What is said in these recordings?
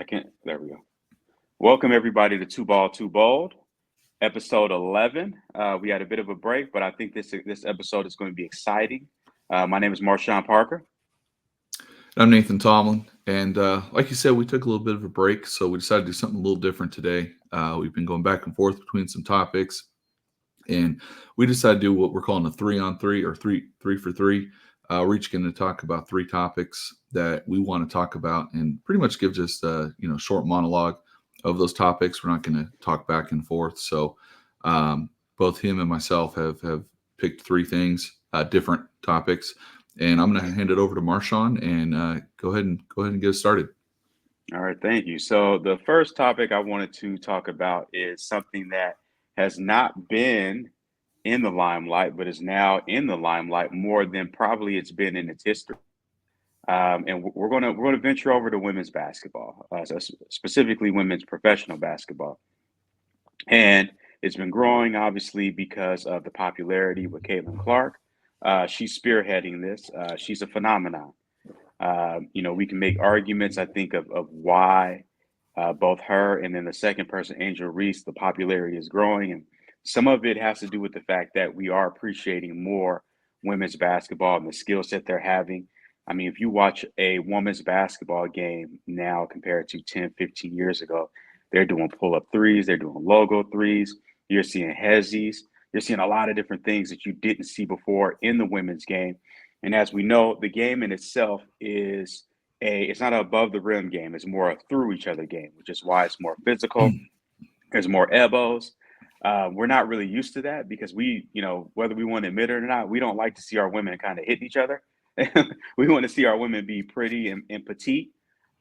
I can't. There we go. Welcome everybody to Two Ball Two Bold, episode 11. We had a bit of a break, but I think this episode is going to be exciting. My name is Marshon Parker. I'm Nathan Tomlin, and like you said, we took a little bit of a break, so we decided to do something a little different today. We've been going back and forth between some topics, and we decided to do what we're calling a 3-on-3 or three for three. We're each going to talk about three topics that we want to talk about, and pretty much give just a short monologue of those topics. We're not going to talk back and forth. So both him and myself have picked three things, different topics, and I'm going to hand it over to Marshon and go ahead and get us started. All right, thank you. So the first topic I wanted to talk about is something that has not been in the limelight, but is now in the limelight more than probably it's been in its history. And we're gonna venture over to women's basketball, specifically women's professional basketball, and it's been growing obviously because of the popularity with Caitlin Clark. She's spearheading this. She's a phenomenon. We can make arguments, I think, of why both her and then the second person, Angel Reese, the popularity is growing. And some of it has to do with the fact that we are appreciating more women's basketball and the skill set they're having. I mean, if you watch a women's basketball game now compared to 10, 15 years ago, they're doing pull up threes, they're doing logo threes, you're seeing hezzies, you're seeing a lot of different things that you didn't see before in the women's game. And as we know, the game in itself is it's not an above the rim game, it's more a through each other game, which is why it's more physical. There's more elbows. We're not really used to that because whether we want to admit it or not, we don't like to see our women kind of hit each other. We want to see our women be pretty and petite.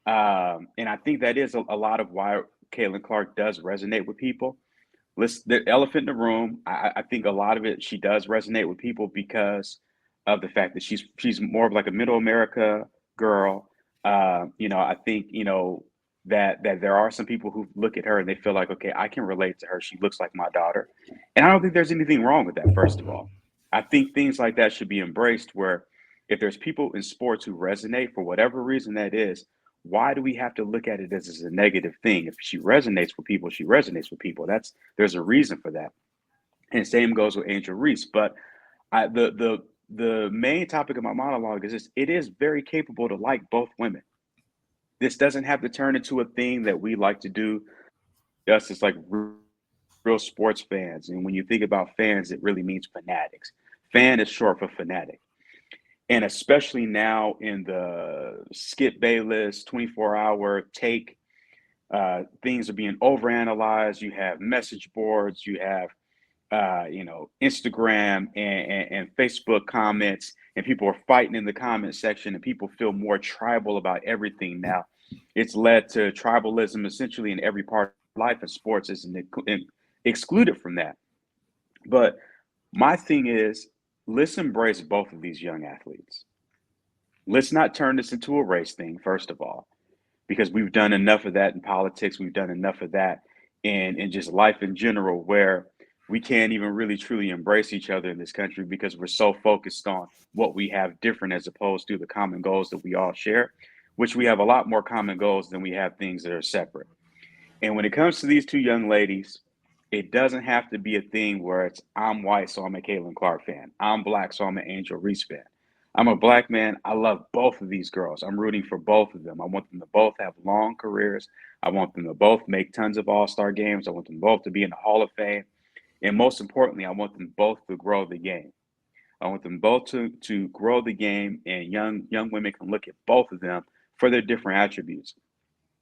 And I think that is a lot of why Caitlin Clark does resonate with people. The elephant in the room. I think a lot of it she does resonate with people because of the fact that she's more of like a middle America girl. I think that there are some people who look at her and they feel like, okay, I can relate to her. She looks like my daughter, and I don't think there's anything wrong with that. First of all, I think things like that should be embraced. Where if there's people in sports who resonate for whatever reason that is, why do we have to look at it as a negative thing? If she resonates with people, she resonates with people. There's a reason for that. And same goes with Angel Reese. But the main topic of my monologue is this: it is very capable to like both women. This doesn't have to turn into a thing that we like to do. Us as like real sports fans, and when you think about fans, it really means fanatics. Fan is short for fanatic. And especially now in the Skip Bayless 24-hour take, things are being overanalyzed. You have message boards, you have Instagram and Facebook comments, and people are fighting in the comment section, and people feel more tribal about everything now. It's led to tribalism essentially in every part of life, and sports isn't excluded from that. But my thing is, let's embrace both of these young athletes. Let's not turn this into a race thing, first of all, because we've done enough of that in politics. We've done enough of that in just life in general, where we can't even really truly embrace each other in this country because we're so focused on what we have different as opposed to the common goals that we all share, which we have a lot more common goals than we have things that are separate. And when it comes to these two young ladies, it doesn't have to be a thing where it's I'm white, so I'm a Caitlin Clark fan. I'm black, so I'm an Angel Reese fan. I'm a black man. I love both of these girls. I'm rooting for both of them. I want them to both have long careers. I want them to both make tons of all-star games. I want them both to be in the Hall of Fame. And most importantly, I want them both to grow the game. I want them both to grow the game, and young women can look at both of them for their different attributes.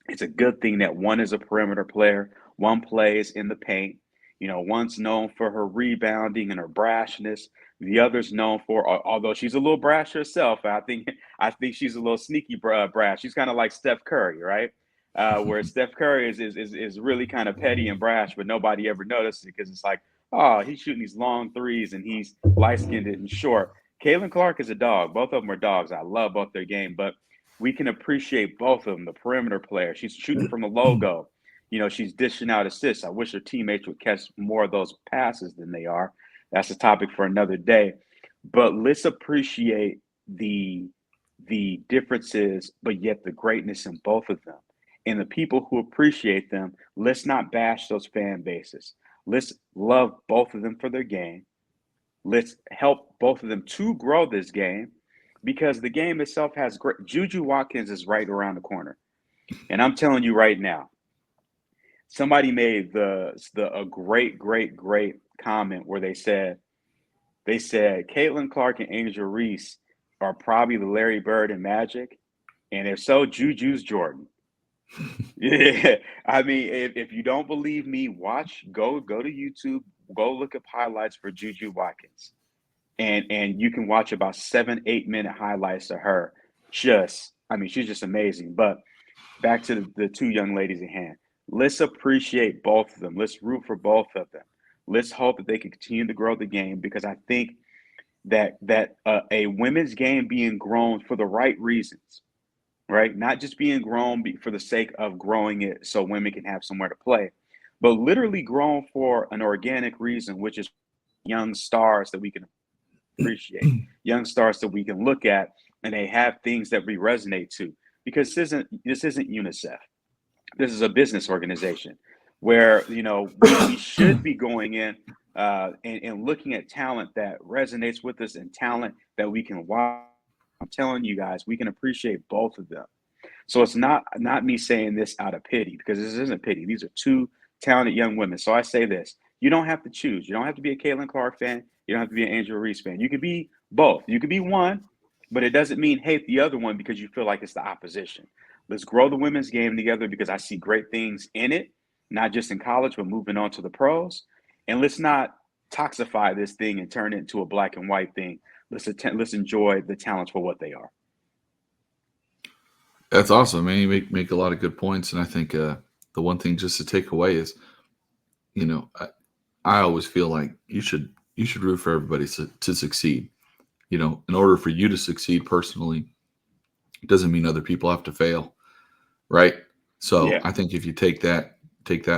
It's a good thing that one is a perimeter player, one plays in the paint. One's known for her rebounding and her brashness. The other's known for, although she's a little brash herself, I think she's a little sneaky brash. She's kind of like Steph Curry, right? Where Steph Curry is really kind of petty and brash, but nobody ever notices it because it's like, oh, he's shooting these long threes and he's light skinned and short. Caitlin Clark is a dog. Both of them are dogs. I love both their game, but we can appreciate both of them. The perimeter player, she's shooting from the logo. She's dishing out assists. I wish her teammates would catch more of those passes than they are. That's a topic for another day. But let's appreciate the differences, but yet the greatness in both of them. And the people who appreciate them, let's not bash those fan bases. Let's love both of them for their game. Let's help both of them to grow this game because the game itself has great. Juju Watkins is right around the corner. And I'm telling you right now, somebody made a great comment where they said Caitlin Clark and Angel Reese are probably the Larry Bird and Magic, and if so, Juju's Jordan. Yeah, I mean, if you don't believe me, go to YouTube, go look up highlights for Juju Watkins, and you can watch about 7 8 minute highlights of her. I mean, she's just amazing. But back to the two young ladies at hand. Let's appreciate both of them. Let's root for both of them. Let's hope that they can continue to grow the game because I think that a women's game being grown for the right reasons, right? Not just being grown for the sake of growing it so women can have somewhere to play, but literally grown for an organic reason, which is young stars that we can appreciate, young stars that we can look at, and they have things that we resonate to. Because this isn't UNICEF. This is a business organization where we should be going in and looking at talent that resonates with us and talent that we can watch. I'm telling you guys, we can appreciate both of them. So it's not me saying this out of pity because this isn't pity. These are two talented young women. So I say this: you don't have to choose. You don't have to be a Caitlin Clark fan. You don't have to be an Angel Reese fan. You could be both. You could be one, but it doesn't mean hate the other one because you feel like it's the opposition. Let's grow the women's game together because I see great things in it, not just in college, but moving on to the pros. And let's not toxify this thing and turn it into a black and white thing. Let's enjoy the talents for what they are. That's awesome, man. You make a lot of good points, and I think the one thing just to take away is, you know, I always feel like you should root for everybody to succeed. You know, in order for you to succeed personally, it doesn't mean other people have to fail, right? So Yeah, I think if you take that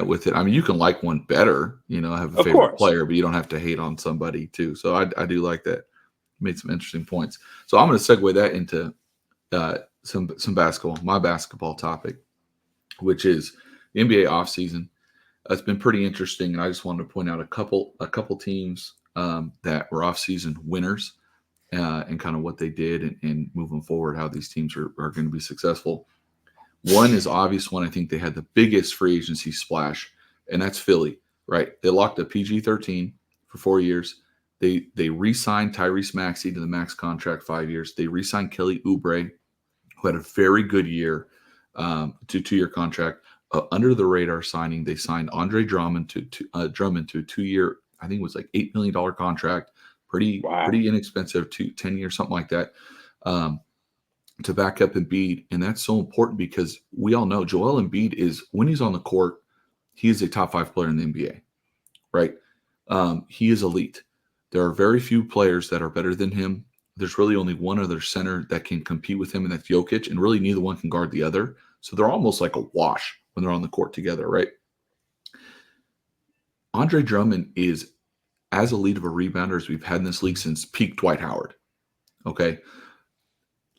with it, I mean, you can like one better, have a of favorite course. player, but you don't have to hate on somebody too. So I do like that. Made some interesting points. So I'm going to segue that into some basketball, my basketball topic, which is the NBA offseason. It's been pretty interesting, and I just wanted to point out a couple teams that were offseason winners and kind of what they did and moving forward, how these teams are going to be successful. One is obvious one. I think they had the biggest free agency splash, and that's Philly, right? They locked up PG-13 for 4 years. They re-signed Tyrese Maxey to the max contract, 5 years. They re-signed Kelly Oubre, who had a very good year, to 2 year contract. Under the radar signing, they signed Andre Drummond to a 2 year, I think it was like $8 million contract, Wow. pretty inexpensive, 10 years, something like that, to back up Embiid. And that's so important because we all know Joel Embiid is, when he's on the court, he is a top 5 player in the NBA, right? He is elite. There are very few players that are better than him. There's really only one other center that can compete with him, and that's Jokic, and really neither one can guard the other. So they're almost like a wash when they're on the court together, right? Andre Drummond is as elite of a rebounder as we've had in this league since peak Dwight Howard. Okay.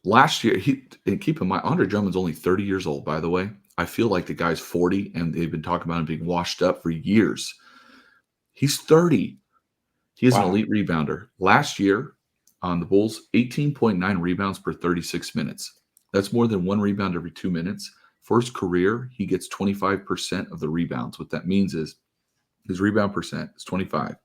Last year, and keep in mind, Andre Drummond's only 30 years old, by the way. I feel like the guy's 40, and they've been talking about him being washed up for years. He's 30. He is an Wow. elite rebounder. Last year on the Bulls, 18.9 rebounds per 36 minutes. That's more than one rebound every 2 minutes. For his career, he gets 25% of the rebounds. What that means is his rebound percent is 25,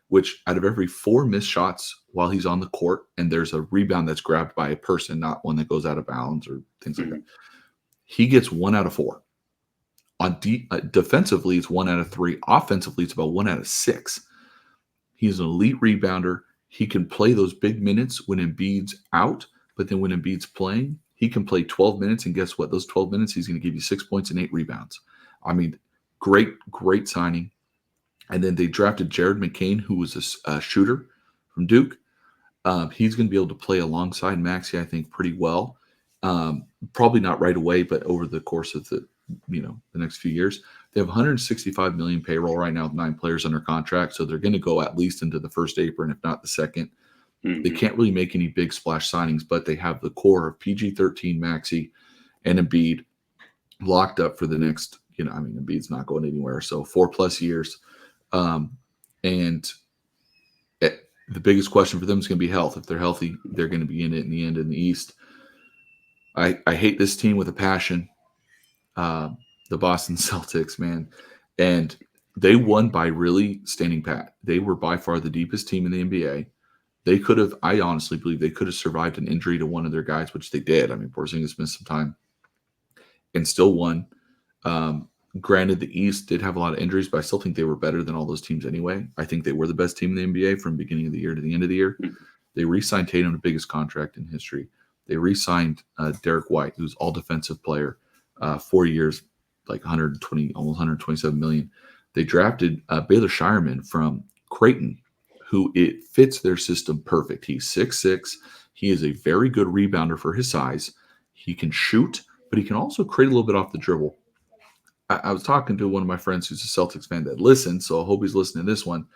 which out of every 4 missed shots while he's on the court, and there's a rebound that's grabbed by a person, not one that goes out of bounds or things like that, Mhm. he gets 1 out of 4. Defensively, it's 1 out of 3. Offensively, it's about 1 out of 6. He's an elite rebounder. He can play those big minutes when Embiid's out, but then when Embiid's playing, he can play 12 minutes, and guess what? Those 12 minutes, he's going to give you 6 points and 8 rebounds. I mean, great signing. And then they drafted Jared McCain, who was a shooter from Duke. He's going to be able to play alongside Maxey, I think, pretty well. Probably not right away, but over the course of the next few years. They have 165 million payroll right now with 9 players under contract, so they're going to go at least into the first apron, if not the second. They Mhm. can't really make any big splash signings, but they have the core of PG-13, Maxey, and Embiid. locked up for the next, Embiid's not going anywhere. So 4+ years. Um, and the biggest question for them is going to be health. If they're healthy, they're going to be in it in the end in the East. I hate this team with a passion. Uh, the Boston Celtics, man. And they won by really standing pat. They were by far the deepest team in the NBA. They could have, I honestly believe they could have survived an injury to one of their guys, which they did. I mean, Porzingis missed some time and still won. Um, Granted, the East did have a lot of injuries, but I still think they were better than all those teams anyway. I think they were the best team in the NBA from beginning of the year to the end of the year. They re-signed Tatum, the biggest contract in history. They re-signed Derek White, who's all defensive player, 4 years, like 120, almost 127 million. They drafted Baylor Shireman from Creighton, who it fits their system perfect. He's 6'6". He is a very good rebounder for his size. He can shoot, but he can also create a little bit off the dribble. I was talking to one of my friends who's a Celtics fan that listens, so I hope he's listening to this one.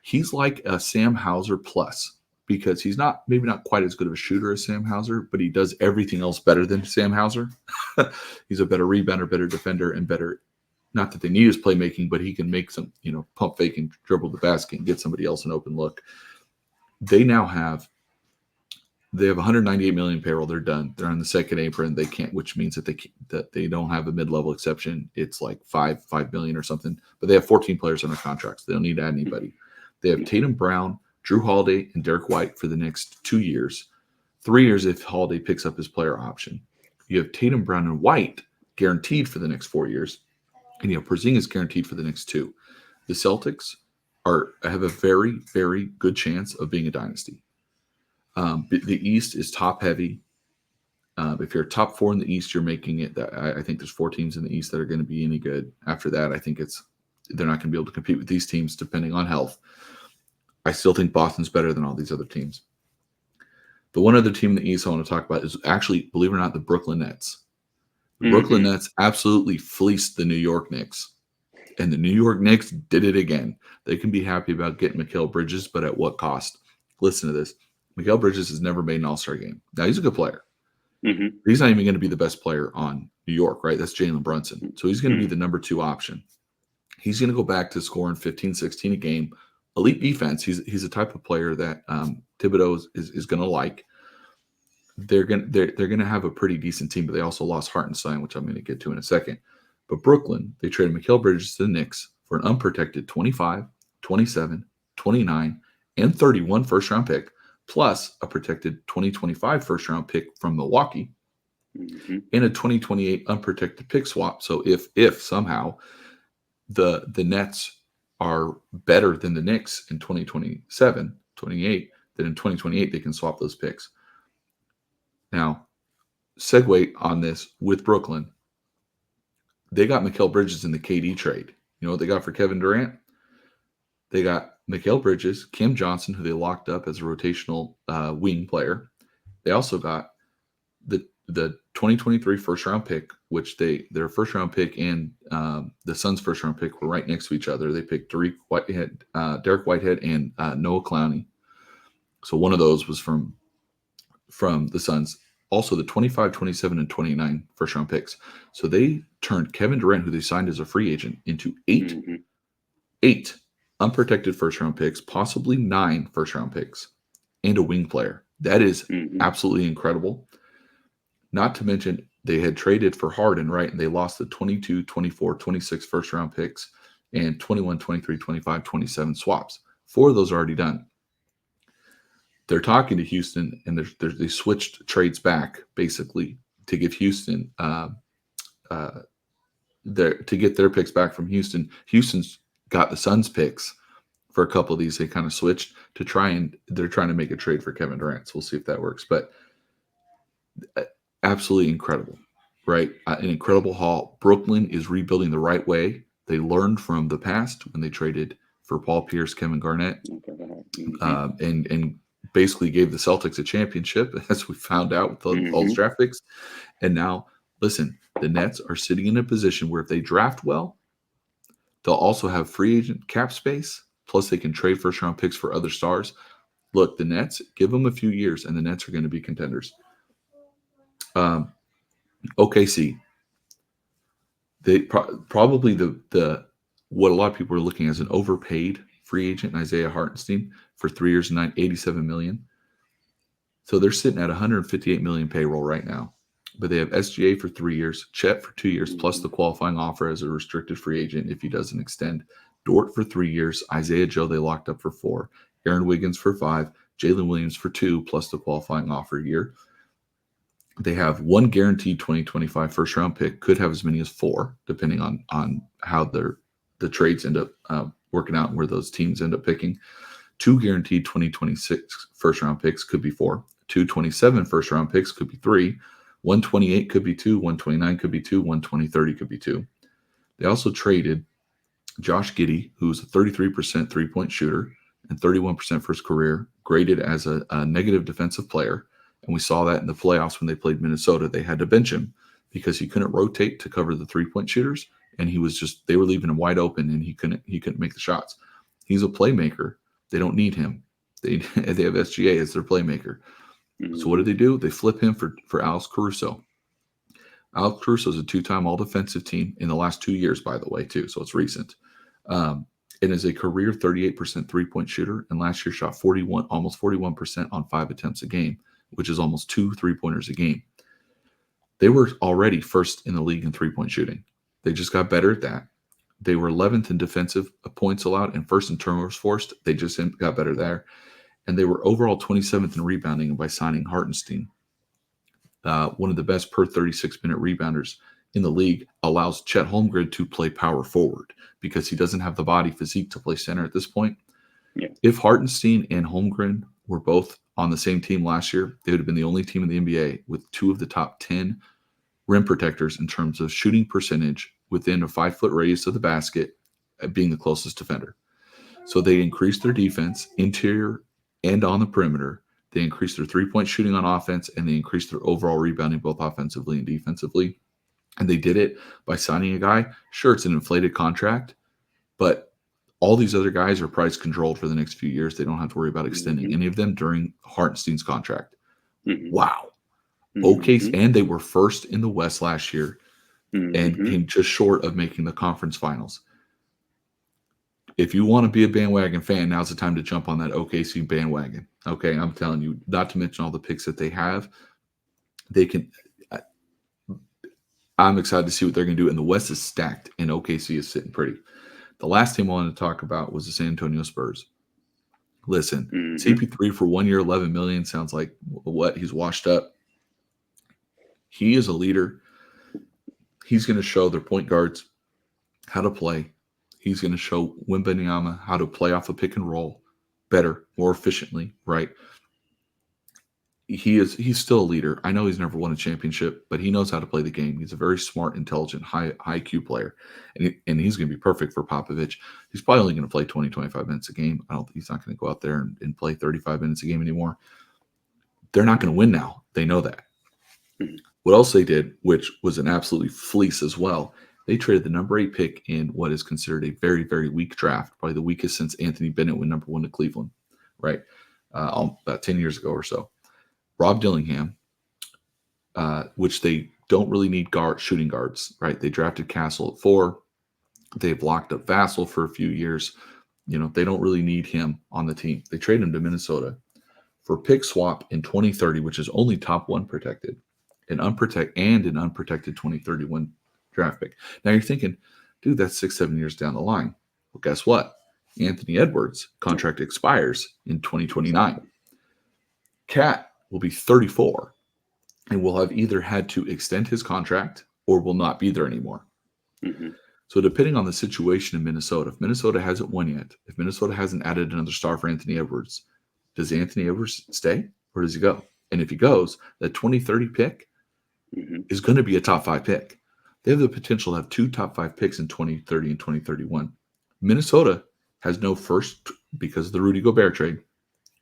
He's like a Sam Hauser plus, because he's maybe not quite as good of a shooter as Sam Hauser, but he does everything else better than Sam Hauser. He's a better rebounder, better defender, and better, not that they need his playmaking, but he can make some, pump fake and dribble the basket and get somebody else an open look. They have 198 million payroll. They're done. They're on the second apron. They can't, which means that they don't have a mid-level exception. It's like 5 million or something. But they have 14 players under contracts. They don't need to add anybody. They have Tatum Brown, Drew Holiday, and Derek White for the next 2 years. 3 years if Holiday picks up his player option. You have Tatum, Brown, and White guaranteed for the next 4 years, and you have Porzingis guaranteed for the next 2. The Celtics have a very, very good chance of being a dynasty. The East is top heavy. If you're top 4 in the East, you're making it. I think there's 4 teams in the East that are going to be any good. After that, I think they're not going to be able to compete with these teams depending on health. I still think Boston's better than all these other teams. The one other team in the East I want to talk about is actually, believe it or not, the Brooklyn Nets. The Brooklyn Nets absolutely fleeced the New York Knicks. And the New York Knicks did it again. They can be happy about getting Mikal Bridges, but at what cost? Listen to this. Mikal Bridges has never made an all-star game. Now, he's a good player. He's not even going to be the best player on New York, right? That's Jalen Brunson. So he's going to be the number 2 option. He's going to go back to scoring 15, 16 a game. Elite defense. He's a type of player that Thibodeau is going to like. They're going to have a pretty decent team, but they also lost Hartenstein, which I'm going to get to in a second. But Brooklyn, they traded Mikal Bridges to the Knicks for an unprotected 25, 27, 29, and 31 first-round pick, plus a protected 2025 first-round pick from Milwaukee, and a 2028 unprotected pick swap. So if somehow the Nets are better than the Knicks in 2027, 28, then in 2028 they can swap those picks. Now, segue on this with Brooklyn. They got Mikal Bridges in the KD trade. You know what they got for Kevin Durant? They got Mikal Bridges, Cam Johnson, who they locked up as a rotational wing player. They also got the 2023 first-round pick, which their first-round pick and the Suns' first-round pick were right next to each other. They picked Derek Whitehead, and Noah Clowney. So one of those was from the Suns. Also, the 25, 27, and 29 first-round picks. So they turned Kevin Durant, who they signed as a free agent, into eight unprotected first-round picks, possibly 9 first-round picks, and a wing player. That is absolutely incredible. Not to mention, they had traded for Harden, right? And they lost the 22, 24, 26 first-round picks and 21, 23, 25, 27 swaps. 4 of those are already done. They're talking to Houston, and they switched trades back basically to give Houston to get their picks back from Houston. Houston's got the Suns picks for a couple of these. They kind of switched they're trying to make a trade for Kevin Durant. So we'll see if that works. But absolutely incredible, right? An incredible haul. Brooklyn is rebuilding the right way. They learned from the past when they traded for Paul Pierce, Kevin Garnett, and basically gave the Celtics a championship, as we found out with all the draft picks. And now, listen, the Nets are sitting in a position where if they draft well, they'll also have free agent cap space, plus they can trade first-round picks for other stars. Look, the Nets, give them a few years, and the Nets are going to be contenders. OKC. They probably the what a lot of people are looking at as an overpaid free agent, Isaiah Hartenstein, for 3 years and 87 million. So they're sitting at 158 million payroll right now. But they have SGA for 3 years, Chet for 2 years, plus the qualifying offer as a restricted free agent if he doesn't extend. Dort for 3 years, Isaiah Joe they locked up for 4, Aaron Wiggins for 5, Jalen Williams for 2, plus the qualifying offer year. They have one guaranteed 2025 first round pick, could have as many as 4, depending on how the trades end up working out and where those teams end up picking. 2 guaranteed 2026 first round picks, could be 4. 227 first round picks, could be 3. 128 could be 2. 129 could be 2. 120 could be 2. They also traded Josh Giddey, who's a 33% three-point shooter and 31% for his career, graded as a negative defensive player. And we saw that in the playoffs when they played Minnesota. They had to bench him because he couldn't rotate to cover the three-point shooters, and they were leaving him wide open, and he couldn't make the shots. He's a playmaker. They don't need him. They have SGA as their playmaker. So what did they do? They flip him for Alex Caruso. Alex Caruso is a 2-time all-defensive team in the last 2 years, by the way, too. So it's recent. And is a career 38% three-point shooter, and last year shot almost 41% on 5 attempts a game, which is almost 2 three-pointers a game. They were already first in the league in three-point shooting. They just got better at that. They were 11th in defensive points allowed and first in turnovers forced. They just got better there. And they were overall 27th in rebounding, and by signing Hartenstein, one of the best per 36-minute rebounders in the league, allows Chet Holmgren to play power forward because he doesn't have the body physique to play center at this point. Yeah. If Hartenstein and Holmgren were both on the same team last year, they would have been the only team in the NBA with 2 of the top 10 rim protectors in terms of shooting percentage within a 5-foot radius of the basket, being the closest defender. So they increased their defense, interior and on the perimeter. They increased their three-point shooting on offense, and they increased their overall rebounding both offensively and defensively. And they did it by signing a guy. Sure, it's an inflated contract, but all these other guys are price controlled for the next few years. They don't have to worry about extending any of them during Hartenstein's contract. Wow. Okay, and they were first in the West last year and came just short of making the conference finals. If you want to be a bandwagon fan, now's the time to jump on that OKC bandwagon. Okay, I'm telling you, not to mention all the picks that they have. I'm excited to see what they're going to do. And the West is stacked, and OKC is sitting pretty. The last team I wanted to talk about was the San Antonio Spurs. Listen, CP3 for 1 year, $11 million sounds like what? He's washed up. He is a leader. He's going to show their point guards how to play. He's going to show Wembanyama how to play off a pick and roll better, more efficiently, right? He's still a leader. I know he's never won a championship, but he knows how to play the game. He's a very smart, intelligent, high IQ player, and he's going to be perfect for Popovich. He's probably only going to play 20, 25 minutes a game. He's not going to go out there and play 35 minutes a game anymore. They're not going to win now. They know that. What else they did, which was an absolutely fleece as well, they traded the number 8 pick in what is considered a very, very weak draft, probably the weakest since Anthony Bennett went number 1 to Cleveland, right? About 10 years ago or so. Rob Dillingham, which they don't really need shooting guards, right? They drafted Castle at 4. They've locked up Vassell for a few years. They don't really need him on the team. They trade him to Minnesota for pick swap in 2030, which is only top 1 protected, an unprotected 2031 draft pick. Now you're thinking, dude, that's 6-7 years down the line. Well, guess what? Anthony Edwards' contract expires in 2029. Cat will be 34 and will have either had to extend his contract or will not be there anymore. So depending on the situation in Minnesota, if Minnesota hasn't won yet, if Minnesota hasn't added another star for Anthony Edwards, does Anthony Edwards stay or does he go? And if he goes, that 2030 pick is going to be a top 5 pick. They have the potential to have 2 top 5 picks in 2030 and 2031. Minnesota has no first, because of the Rudy Gobert trade,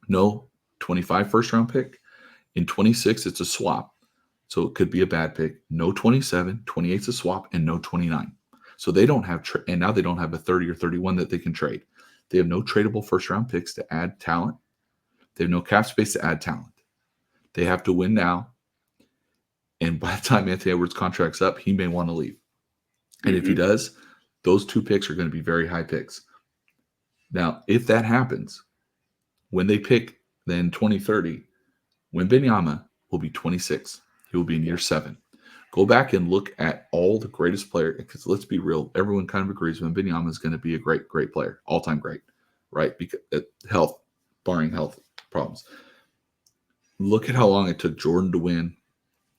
no 25 first-round pick. In 26, it's a swap. So it could be a bad pick. No 27, 28's a swap, and no 29. So they don't have, and now they don't have a 30 or 31 that they can trade. They have no tradable first-round picks to add talent. They have no cap space to add talent. They have to win now. And by the time Anthony Edwards' contract's up, he may want to leave. And if he Mm-hmm. does, those two picks are going to be very high picks. Now, if that happens, when they pick then 2030, Wembanyama will be 26. He will be in year Yeah. 7. Go back and look at all the greatest players, because let's be real, everyone kind of agrees Wembanyama is going to be a great, great player, all-time great, right? Because health, barring health problems. Look at how long it took Jordan to win.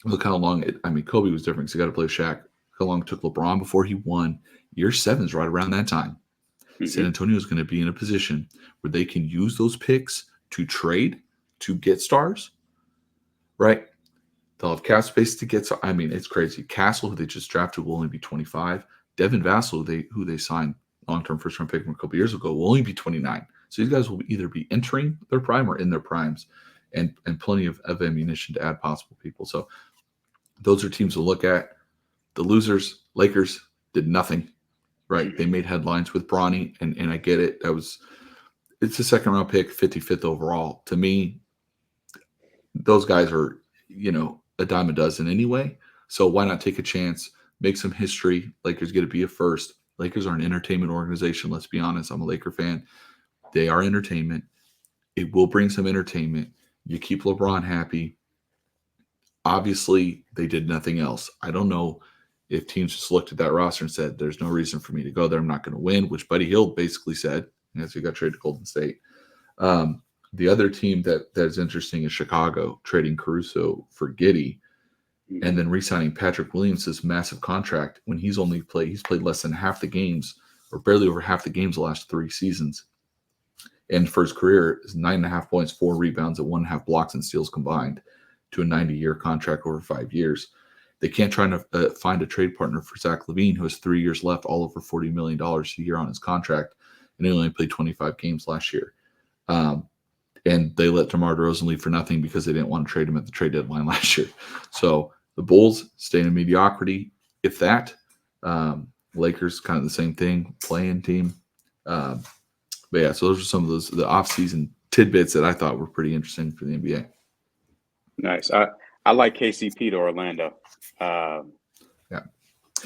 Look how long Kobe was different because he got to play with Shaq. How long it took LeBron before he won. Year 7 is right around that time. San Mm-hmm. Antonio is going to be in a position where they can use those picks to trade to get stars, right? They'll have cap space to get. It's crazy. Castle, who they just drafted, will only be 25. Devin Vassell, who they signed long-term first-round pick from a couple years ago, will only be 29. So these guys will either be entering their prime or in their primes, and plenty of ammunition to add possible people. So those are teams to look at. The losers, Lakers, did nothing. Right? They made headlines with Bronny, and I get it. It's a second-round pick, 55th overall. To me, those guys are, a dime a dozen anyway. So why not take a chance, make some history? Lakers get to be a first. Lakers are an entertainment organization. Let's be honest. I'm a Laker fan. They are entertainment. It will bring some entertainment. You keep LeBron happy. Obviously, they did nothing else. I don't know if teams just looked at that roster and said, "There's no reason for me to go there. I'm not going to win," which Buddy Hield basically said as he got traded to Golden State. Um, the other team that's interesting is Chicago, trading Caruso for Giddey, and Mm-hmm. then re-signing Patrick Williams' massive contract when he's played less than half the games, or barely over half the games the last 3 seasons. And for his career, is 9.5 points, 4 rebounds, and 1.5 blocks and steals combined, to a 90-year contract over 5 years. They can't try to find a trade partner for Zach LaVine, who has 3 years left, all over $40 million a year on his contract, and he only played 25 games last year. Um, and they let DeMar DeRozan leave for nothing because they didn't want to trade him at the trade deadline last year. So the Bulls stay in mediocrity, if that. Lakers kind of the same thing, playing team. Um, but yeah, so those are some of the off-season tidbits that I thought were pretty interesting for the NBA. Nice. I like KCP to Orlando. Um, Yeah,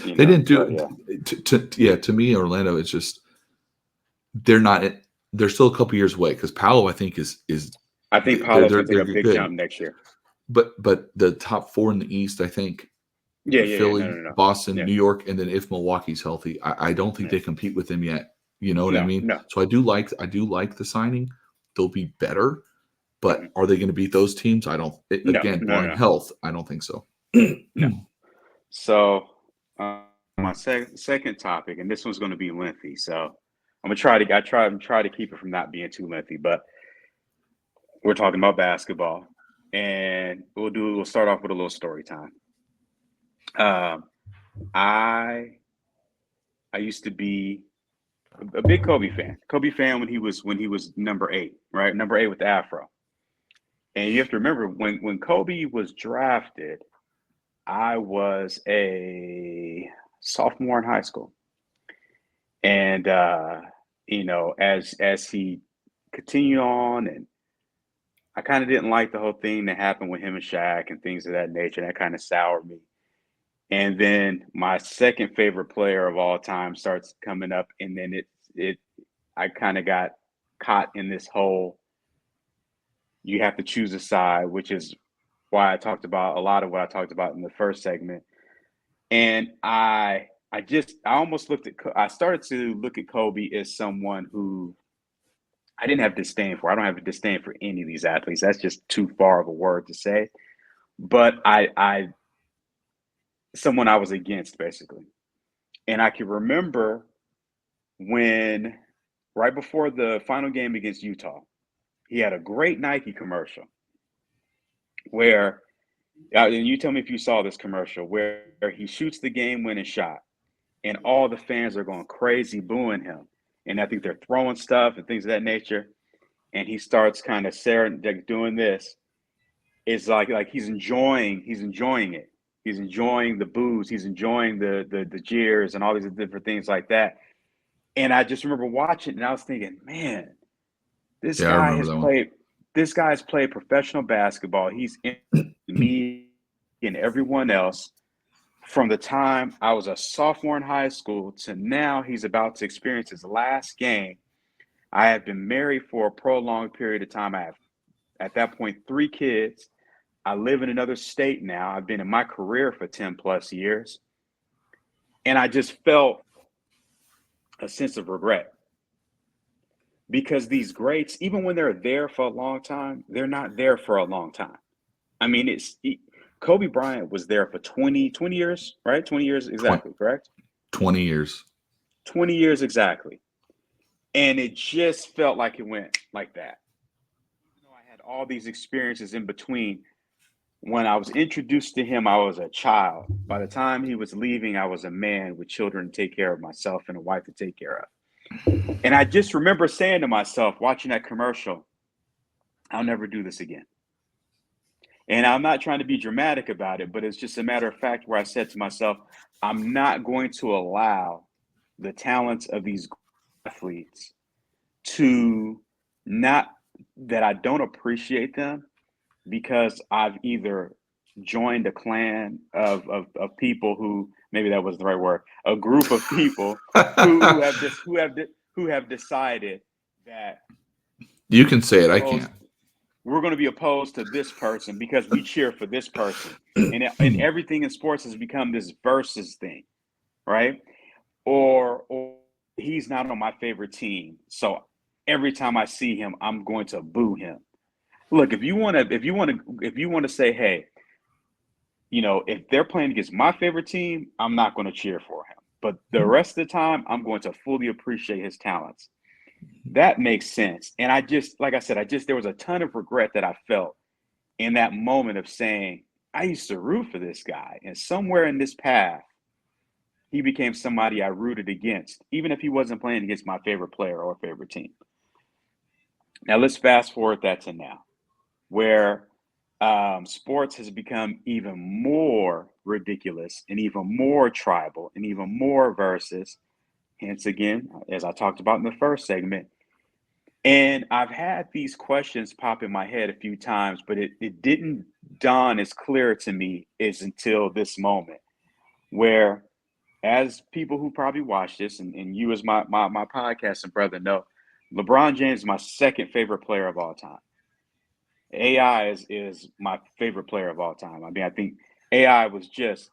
they didn't but do yeah, to me. Orlando, it's just they're not. They're still a couple years away because Paolo, I think, is I think they're Paolo's they're going to take a they're big good. jump next year. But the top 4 in the East, I think, Yeah, yeah, yeah. No, Philly, no, no. Boston, Yeah, New York, and then if Milwaukee's healthy, I don't think yeah. they compete with them yet. You know what I No, mean? no. So I do like the signing. They'll be better, Hmm. but are they going to beat those teams? I don't. No, Again, no, no, barring no. health, I don't think so. No. So my second topic, and this one's going to be lengthy. So I'm gonna try to keep it from not being too lengthy. But we're talking about basketball, and we'll start off with a little story time. Um, I I used to be a big Kobe fan. Kobe fan when he was number 8, right? Number 8 with the afro. And you have to remember when Kobe was drafted, I was a sophomore in high school. And as he continued on, and I kind of didn't like the whole thing that happened with him and Shaq and things of that nature. That kind of soured me. And then my second favorite player of all time starts coming up, and then it I kind of got caught in this whole you have to choose a side, which is why I talked about a lot of what I talked about in the first segment. And I almost I started to look at Kobe as someone who I didn't have disdain for. I don't have a disdain for any of these athletes. That's just too far of a word to say. But I someone I was against basically. And I can remember when right before the final game against Utah, he had a great Nike commercial where and you tell me if you saw this commercial where he shoots the game winning shot and all the fans are going crazy booing him. And I think they're throwing stuff and things of that nature. And he starts kind of doing this. It's like he's enjoying it. He's enjoying the boos. He's enjoying the jeers and all these different things like that. And I just remember watching, and I was thinking, man, this Yeah, I guy remember has that one. played. This guy's played professional basketball. He's in me and everyone else from the time I was a sophomore in high school to now he's about to experience his last game. I have been married for a prolonged period of time. I have, at that point, 3 kids. I live in another state now. I've been in my career for 10 plus years. And I just felt a sense of regret because these greats, even when they're there for a long time, they're not there for a long time. I mean, Kobe Bryant was there for 20 years, right? 20 years Twen- exactly, correct? 20 years. 20 years exactly. And it just felt like it went like that. You know, I had all these experiences in between. When I was introduced to him, I was a child. By the time he was leaving, I was a man with children to take care of myself and a wife to take care of. And I just remember saying to myself, watching that commercial, I'll never do this again. And I'm not trying to be dramatic about it, but it's just a matter of fact where I said to myself, I'm not going to allow the talents of these athletes to not that I don't appreciate them because I've either joined a clan of people who maybe that was the right word, a group of people who have decided that You can say it. I opposed can't. we're going to be opposed to this person because we cheer for this person. And everything in sports has become this versus thing, right? Or he's not on my favorite team. So every time I see him, I'm going to boo him. Look, if you want to say, hey, you know, if they're playing against my favorite team, I'm not going to cheer for him. But the rest of the time, I'm going to fully appreciate his talents. That makes sense. And I just, like I said, there was a ton of regret that I felt in that moment of saying, I used to root for this guy. And somewhere in this path, he became somebody I rooted against, even if he wasn't playing against my favorite player or favorite team. Now, let's fast forward that to now, where sports has become even more ridiculous and even more tribal and even more versus. Hence, again, as I talked about in the first segment, and I've had these questions pop in my head a few times, but it didn't dawn as clear to me as until this moment, where as people who probably watch this, and you as my podcast and brother know, LeBron James is my second favorite player of all time. AI is my favorite player of all time. I mean, I think AI was just,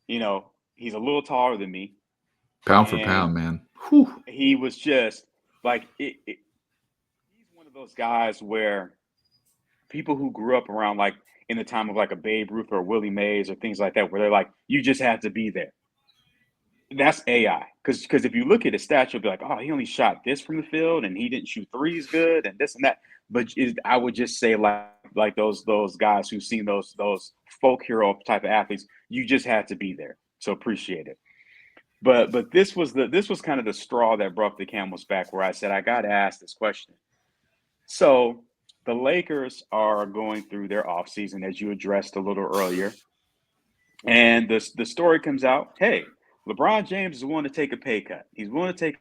you know, he's a little taller than me, Pound for and pound, man. Whew. he was just like he's one of those guys where people who grew up around like in the time of like a Babe Ruth or Willie Mays or things like that, where they're like, you just have to be there. That's AI. Because if you look at his stats, you'll be like, oh, he only shot this from the field and he didn't shoot threes good and this and that. But I would just say like those guys who've seen those folk hero type of athletes, you just had to be there. So appreciate it. But this was kind of the straw that broke the camel's back where I said I got to ask this question. So the Lakers are going through their offseason, as you addressed a little earlier. And the story comes out, hey, LeBron James is willing to take a pay cut. He's willing to take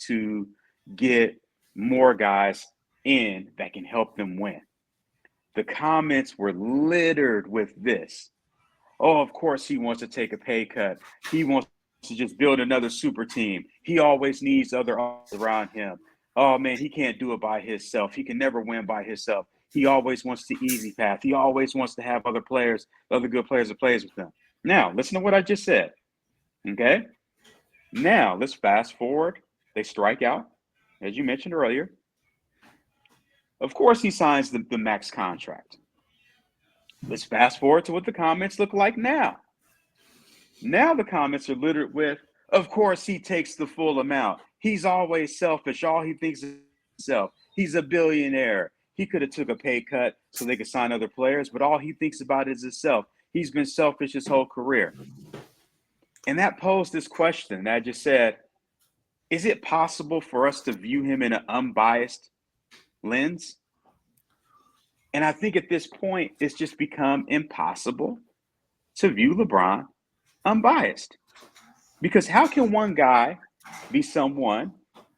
to get more guys in that can help them win. The comments were littered with this. Oh, of course he wants to take a pay cut. He wants to just build another super team. He always needs other around him. Oh man, he can't do it by himself. He can never win by himself. He always wants the easy path. He always wants to have other players, other good players that plays with them. Now, listen to what I just said. Okay? Now, let's fast forward. They strike out, as you mentioned earlier. Of course, he signs the max contract. Let's fast forward to what the comments look like now. Now the comments are littered with, of course, he takes the full amount. He's always selfish. All he thinks is himself. He's a billionaire. He could have took a pay cut so they could sign other players, but all he thinks about is himself. He's been selfish his whole career. And that posed this question. I just said, is it possible for us to view him in an unbiased lens? And I think at this point, it's just become impossible to view LeBron unbiased. Because how can one guy be someone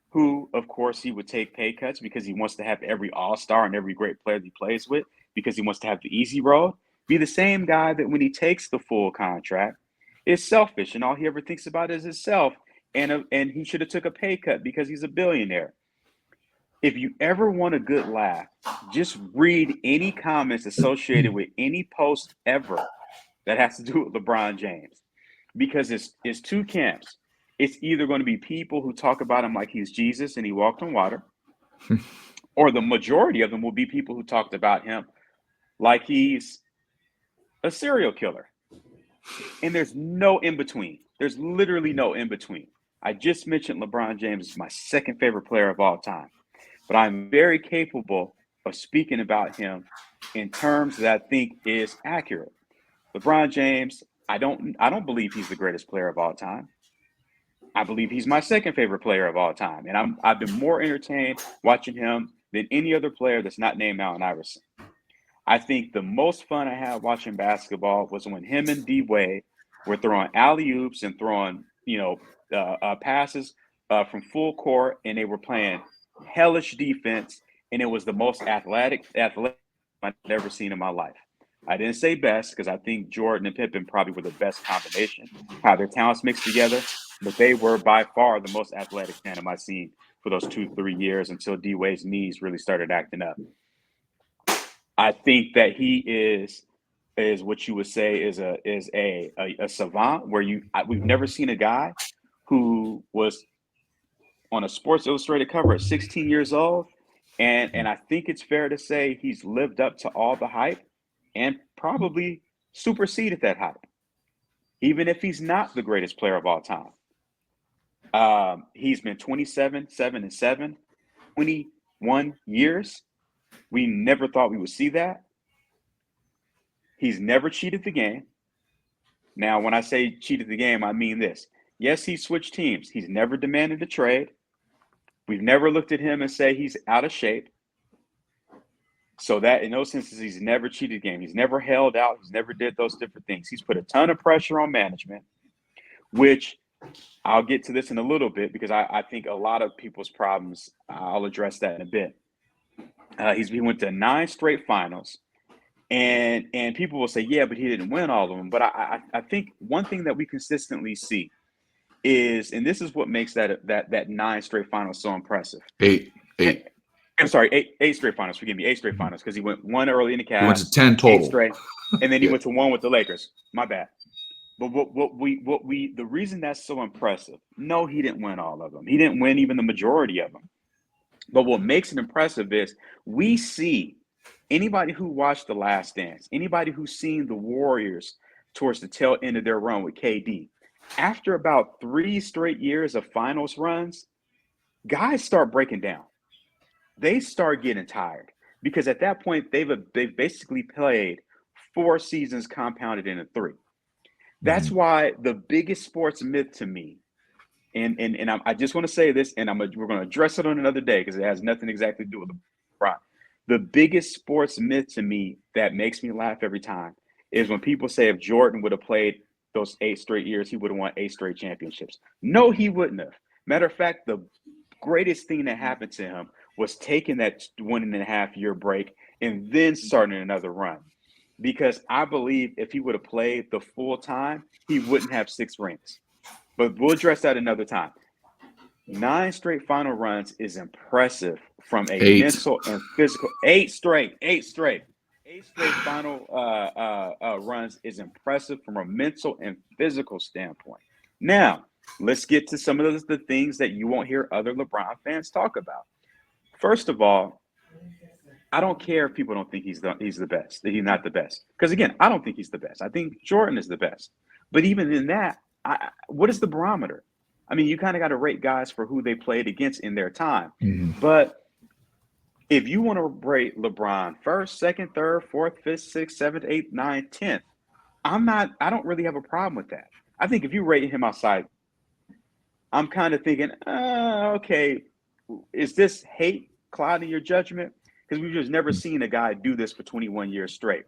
who, of course, he would take pay cuts because he wants to have every all-star and every great player he plays with, because he wants to have the easy road, be the same guy that when he takes the full contract is selfish and all he ever thinks about is himself, and he should have took a pay cut because he's a billionaire. If you ever want a good laugh, just read any comments associated with any post ever that has to do with LeBron James, because it's two camps. It's either going to be people who talk about him like he's Jesus and he walked on water, or the majority of them will be people who talked about him like he's a serial killer. And there's no in between. There's literally no in between. I just mentioned LeBron James is my second favorite player of all time, but I'm very capable of speaking about him in terms that I think is accurate. LeBron James, I don't believe he's the greatest player of all time. I believe he's my second favorite player of all time, and I've been more entertained watching him than any other player that's not named Allen Iverson. I think the most fun I had watching basketball was when him and D Wade were throwing alley oops and throwing, passes from full court, and they were playing hellish defense, and it was the most athletic I've ever seen in my life. I didn't say best because I think Jordan and Pippen probably were the best combination, how their talents mixed together, but they were by far the most athletic tandem I've seen for those 2-3 years until D Wade's knees really started acting up. I think that he is what you would say is a savant where we've never seen a guy who was on a Sports Illustrated cover at 16 years old, and I think it's fair to say he's lived up to all the hype and probably superseded that hype, even if he's not the greatest player of all time. He's been 27, 7 and 7, 21 years. We never thought we would see that. He's never cheated the game. Now, when I say cheated the game, I mean this. Yes, he switched teams. He's never demanded a trade. We've never looked at him and say he's out of shape. So that in those senses, he's never cheated the game. He's never held out. He's never did those different things. He's put a ton of pressure on management, which I'll get to this in a little bit because I think a lot of people's problems, I'll address that in a bit. He went to 9 straight finals. And people will say, yeah, but he didn't win all of them. But I think one thing that we consistently see is, and this is what makes that 9 straight finals so impressive. Eight. I'm sorry, eight straight finals. Forgive me, 8 straight finals because he went 1 early in the Cavs. He went to 10 total. 8 straight, and then he went to 1 with the Lakers. My bad. But the reason that's so impressive, no, he didn't win all of them. He didn't win even the majority of them. But what makes it impressive is we see anybody who watched The Last Dance, anybody who's seen the Warriors towards the tail end of their run with KD, after about 3 straight years of finals runs, guys start breaking down. They start getting tired because at that point they've basically played 4 seasons compounded into 3. That's why the biggest sports myth to me, and I just want to say this, and we're going to address it on another day because it has nothing exactly to do with LeBron. The biggest sports myth to me that makes me laugh every time is when people say if Jordan would have played those 8 straight years, he would have won 8 straight championships. No, he wouldn't have. Matter of fact, the greatest thing that happened to him was taking that 1.5-year break and then starting another run. Because I believe if he would have played the full time, he wouldn't have 6 rings. But we'll address that another time. 9 straight final runs is impressive from a mental and physical. 8 straight final runs is impressive from a mental and physical standpoint. Now, let's get to some of the things that you won't hear other LeBron fans talk about. First of all, I don't care if people don't think he's the best, that he's not the best. Because again, I don't think he's the best. I think Jordan is the best. But even in that, what is the barometer? I mean, you kind of got to rate guys for who they played against in their time. Mm-hmm. But if you want to rate LeBron first, second, third, fourth, fifth, sixth, seventh, eighth, ninth, 10th, I don't really have a problem with that. I think if you rate him outside, I'm kind of thinking, okay, is this hate clouding your judgment? Because we've just never seen a guy do this for 21 years straight.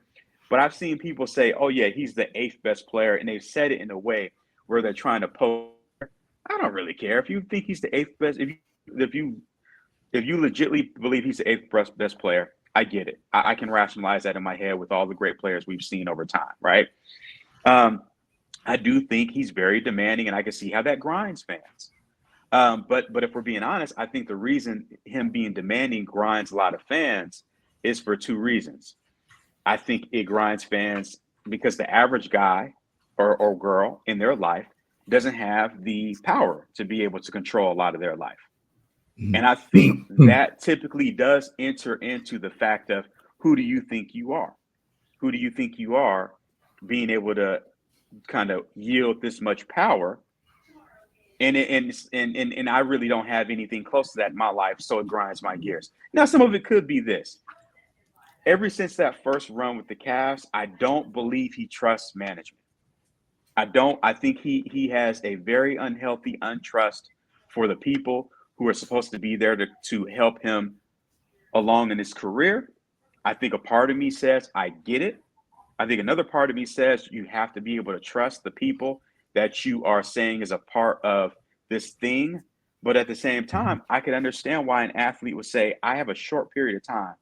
But I've seen people say, oh, yeah, he's the 8th best player. And they've said it in a way where they're trying to poke. I don't really care. If you think he's the 8th best, if you legitimately believe he's the 8th best player, I get it. I can rationalize that in my head with all the great players we've seen over time, right? Um, I do think he's very demanding, and I can see how that grinds fans. But if we're being honest, I think the reason him being demanding grinds a lot of fans is for two reasons. I think it grinds fans because the average guy or girl in their life doesn't have the power to be able to control a lot of their life. And I think that typically does enter into the fact of who do you think you are? Who do you think you are being able to kind of yield this much power? And I really don't have anything close to that in my life, so it grinds my gears. Now, some of it could be this. Ever since that first run with the Cavs, I don't believe he trusts management. I don't. I think he has a very unhealthy untrust for the people who are supposed to be there to help him along in his career. I think a part of me says, I get it. I think another part of me says you have to be able to trust the people that you are saying is a part of this thing. But at the same time, I can understand why an athlete would say, I have a short period of time,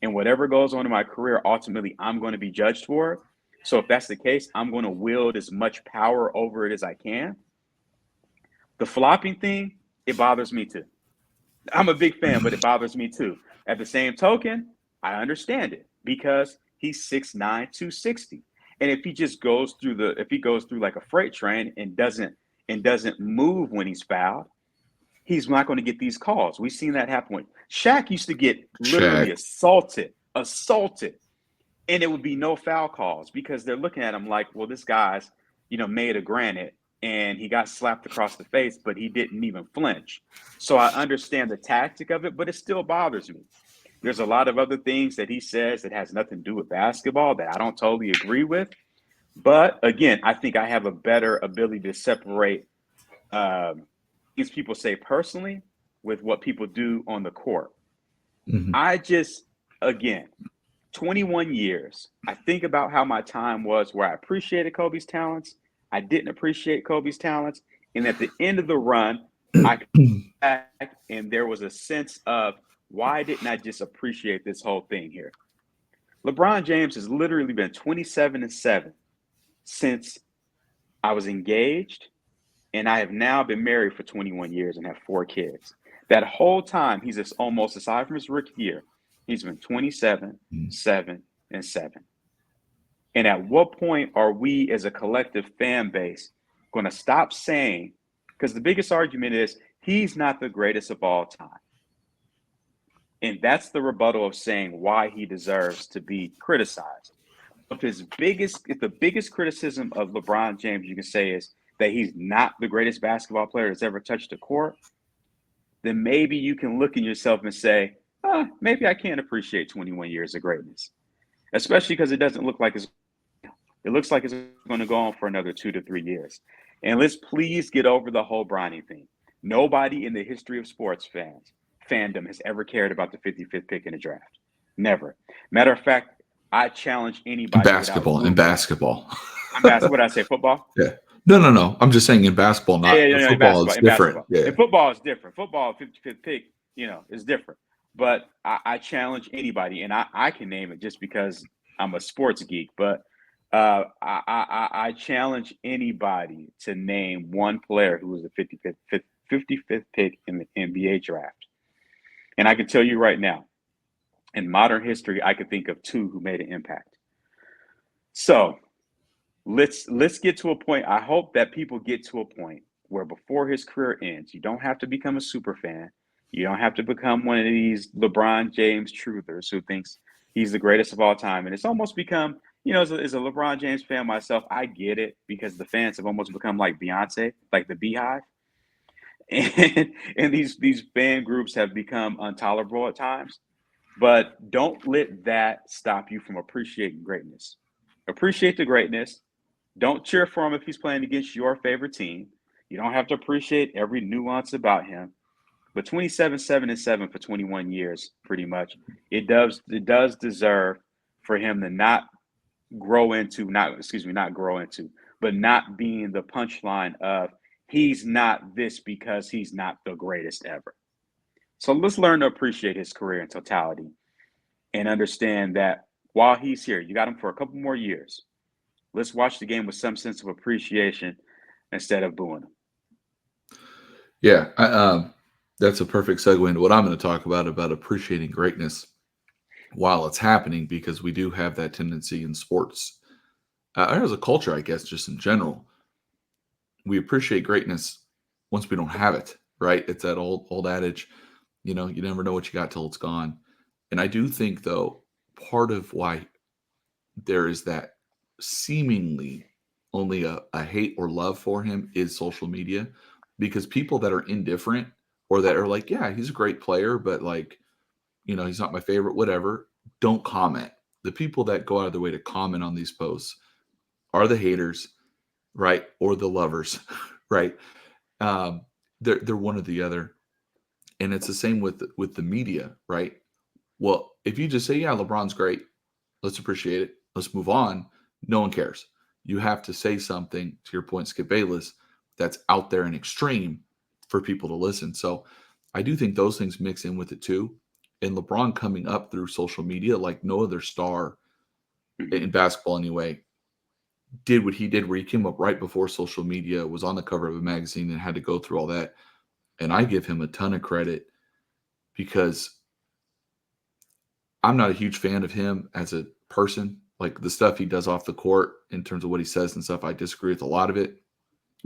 and whatever goes on in my career, ultimately, I'm going to be judged for it. So if that's the case, I'm going to wield as much power over it as I can. The flopping thing, it bothers me too. I'm a big fan, but it bothers me too. At the same token, I understand it because he's 6'9", 260. And if he goes through like a freight train and doesn't move when he's fouled, he's not going to get these calls. We've seen that happen. When Shaq used to get literally Shaq. assaulted, and it would be no foul calls because they're looking at him like, well, this guy's, made of granite, and he got slapped across the face, but he didn't even flinch. So I understand the tactic of it, but it still bothers me. There's a lot of other things that he says that has nothing to do with basketball that I don't totally agree with. But again, I think I have a better ability to separate things people say personally with what people do on the court. Mhm. I just, again, 21 years, I think about how my time was where I appreciated Kobe's talents. I didn't appreciate Kobe's talents. And at the end of the run, I came back and there was a sense of why didn't I just appreciate this whole thing here? LeBron James has literally been 27-7 since I was engaged, and I have now been married for 21 years and have 4 kids. That whole time, he's just almost, aside from his rookie year, he's been 27, 7, and 7. And at what point are we as a collective fan base going to stop saying, because the biggest argument is he's not the greatest of all time. And that's the rebuttal of saying why he deserves to be criticized. If the biggest criticism of LeBron James you can say is that he's not the greatest basketball player that's ever touched the court, then maybe you can look at yourself and say, maybe I can't appreciate 21 years of greatness, especially because it doesn't look like it looks like it's going to go on for another 2 to 3 years. And let's please get over the whole Bronny thing. Nobody in the history of sports fandom has ever cared about the 55th pick in the draft. Never. Matter of fact, I challenge anybody without In Googling. basketball. What did I say? Football? Yeah. No. I'm just saying in basketball, not Yeah, in in football. basketball. It's In different. basketball. Yeah. In football, it's different. Football, 55th pick, is different. But I challenge anybody, and I can name it just because I'm a sports geek. But I challenge anybody to name one player who was the 55th pick in the NBA draft. And I can tell you right now, in modern history, I could think of two who made an impact. So let's get to a point. I hope that people get to a point where before his career ends, you don't have to become a super fan. You don't have to become one of these LeBron James truthers who thinks he's the greatest of all time. And it's almost become, as a LeBron James fan myself, I get it because the fans have almost become like Beyonce, like the Beehive. And these fan groups have become intolerable at times. But don't let that stop you from appreciating greatness. Appreciate the greatness. Don't cheer for him if he's playing against your favorite team. You don't have to appreciate every nuance about him. But 27, 7, and 7 for 21 years, pretty much, it does deserve for him to not grow into, but not being the punchline of he's not this because he's not the greatest ever. So let's learn to appreciate his career in totality. and understand that while he's here, you got him for a couple more years. Let's watch the game with some sense of appreciation instead of booing him. Yeah, that's a perfect segue into what I'm going to talk about appreciating greatness while it's happening, because we do have that tendency in sports, as a culture, I guess, just in general. We appreciate greatness once we don't have it, right? It's that old adage, you never know what you got till it's gone. And I do think, though, part of why there is that seemingly only a hate or love for him is social media, because people that are indifferent or that are like, yeah, he's a great player, but like, he's not my favorite, whatever, don't comment. The people that go out of their way to comment on these posts are the haters, right? Or the lovers, right? Um, they're one or the other. And it's the same with the media, right? Well, if you just say, yeah, LeBron's great, let's appreciate it, let's move on, no one cares. You have to say something, to your point, Skip Bayless, that's out there and extreme for people to listen. So I do think those things mix in with it too. And LeBron coming up through social media like no other star Mm-hmm. in basketball anyway did what he did, where he came up right before social media, was on the cover of a magazine and had to go through all that. And I give him a ton of credit, because I'm not a huge fan of him as a person. Like the stuff he does off the court in terms of what he says and stuff, I disagree with a lot of it.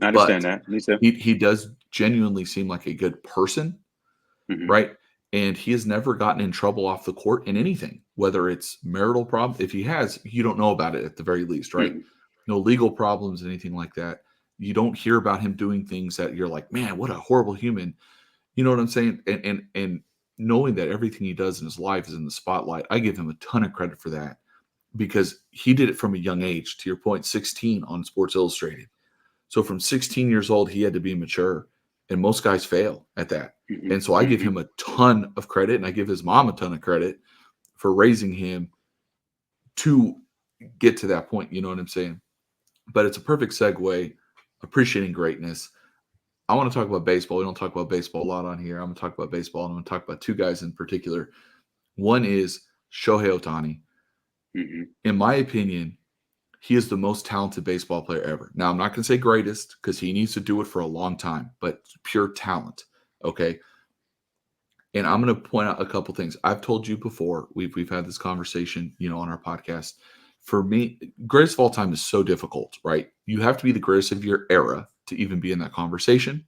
I But understand that. Me too. he does genuinely seem like a good person, Mm-hmm. right? And he has never gotten in trouble off the court in anything, whether it's marital problem. If he has, you don't know about it at the very least, right? Mm-hmm. No legal problems, anything like that. You don't hear about him doing things that you're like, man, what a horrible human. You know what I'm saying? And knowing that everything he does in his life is in the spotlight, I give him a ton of credit for that, because he did it from a young age. To your point, 16 on Sports Illustrated. So from 16 years old, he had to be mature, and most guys fail at that. And so I give Mm-hmm. him a ton of credit, and I give his mom a ton of credit for raising him to get to that point. You know what I'm saying? But it's a perfect segue. Appreciating greatness. I want to talk about baseball. We don't talk about baseball a lot on here. I'm going to talk about baseball, and I'm going to talk about two guys in particular. One is Shohei Ohtani. Mm-hmm. In my opinion, he is the most talented baseball player ever. Now, I'm not going to say greatest, because he needs to do it for a long time, but pure talent. Okay. And I'm going to point out a couple things. I've told you before, we've had this conversation, on our podcast. For me, greatest of all time is so difficult, right? You have to be the greatest of your era to even be in that conversation.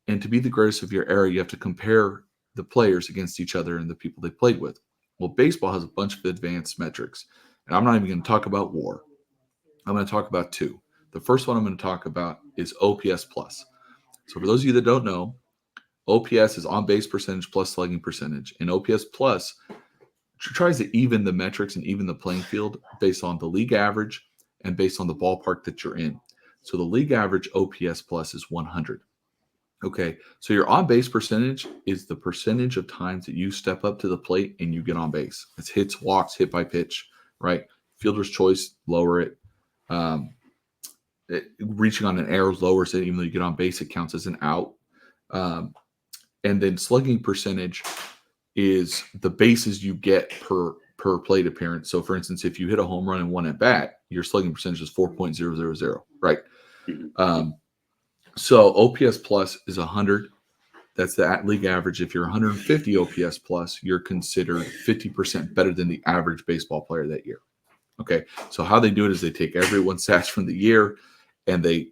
And to be the greatest of your era, you have to compare the players against each other and the people they played with. Well, baseball has a bunch of advanced metrics. And I'm not even going to talk about WAR. I'm going to talk about two. The first one I'm going to talk about is OPS plus. So for those of you that don't know, OPS is on base percentage plus slugging percentage. And OPS plus tries to even the metrics and even the playing field based on the league average and based on the ballpark that you're in. So the league average OPS plus is 100. Okay, so your on base percentage is the percentage of times that you step up to the plate and you get on base. It's hits, walks, hit by pitch, right? Fielder's choice, lower it. Um, Reaching on an error lowers it, even though you get on base, it counts as an out. Um, and then slugging percentage is the bases you get per plate appearance. So, for instance, if you hit a home run and one at bat, your slugging percentage is 4.000, right? Mm-hmm. So OPS plus is 100. That's the league average. If you're 150 OPS plus, you're considered 50% better than the average baseball player that year. Okay, so how they do it is they take everyone's stats from the year, and they,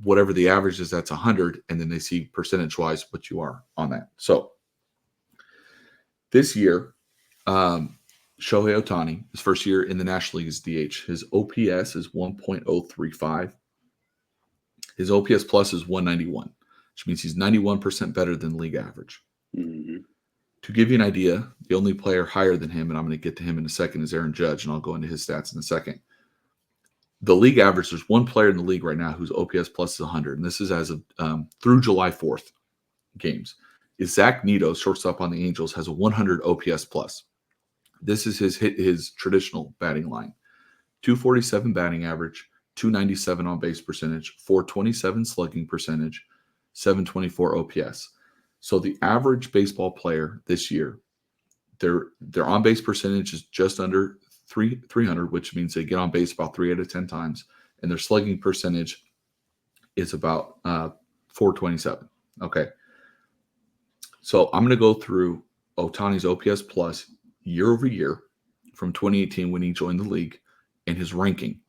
whatever the average is, that's 100, and then they see percentage wise what you are on that. So this year, Shohei Ohtani, his first year in the National League as DH, his OPS is 1.035. His OPS plus is 191, which means he's 91% better than league average. Mm-hmm. To give you an idea, the only player higher than him, and I'm going to get to him in a second, is Aaron Judge, and I'll go into his stats in a second. The league average, there's one player in the league right now whose OPS plus is 100, and this is as of through July 4th games, is Zach Neto, shortstop on the Angels, has a 100 OPS plus. This is his traditional batting line. 247 batting average, 297 on base percentage, 427 slugging percentage, 724 OPS. So the average baseball player this year Their on base percentage is just under 300, which means they get on base about 3 out of 10 times, and their slugging percentage is about 427. Okay, so I'm going to go through Ohtani's OPS plus year over year from 2018 when he joined the league and his ranking.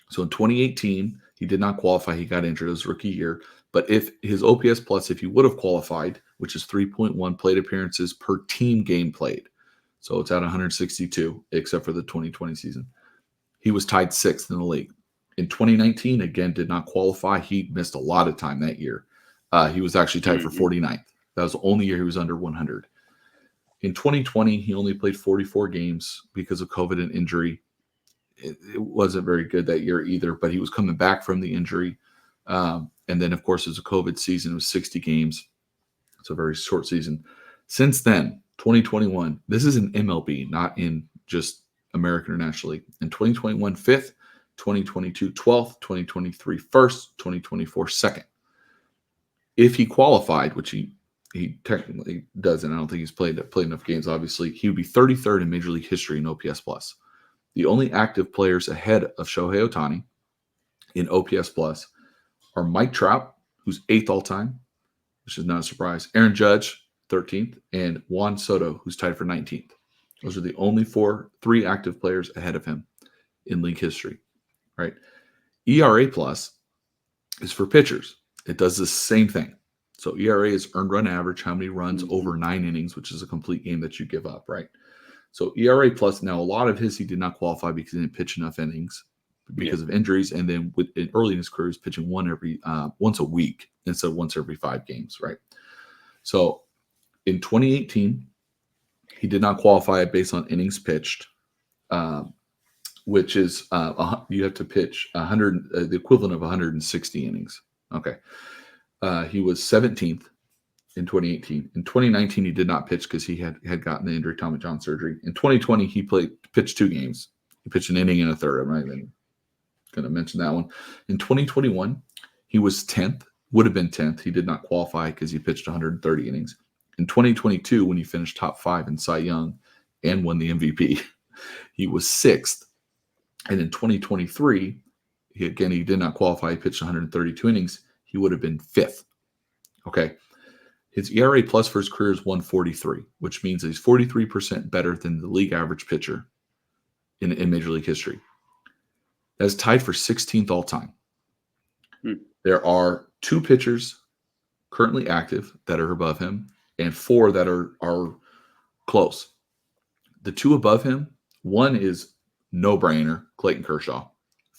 So in 2018, he did not qualify. He got injured his rookie year. But if his OPS plus, if he would have qualified, which is 3.1 plate appearances per team game played, so it's at 162, except for the 2020 season, he was tied 6th in the league. In 2019, again, did not qualify. He missed a lot of time that year. He was actually tied for 49th. That was the only year he was under 100. In 2020, he only played 44 games because of COVID and injury. It wasn't very good that year either, but he was coming back from the injury. And then, of course, it was a COVID season. It was 60 games. It's a very short season. Since then, 2021, this is in MLB, not in just American or National League. In 2021, 5th, 2022, 12th, 2023, 1st, 2024, 2nd. If he qualified, which he technically doesn't, I don't think he's played enough games, obviously, he would be 33rd in Major League history in OPS plus. The only active players ahead of Shohei Ohtani in OPS plus are Mike Trout, who's 8th all time, which is not a surprise, Aaron Judge, 13th, and Juan Soto, who's tied for 19th. Those are the only three active players ahead of him in league history, right? ERA plus is for pitchers. It does the same thing. So ERA is earned run average, how many runs over 9 innings, which is a complete game that you give up, right? So ERA plus, now a lot of his he did not qualify because he didn't pitch enough innings because of injuries, and then early in his career, he was pitching once a week instead of once every 5 games, right? So in 2018, he did not qualify based on innings pitched, which is you have to pitch 100, the equivalent of 160 innings. Okay, he was 17th in 2018. In 2019, he did not pitch because he had gotten the injury, Tommy John surgery. In 2020, he pitched 2 games. He pitched an inning and a third. I'm not even going to mention that one. In 2021, he was 10th, would have been 10th. He did not qualify because he pitched 130 innings. In 2022, when he finished top 5 in Cy Young and won the MVP, he was 6th. And in 2023, he did not qualify. He pitched 132 innings. He would have been 5th. Okay. His ERA plus for his career is 143, which means he's 43% better than the league average pitcher in Major League history. That's tied for 16th all time. There are 2 pitchers currently active that are above him and 4 that are close. The 2 above him, one is no-brainer, Clayton Kershaw,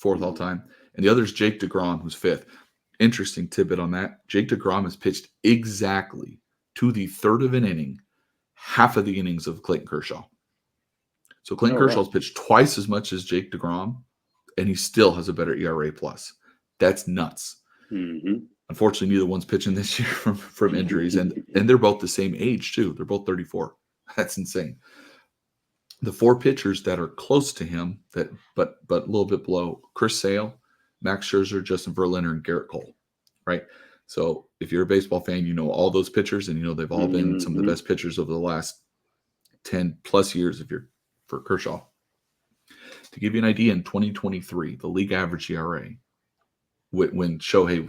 4th all time, and the other is Jake DeGrom, who's 5th. Interesting tidbit on that. Jake DeGrom has pitched exactly to the third of an inning, half of the innings of Clayton Kershaw. So Clayton Kershaw's pitched twice as much as Jake DeGrom, and he still has a better ERA plus. That's nuts. Unfortunately, neither one's pitching this year from injuries, and they're both the same age too. They're both 34. That's insane. The 4 pitchers that are close to him, but a little bit below, Chris Sale, Max Scherzer, Justin Verlander, and Garrett Cole, right? So if you're a baseball fan, you know all those pitchers, and you know they've all been some of the best pitchers over the last 10 plus years for Kershaw. To give you an idea, in 2023, the league average ERA, when Shohei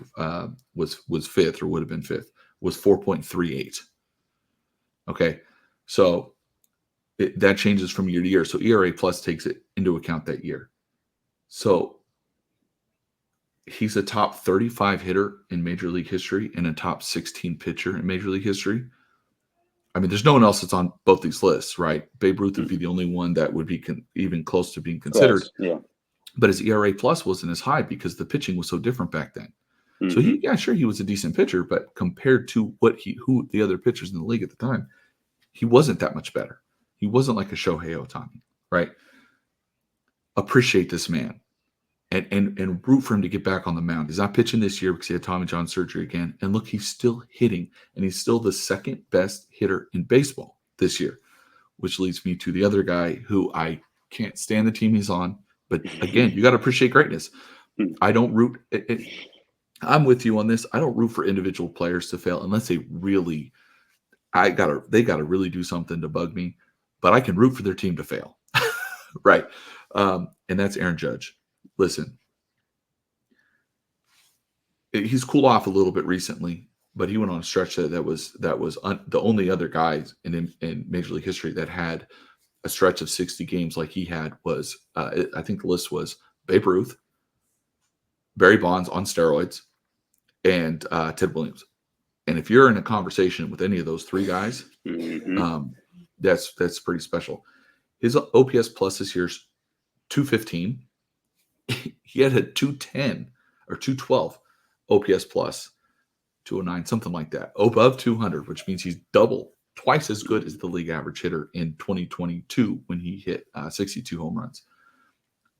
was 5th or would have been 5th, was 4.38. Okay, so that changes from year to year. So ERA plus takes it into account that year. So he's a top 35 hitter in Major League history and a top 16 pitcher in Major League history. I mean, there's no one else that's on both these lists, right? Babe Ruth would be the only one that would be even close to being considered. Yeah. But his ERA plus wasn't as high because the pitching was so different back then. So he was a decent pitcher, but compared to who the other pitchers in the league at the time, he wasn't that much better. He wasn't like a Shohei Ohtani, right? Appreciate this man and root for him to get back on the mound. He's not pitching this year because he had Tommy John surgery again. And look, he's still hitting, and he's still the second best hitter in baseball this year, which leads me to the other guy who I can't stand the team he's on. But again, you got to appreciate greatness. I don't root. I'm with you on this. I don't root for individual players to fail unless they got to really do something to bug me. but I can root for their team to fail. Right. And that's Aaron Judge. Listen, he's cooled off a little bit recently, but he went on a stretch that was the only other guy in Major League history that had a stretch of 60 games like he had was I think the list was Babe Ruth, Barry Bonds on steroids, and Ted Williams. And if you're in a conversation with any of those three guys, that's pretty special. His OPS plus this year's 215. He had a 210 or 212 OPS plus, 209, something like that, above 200, which means he's twice as good as the league average hitter in 2022 when he hit 62 home runs.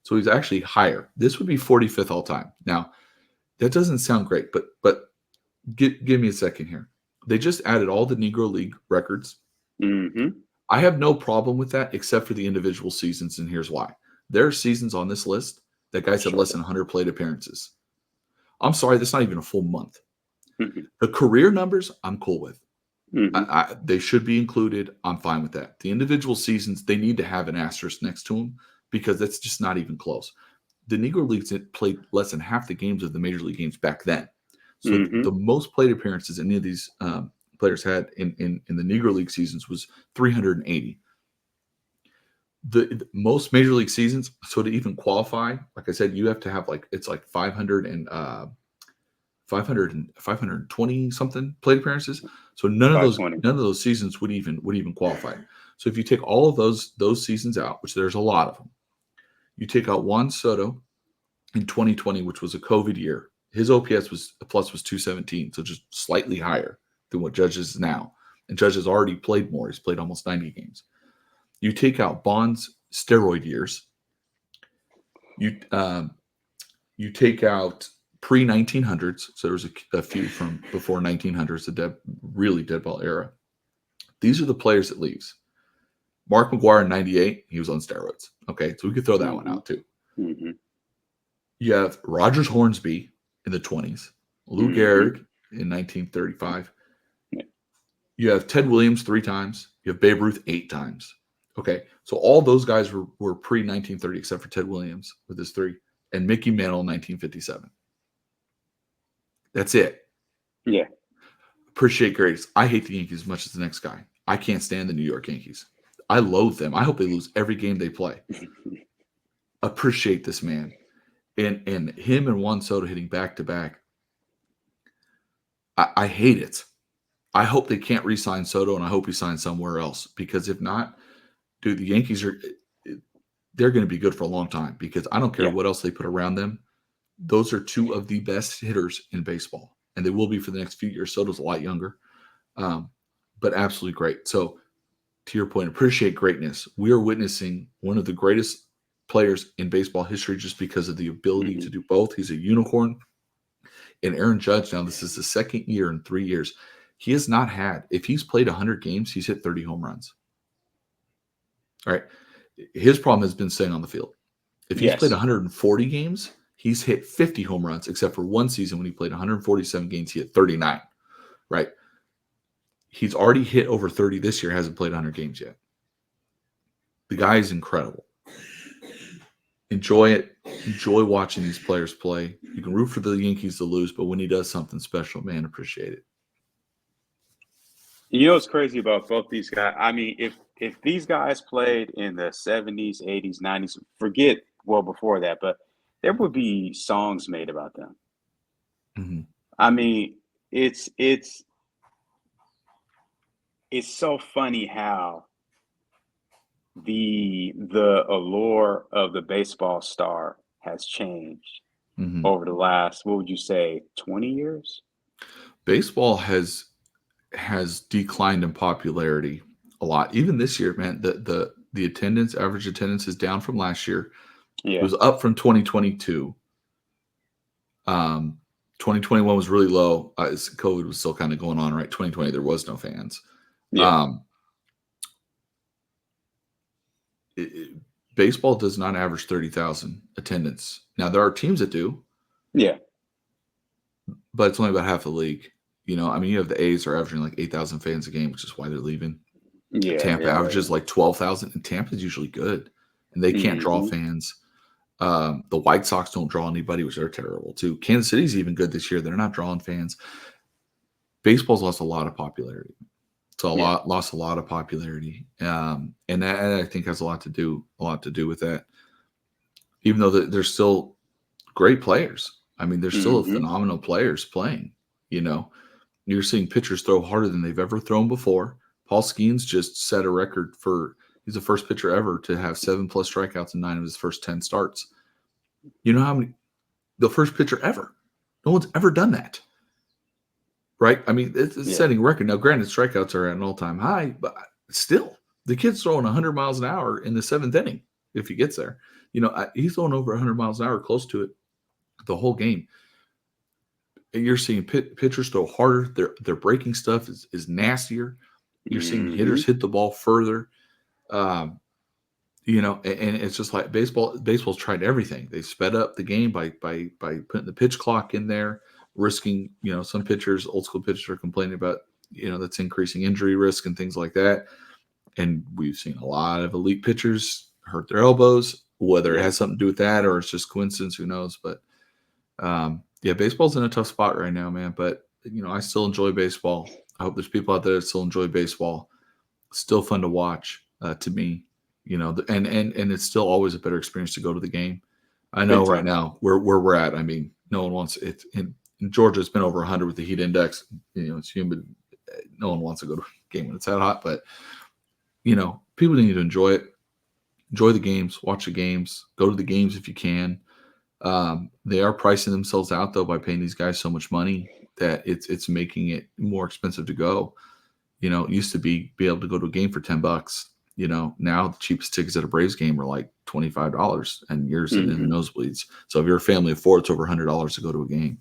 So he's actually higher. This would be 45th all time. Now, that doesn't sound great, but give me a second here. They just added all the Negro League records. I have no problem with that except for the individual seasons, and here's why. There are seasons on this list that guys had less than 100 plate appearances. I'm sorry, that's not even a full month. The career numbers, I'm cool with. They should be included. I'm fine with that. The individual seasons, they need to have an asterisk next to them because that's just not even close. The Negro Leagues played less than half the games of the Major League games back then. So the most plate appearances any of these players had in the Negro League seasons was 380. The most Major League seasons, so to even qualify, like I said, you have to have it's like 520 something plate appearances. So none of those seasons would even qualify. So if you take all of those seasons out, which there's a lot of them, you take out Juan Soto in 2020, which was a COVID year. His OPS was 217, so just slightly higher than what Judge is now. And Judge has already played more. He's played almost 90 games. You take out Bond's steroid years. You take out pre-1900s. So there was a few from before 1900s, the really dead ball era. These are the players that leaves. Mark McGwire in 98, he was on steroids. Okay, so we could throw that one out too. You have Rogers Hornsby in the 20s, Lou Gehrig in 1935. You have Ted Williams 3 times. You have Babe Ruth 8 times. Okay, so all those guys were pre-1930 except for Ted Williams with his 3, and Mickey Mantle in 1957. That's it. Yeah. Appreciate greatness. I hate the Yankees as much as the next guy. I can't stand the New York Yankees. I loathe them. I hope they lose every game they play. Appreciate this man. And him and Juan Soto hitting back-to-back. I hate it. I hope they can't re-sign Soto, and I hope he signs somewhere else. Because if not, dude, the Yankees they're going to be good for a long time because I don't care what else they put around them. Those are 2 of the best hitters in baseball, and they will be for the next few years. Soto's a lot younger, but absolutely great. So to your point, appreciate greatness. We are witnessing one of the greatest players in baseball history just because of the ability to do both. He's a unicorn. And Aaron Judge, now this is the second year in 3 years. He has not had, if he's played 100 games, he's hit 30 home runs. All right. His problem has been staying on the field. If he's played 140 games, he's hit 50 home runs, except for one season when he played 147 games, he hit 39. Right. He's already hit over 30 this year, hasn't played 100 games yet. The guy is incredible. Enjoy it. Enjoy watching these players play. You can root for the Yankees to lose, but when he does something special, man, appreciate it. You know what's crazy about both these guys? I mean, if these guys played in the 70s, 80s, 90s, forget before that, but there would be songs made about them. I mean, it's so funny how the allure of the baseball star has changed over the last, what would you say, 20 years? Baseball has declined in popularity a lot. Even this year, man, the attendance, average attendance is down from last year. It was up from 2022. 2021 was really low. COVID was still kind of going on, right? 2020, there was no fans. Baseball does not average 30,000 attendance. Now, there are teams that do. Yeah. But it's only about half the league. You know, I mean, you have the A's are averaging like 8,000 fans a game, which is why they're leaving. Yeah, Tampa yeah. averages like 12,000, and Tampa's usually good, and they can't draw Mm-hmm. fans. The White Sox don't draw anybody, which they're terrible too. Kansas City's even good this year; they're not drawing fans. Baseball's lost a lot of popularity. So Yeah. lost a lot of popularity, and that I think has a lot to do with that. Even though there's still great players. I mean, there's still Mm-hmm. phenomenal players playing. You know, you're seeing pitchers throw harder than they've ever thrown before. Paul Skeens just set a record for he's the first pitcher ever to have 7+ strikeouts in 9 of his first 10 starts. You know how many the first pitcher ever. No one's ever done that. Right? I mean, it's Yeah. setting a record. Now, granted, strikeouts are at an all-time high, but still, the kid's throwing 100 miles an hour in the 7th inning if he gets there. He's throwing over 100 miles an hour, close to it, the whole game. And you're seeing pitchers throw harder. Their breaking stuff is nastier. You're seeing Mm-hmm. hitters hit the ball further. Um, and it's just like baseball. Baseball's tried everything. They sped up the game by putting the pitch clock in there, risking. Some pitchers, old school pitchers, are complaining about that's increasing injury risk and things like that. And we've seen a lot of elite pitchers hurt their elbows. Whether it Yeah. has something to do with that or it's just coincidence, who knows? But yeah, baseball's in a tough spot right now, man. But I still enjoy baseball. I hope there's people out there that still enjoy baseball. Still fun to watch to me. And it's still always a better experience to go to the game. I know Big right time. now where we're at. I mean, no one wants it. In Georgia, it's been over 100 with the heat index. It's humid. No one wants to go to a game when it's that hot. But people need to enjoy it. Enjoy the games. Watch the games. Go to the games if you can. They are pricing themselves out though by paying these guys so much money that it's making it more expensive to go. It used to be able to go to a game for $10. Now the cheapest tickets at a Braves game are like $25, and you're sitting in Mm-hmm. the nosebleeds. So if you're a family of four, it's over $100 to go to a game.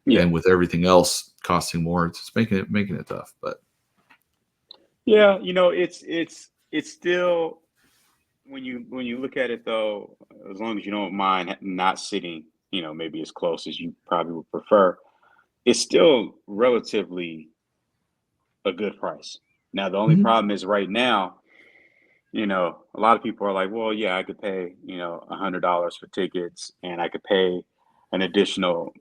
Yeah. And with everything else costing more, it's making it tough. But Yeah. It's still when you look at it though, as long as you don't mind not sitting, maybe as close as you probably would prefer, it's still relatively a good price. Now the only Mhm. problem is right now, a lot of people are like, well, yeah, I could pay, $100 for tickets, and I could pay an additional,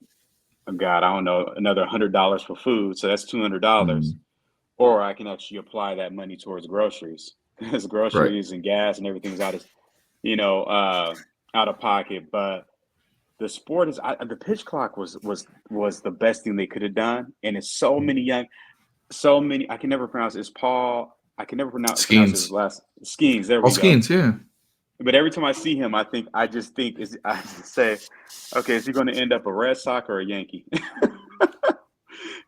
God, I don't know, another $100 for food, so that's $200. Mhm. Or I can actually apply that money towards groceries because Right. groceries and gas and everything's you know, uh, out of pocket. But the sport the pitch clock was the best thing they could have done, and it's so many. I can never pronounce it. It's Paul. I can never pronounce his Skeens. last Skeens. There All we go. Skeens, yeah. But every time I see him, I just think is I just say, okay, is he going to end up a Red Sox or a Yankee?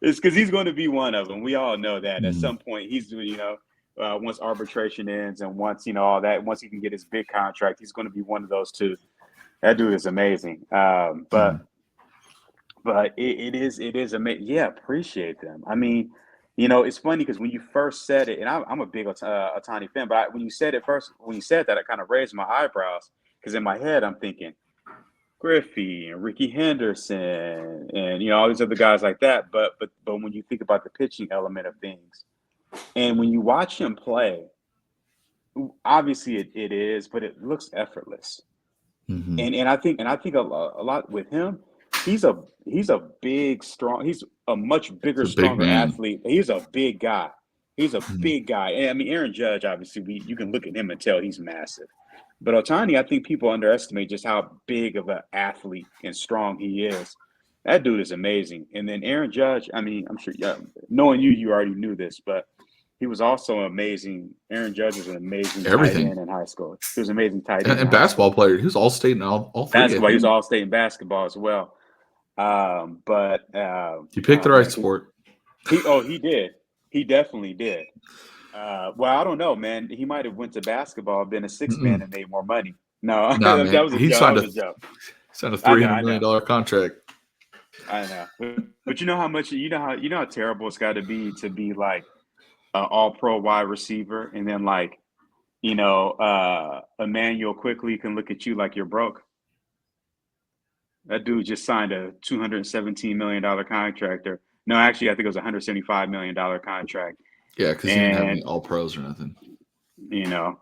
It's because he's going to be one of them. We all know that at Mhm. some point once arbitration ends and once all that, once he can get his big contract, he's going to be one of those two. That dude is amazing. But Mhm. it is amazing. Yeah, appreciate them. I mean, it's funny because when you first said it, and I'm a big Otani fan, but when you said that, I kind of raised my eyebrows because in my head I'm thinking Griffey and Ricky Henderson and all these other guys like that. But when you think about the pitching element of things, and when you watch him play, obviously it is, but it looks effortless. Mhm. And I think a lot with him, he's a big, strong. He's a much bigger, It's a big stronger man. athlete. He's a big guy. He's a Mhm. big guy. And I mean, Aaron Judge, obviously, you can look at him and tell he's massive. But Otani, I think people underestimate just how big of an athlete and strong he is. That dude is amazing. And then Aaron Judge, I mean, I'm sure, yeah, knowing you already knew this, but he was also amazing. Aaron Judge was an amazing tight Everything. end in high school. He was an amazing tight And, end in and high basketball school. player. He was all state in all three, I Basketball, he was think. all state in basketball as well. But You picked the oh right man, sport. he did. He definitely did. Well, I don't know, man. He might have went to basketball, been a six man, Mm-mm. and made more money. No, Nah, that man. was a joke. That was a joke. Signed a I know, $300 I know, million contract. I know. But you know how much you know how terrible it's got to be like an all pro wide receiver, and then like Emmanuel quickly can look at you like you're broke. That dude just signed a $217 million contract. No, actually, I think it was a $175 million contract. Yeah, because he didn't have any And all pros or nothing. Yeah,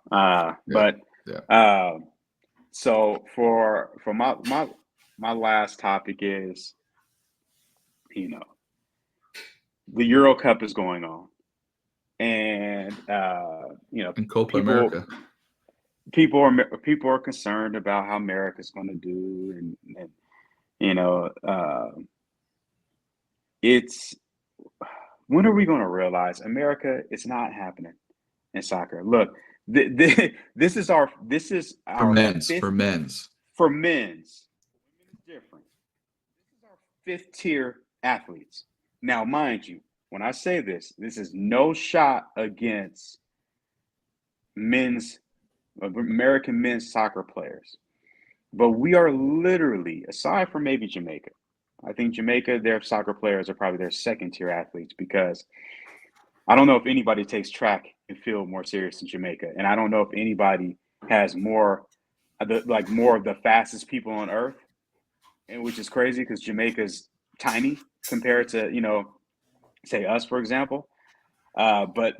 but yeah. uh, so for my last topic is, you know, the Euro Cup is going on, and And Copa people America. people are concerned about how America's going to do, and you know, it's when are we going to realize America is not happening in soccer? Look, this is For our men's. fifth For men's. for men's. Women is different. This is our fifth tier athletes. Now, mind you, when I say this, this is no shot against men's American men's soccer players. But we are literally, aside from maybe Jamaica, I think Jamaica, their soccer players are probably their second tier athletes because I don't know if anybody takes track and field more serious than Jamaica. And I don't know if anybody has more, more of the fastest people on earth, and which is crazy because Jamaica's tiny compared to, say us, for example. But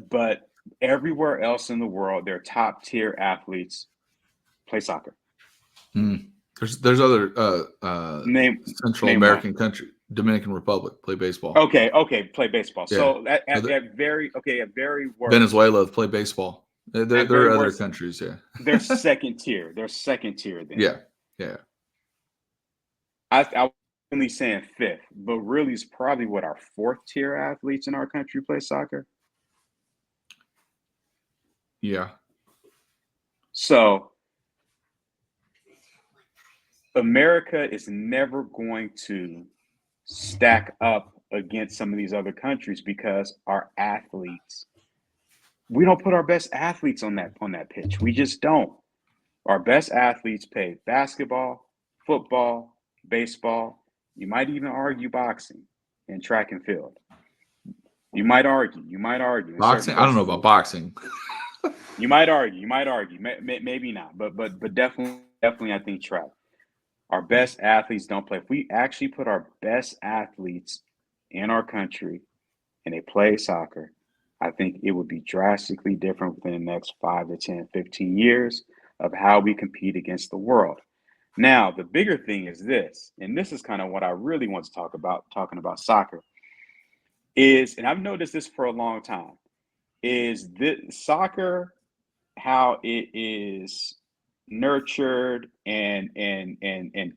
everywhere else in the world, their top tier athletes play soccer. Mm. There's other Name Central name one. American country, Dominican Republic, play baseball. Okay, play baseball. Yeah. So at, So at, at very okay, at very worst, Venezuela play baseball. at There very are other worst, countries. Yeah. they're second tier. They're second tier then. Yeah. Yeah. I was only saying fifth, but really it's probably what our fourth tier athletes in our country play soccer. Yeah. So America is never going to stack up against some of these other countries because our athletes, we don't put our best athletes on that pitch. We just don't. Our best athletes play basketball, football, baseball. You might even argue boxing and track and field. You might argue. You might argue in certain Boxing. I don't know places. about boxing. You might argue. You might argue. Maybe not. But definitely, I think track. Our best athletes don't play. If we actually put our best athletes in our country and they play soccer, I think it would be drastically different within the next 5 to 10, 15 years of how we compete against the world. Now, the bigger thing is this, and this is kind of what I really want to talk about, talking about soccer, is, and I've noticed this for a long time, is this soccer, how it is nurtured and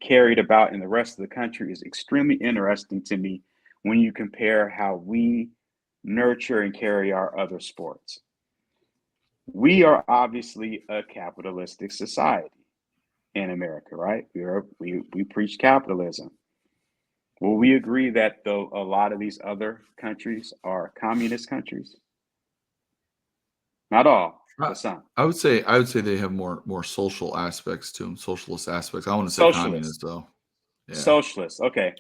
carried about in the rest of the country is extremely interesting to me when you compare how we nurture and carry our other sports. We are obviously a capitalistic society in America, right? We preach capitalism. Will we agree that though a lot of these other countries are communist countries? Not all, I, but some. I would say they have more social aspects to them, socialist aspects. I want to say Socialists, communist though. Yeah. socialists. Okay,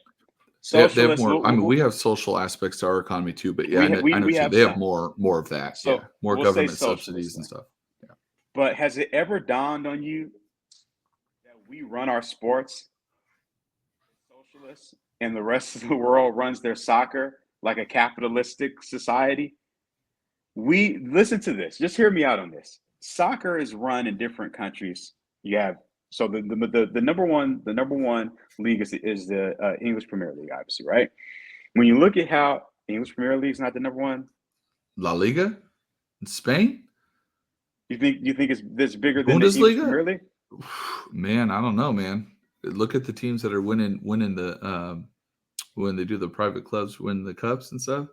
They have socialists. more. I mean, we have social aspects to our economy too, but yeah, I know what We you're saying. have They have some. more of that. So Yeah, more we'll say government socialists subsidies and then. stuff. Yeah. But has it ever dawned on you that we run our sports socialists and the rest of the world runs their soccer like a capitalistic society? We listen to this. Just hear me out on this. Soccer is run in different countries. You have so the number one league is the English Premier League, obviously, right? When you look at how English Premier League is not the number one, La Liga in Spain, you think it's this bigger than the English Bundesliga. Premier League? Man, I don't know, man. Look at the teams that are winning the when they do the private clubs win the cups and stuff.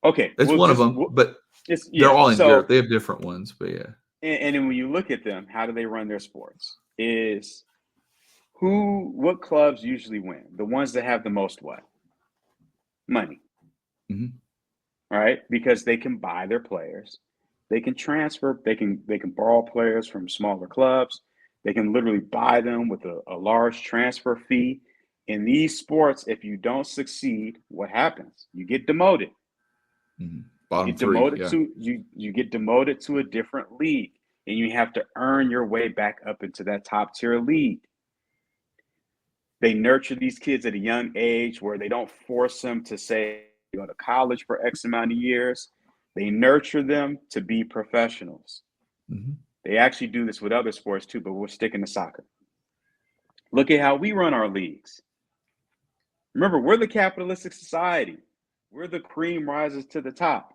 Okay, It's one of them, but it's they're yeah. all in Europe. So They have different ones, but yeah. and then when you look at them, how do they run their sports? Is what clubs usually win? The ones that have the most what? Money. Hmm. Right? Because they can buy their players. They can transfer, they can borrow players from smaller clubs. They can literally buy them with a large transfer fee. In these sports, if you don't succeed, what happens? You get demoted. Hmm. You Bottom get three, demoted yeah. to you get demoted to a different league, and you have to earn your way back up into that top tier league. They nurture these kids at a young age where they don't force them to say go to college for X amount of years. They nurture them to be professionals. Mm-hmm. They actually do this with other sports too, but we're sticking to soccer. Look at how we run our leagues. Remember, we're the capitalistic society. We're the cream rises to the top.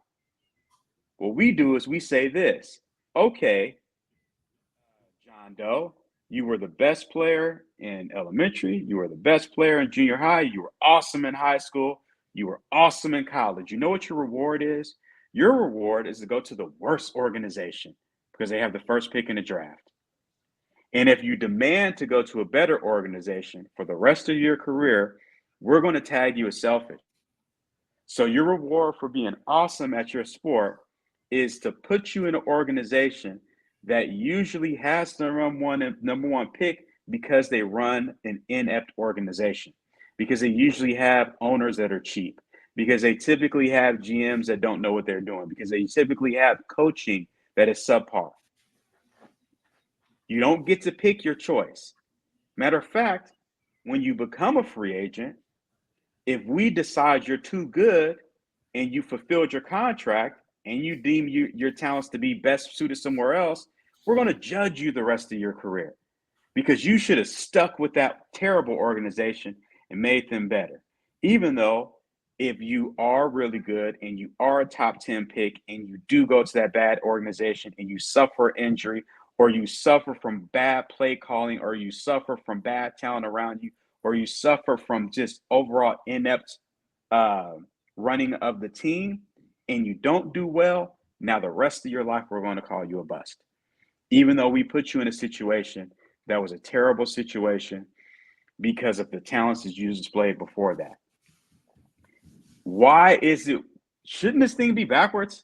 What we do is we say this: okay, John Doe, you were the best player in elementary. You were the best player in junior high. You were awesome in high school. You were awesome in college. You know what your reward is? Your reward is to go to the worst organization because they have the first pick in the draft. And if you demand to go to a better organization for the rest of your career, we're going to tag you as selfish. So your reward for being awesome at your sport is to put you in an organization that usually has the number one pick because they run an inept organization, because they usually have owners that are cheap, because they typically have GMs that don't know what they're doing, because they typically have coaching that is subpar. You don't get to pick your choice. Matter of fact, when you become a free agent, if we decide you're too good and you fulfilled your contract and you deem your talents to be best suited somewhere else, we're going to judge you the rest of your career because you should have stuck with that terrible organization and made them better. Even though if you are really good and you are a top 10 pick and you do go to that bad organization and you suffer injury or you suffer from bad play calling or you suffer from bad talent around you or you suffer from just overall inept running of the team and you don't do well, now the rest of your life we're going to call you a bust. Even though we put you in a situation that was a terrible situation because of the talents that you displayed before that. Why is it? Shouldn't this thing be backwards?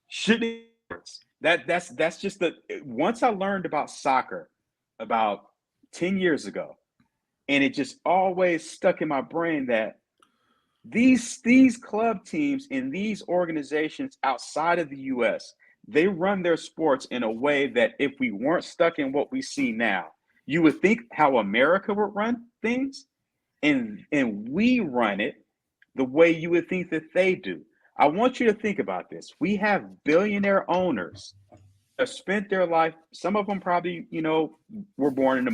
Shouldn't it be backwards? That's just the. Once I learned about soccer about 10 years ago, and it just always stuck in my brain that these club teams in these organizations outside of the US, they run their sports in a way that if we weren't stuck in what we see now, you would think how America would run things, and we run it the way you would think that they do. I want you to think about this. We have billionaire owners that spent their life, some of them probably, were born in the,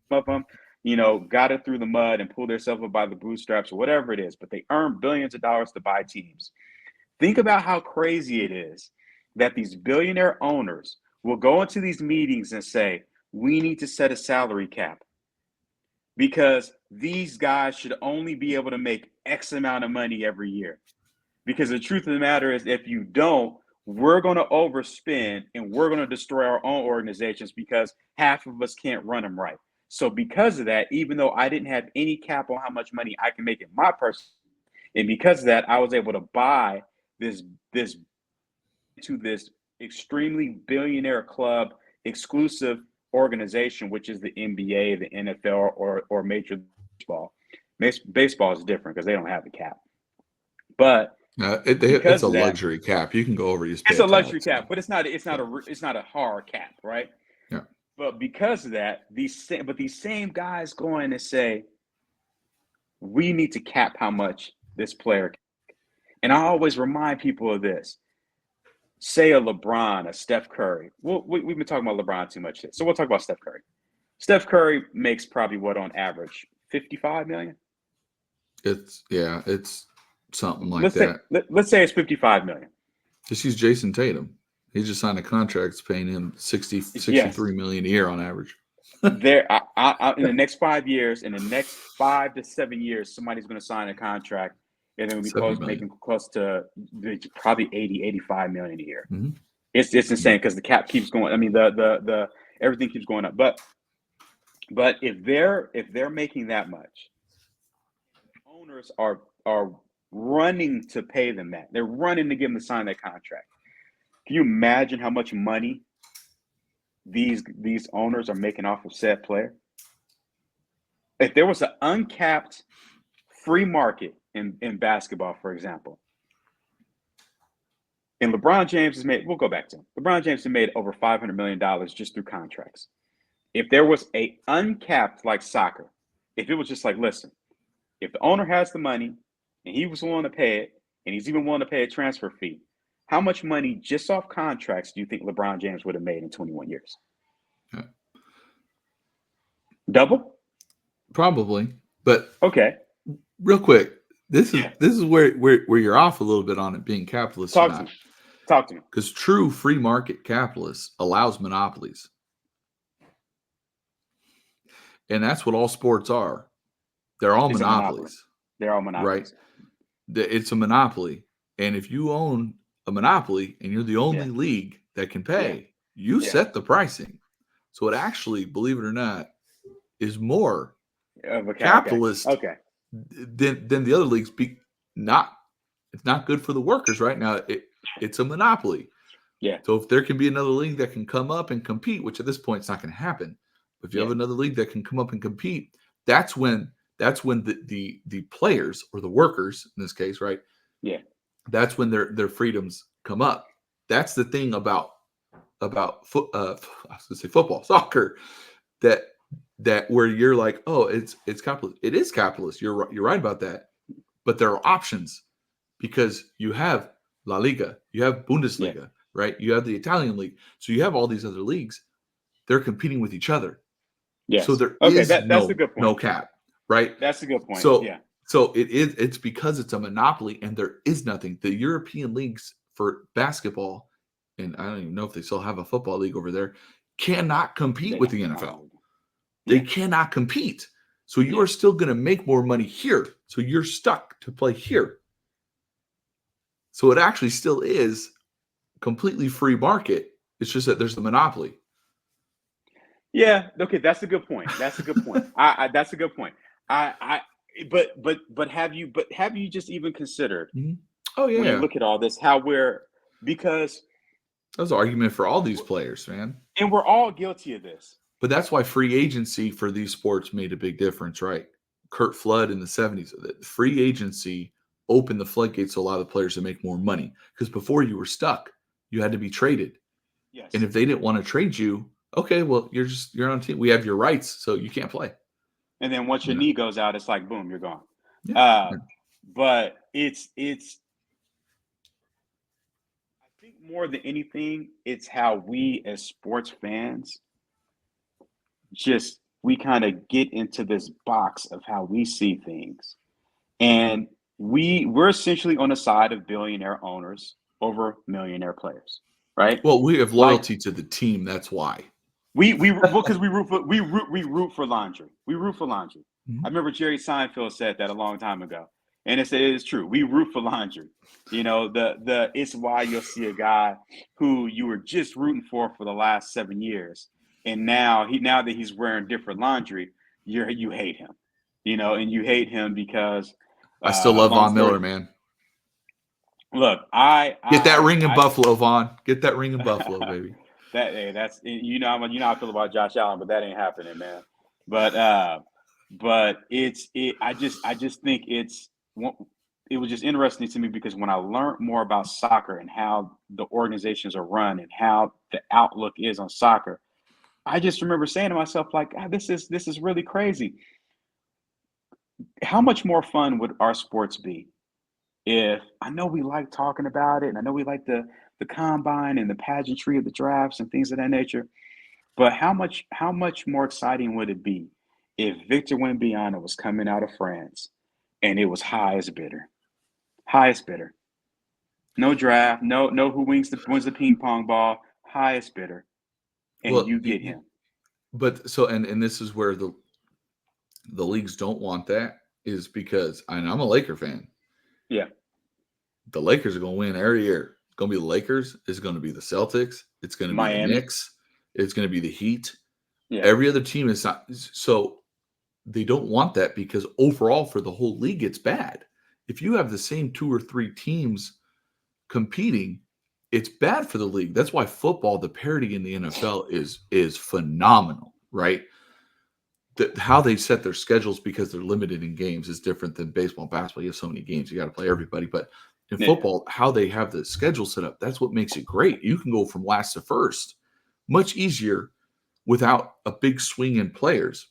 some of them, got it through the mud and pulled themselves up by the bootstraps or whatever it is, but they earn billions of dollars to buy teams. Think about how crazy it is that these billionaire owners will go into these meetings and say, we need to set a salary cap because these guys should only be able to make X amount of money every year. Because the truth of the matter is, if you don't, we're going to overspend and we're going to destroy our own organizations because half of us can't run them right. So because of that, even though I didn't have any cap on how much money I can make in my person, and because of that, I was able to buy this extremely billionaire club exclusive organization, which is the NBA, the NFL, or Major League Baseball. Baseball is different because they don't have the cap. But it's a luxury cap. You can go over. It's a luxury cap, but it's not a hard cap, right? Yeah. But because of that, these same guys go in and say, we need to cap how much this player can. And I always remind people of this. Say a LeBron, a Steph Curry. We've been talking about LeBron too much, so we'll talk about Steph Curry. Steph Curry makes probably what on average, 55 million? It's something like that. Let's say it's 55 million. Just use Jason Tatum. He just signed a contract that's paying him 63 million a year on average. In the next 5 years, in the next 5 to 7 years, somebody's going to sign a contract and then we'll be making close to probably 85 million a year. Mm-hmm. It's insane because the cap keeps going. I mean, the everything keeps going up. But if they're making that much, owners are running to pay them that. They're running to get them to sign that contract. Can you imagine how much money these owners are making off of said player? If there was an uncapped free market in basketball, for example, and LeBron James has made, we'll go back to him. LeBron James has made over $500 million just through contracts. If there was a uncapped like soccer, if it was just like, listen, if the owner has the money and he was willing to pay it, and he's even willing to pay a transfer fee, how much money just off contracts do you think LeBron James would have made in 21 years? Yeah. Double? Probably. But Okay. real quick, this Yeah. is where you're off a little bit on it being capitalist or Talk to not. me. Talk to me. Because true free market capitalists allows monopolies. And that's what all sports are. They're all It's a monopoly. monopolies, They're all right? monopolies. It's a monopoly. And if you own a monopoly and you're the only Yeah. league that can Yeah. pay, you Yeah. set the pricing. So it actually, believe it or not, is more capitalist Okay. than the other leagues. It's not good for the workers right now. It's a monopoly. Yeah. So if there can be another league that can come up and compete, which at this point it's not going to happen, but if you have another league that can come up and compete, that's when the players or the workers in this case, right? Yeah. That's when their freedoms come up. That's the thing about I was going to say football, soccer, that where you're like, oh, it's capitalist. It is capitalist. You're right about that. But there are options because you have La Liga, you have Bundesliga, right? You have the Italian league. So you have all these other leagues. They're competing with each other. Yes. So there Okay, is that's a good point. no cap, right? That's a good point. So yeah. So it's because it's a monopoly and there is nothing. The European leagues for basketball, and I don't even know if they still have a football league over there, cannot compete with the NFL. They cannot compete. So you are still going to make more money here. So you're stuck to play here. So it actually still is completely free market. It's just that there's the monopoly. Yeah. Okay. That's a good point. That's a good point. That's a good point. But have you just even considered? Mm-hmm. Oh yeah. When you look at all this, because that's an argument for all these players, man. And we're all guilty of this. But that's why free agency for these sports made a big difference, right? Kurt Flood in the 70s. Free agency opened the floodgates to a lot of the players to make more money. Because before you were stuck, you had to be traded. Yes. And if they didn't want to trade you, okay, well, you're on a team. We have your rights, so you can't play. And then once your knee goes out, it's like boom, you're gone. Yeah. But it's I think more than anything, it's how we as sports fans we kind of get into this box of how we see things. And we're essentially on the side of billionaire owners over millionaire players, right? Well, we have loyalty to the team. That's why. Because we root for laundry. We root for laundry. Mm-hmm. I remember Jerry Seinfeld said that a long time ago, and it is true. We root for laundry. You know, it's why you'll see a guy who you were just rooting for the last 7 years, and now that he's wearing different laundry, you hate him. You know, and you hate him because I still love Von Miller, man. Look, get that ring in Buffalo, Von. Get that ring in Buffalo, baby. That's you know how I feel about Josh Allen, but that ain't happening, man. But I just think it was just interesting to me because when I learned more about soccer and how the organizations are run and how the outlook is on soccer, I just remember saying to myself, like, this is really crazy. How much more fun would our sports be if I know we like talking about it and I know we like the combine and the pageantry of the drafts and things of that nature, but how much more exciting would it be if Victor Wembanyama was coming out of France and it was highest bidder, no draft, no who wins the ping pong ball, highest bidder, and you get him. But so and this is where the leagues don't want that is because I'm a Laker fan. Yeah. The Lakers are going to win every year. It's going to be the Lakers. It's going to be the Celtics. It's going to be Miami. the Knicks. It's going to be the Heat. Yeah. Every other team is not. So they don't want that because overall for the whole league, it's bad. If you have the same 2 or 3 teams competing, it's bad for the league. That's why football, the parity in the NFL is phenomenal, right? How they set their schedules because they're limited in games is different than baseball and basketball. You have so many games, you got to play everybody. But in football, how they have the schedule set up, that's what makes it great. You can go from last to first much easier without a big swing in players.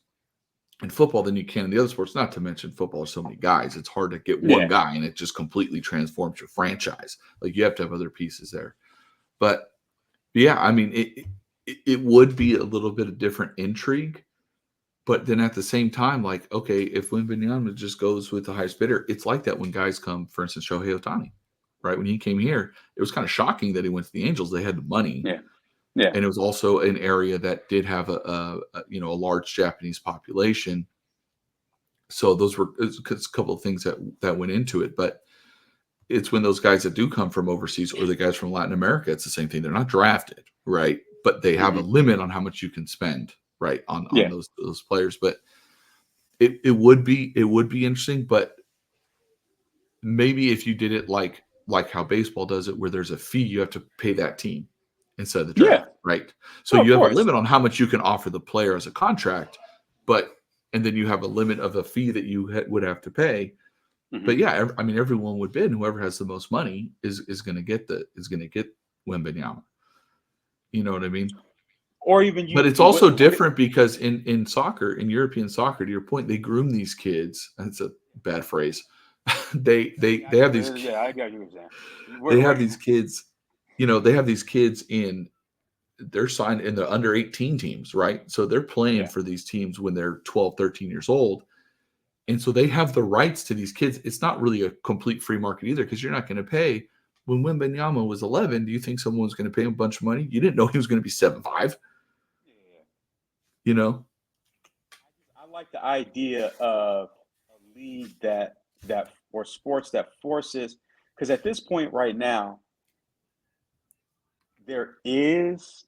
in football than you can in the other sports. Not to mention football is so many guys. It's hard to get one Yeah. guy and it just completely transforms your franchise. Like you have to have other pieces there. But yeah, I mean, it would be a little bit of different intrigue. But then at the same time, like, okay, if Wembanyama just goes with the highest bidder, it's like that when guys come, for instance, Shohei Ohtani, right? When he came here, it was kind of shocking that he went to the Angels. They had the money. Yeah. Yeah. And it was also an area that did have a large Japanese population. So those were a couple of things that went into it. But it's when those guys that do come from overseas or the guys from Latin America, it's the same thing. They're not drafted, right? But they have a limit on how much you can spend, right, on Yeah. those players. But it would be interesting. But maybe if you did it like how baseball does it, where there's a fee you have to pay that team instead of the Yeah. draft, right? So No, of you have a course. limit on how much you can offer the player as a contract, and then you have a limit of a fee that you would have to pay. But yeah, I mean, everyone would bid, and whoever has the most money is going to get Wembanyama. You know what I mean? Or even But it's what also different because in soccer, in European soccer, to your point, they groom these kids. That's a bad phrase. they have these yeah, I got you saying. they have these kids, they have these kids they're signed in the under 18 teams, right? So they're playing for these teams when they're 12, 13 years old. And so they have the rights to these kids. It's not really a complete free market either because you're not going to pay. When Wembanyama was 11, do you think someone was going to pay him a bunch of money? You didn't know he was going to be 7'5", Yeah. you know? I like the idea of a league that or sports that forces, because at this point right now, there is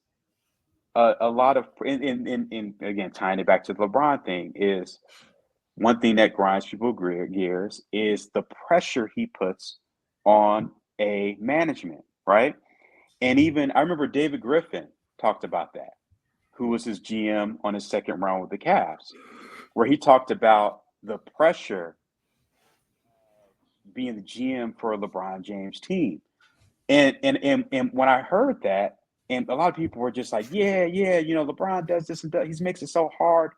a lot of in again tying it back to the LeBron thing is one thing that grinds people gears is the pressure he puts on a management, right? And even I remember David Griffin talked about that, who was his GM on his second round with the Cavs, where he talked about the pressure being the GM for a LeBron James team. And when I heard that, and a lot of people were just like, yeah, LeBron does this and that. He makes it so hard.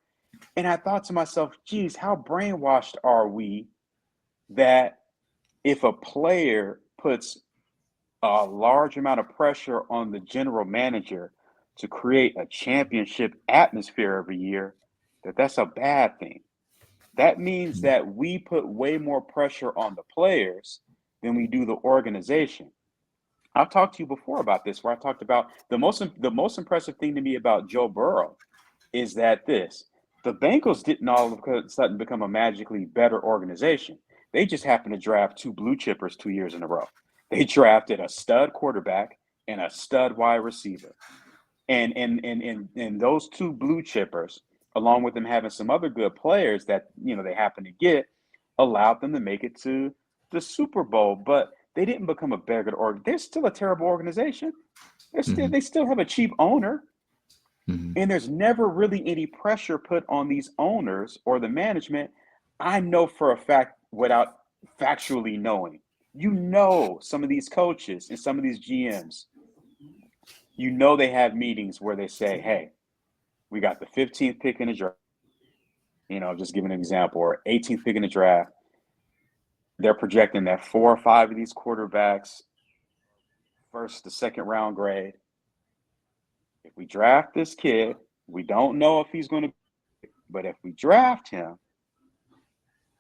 And I thought to myself, geez, how brainwashed are we that if a player puts a large amount of pressure on the general manager to create a championship atmosphere every year, that's a bad thing. That means that we put way more pressure on the players than we do the organization. I've talked to you before about this, where I talked about the most impressive thing to me about Joe Burrow is that the Bengals didn't all of a sudden become a magically better organization. They just happened to draft two blue chippers 2 years in a row. They drafted a stud quarterback and a stud wide receiver. And those two blue chippers, along with them having some other good players that they happen to get, allowed them to make it to the Super Bowl. But they didn't become a better org. They're still a terrible organization. They still have a cheap owner. And there's never really any pressure put on these owners or the management. I know for a fact, without factually knowing, some of these coaches and some of these GMs, they have meetings where they say, hey, we got the 15th pick in the draft, just giving an example, or 18th pick in the draft. They're projecting that 4 or 5 of these quarterbacks, first to second round grade. If we draft this kid, we don't know if he's going to, but if we draft him,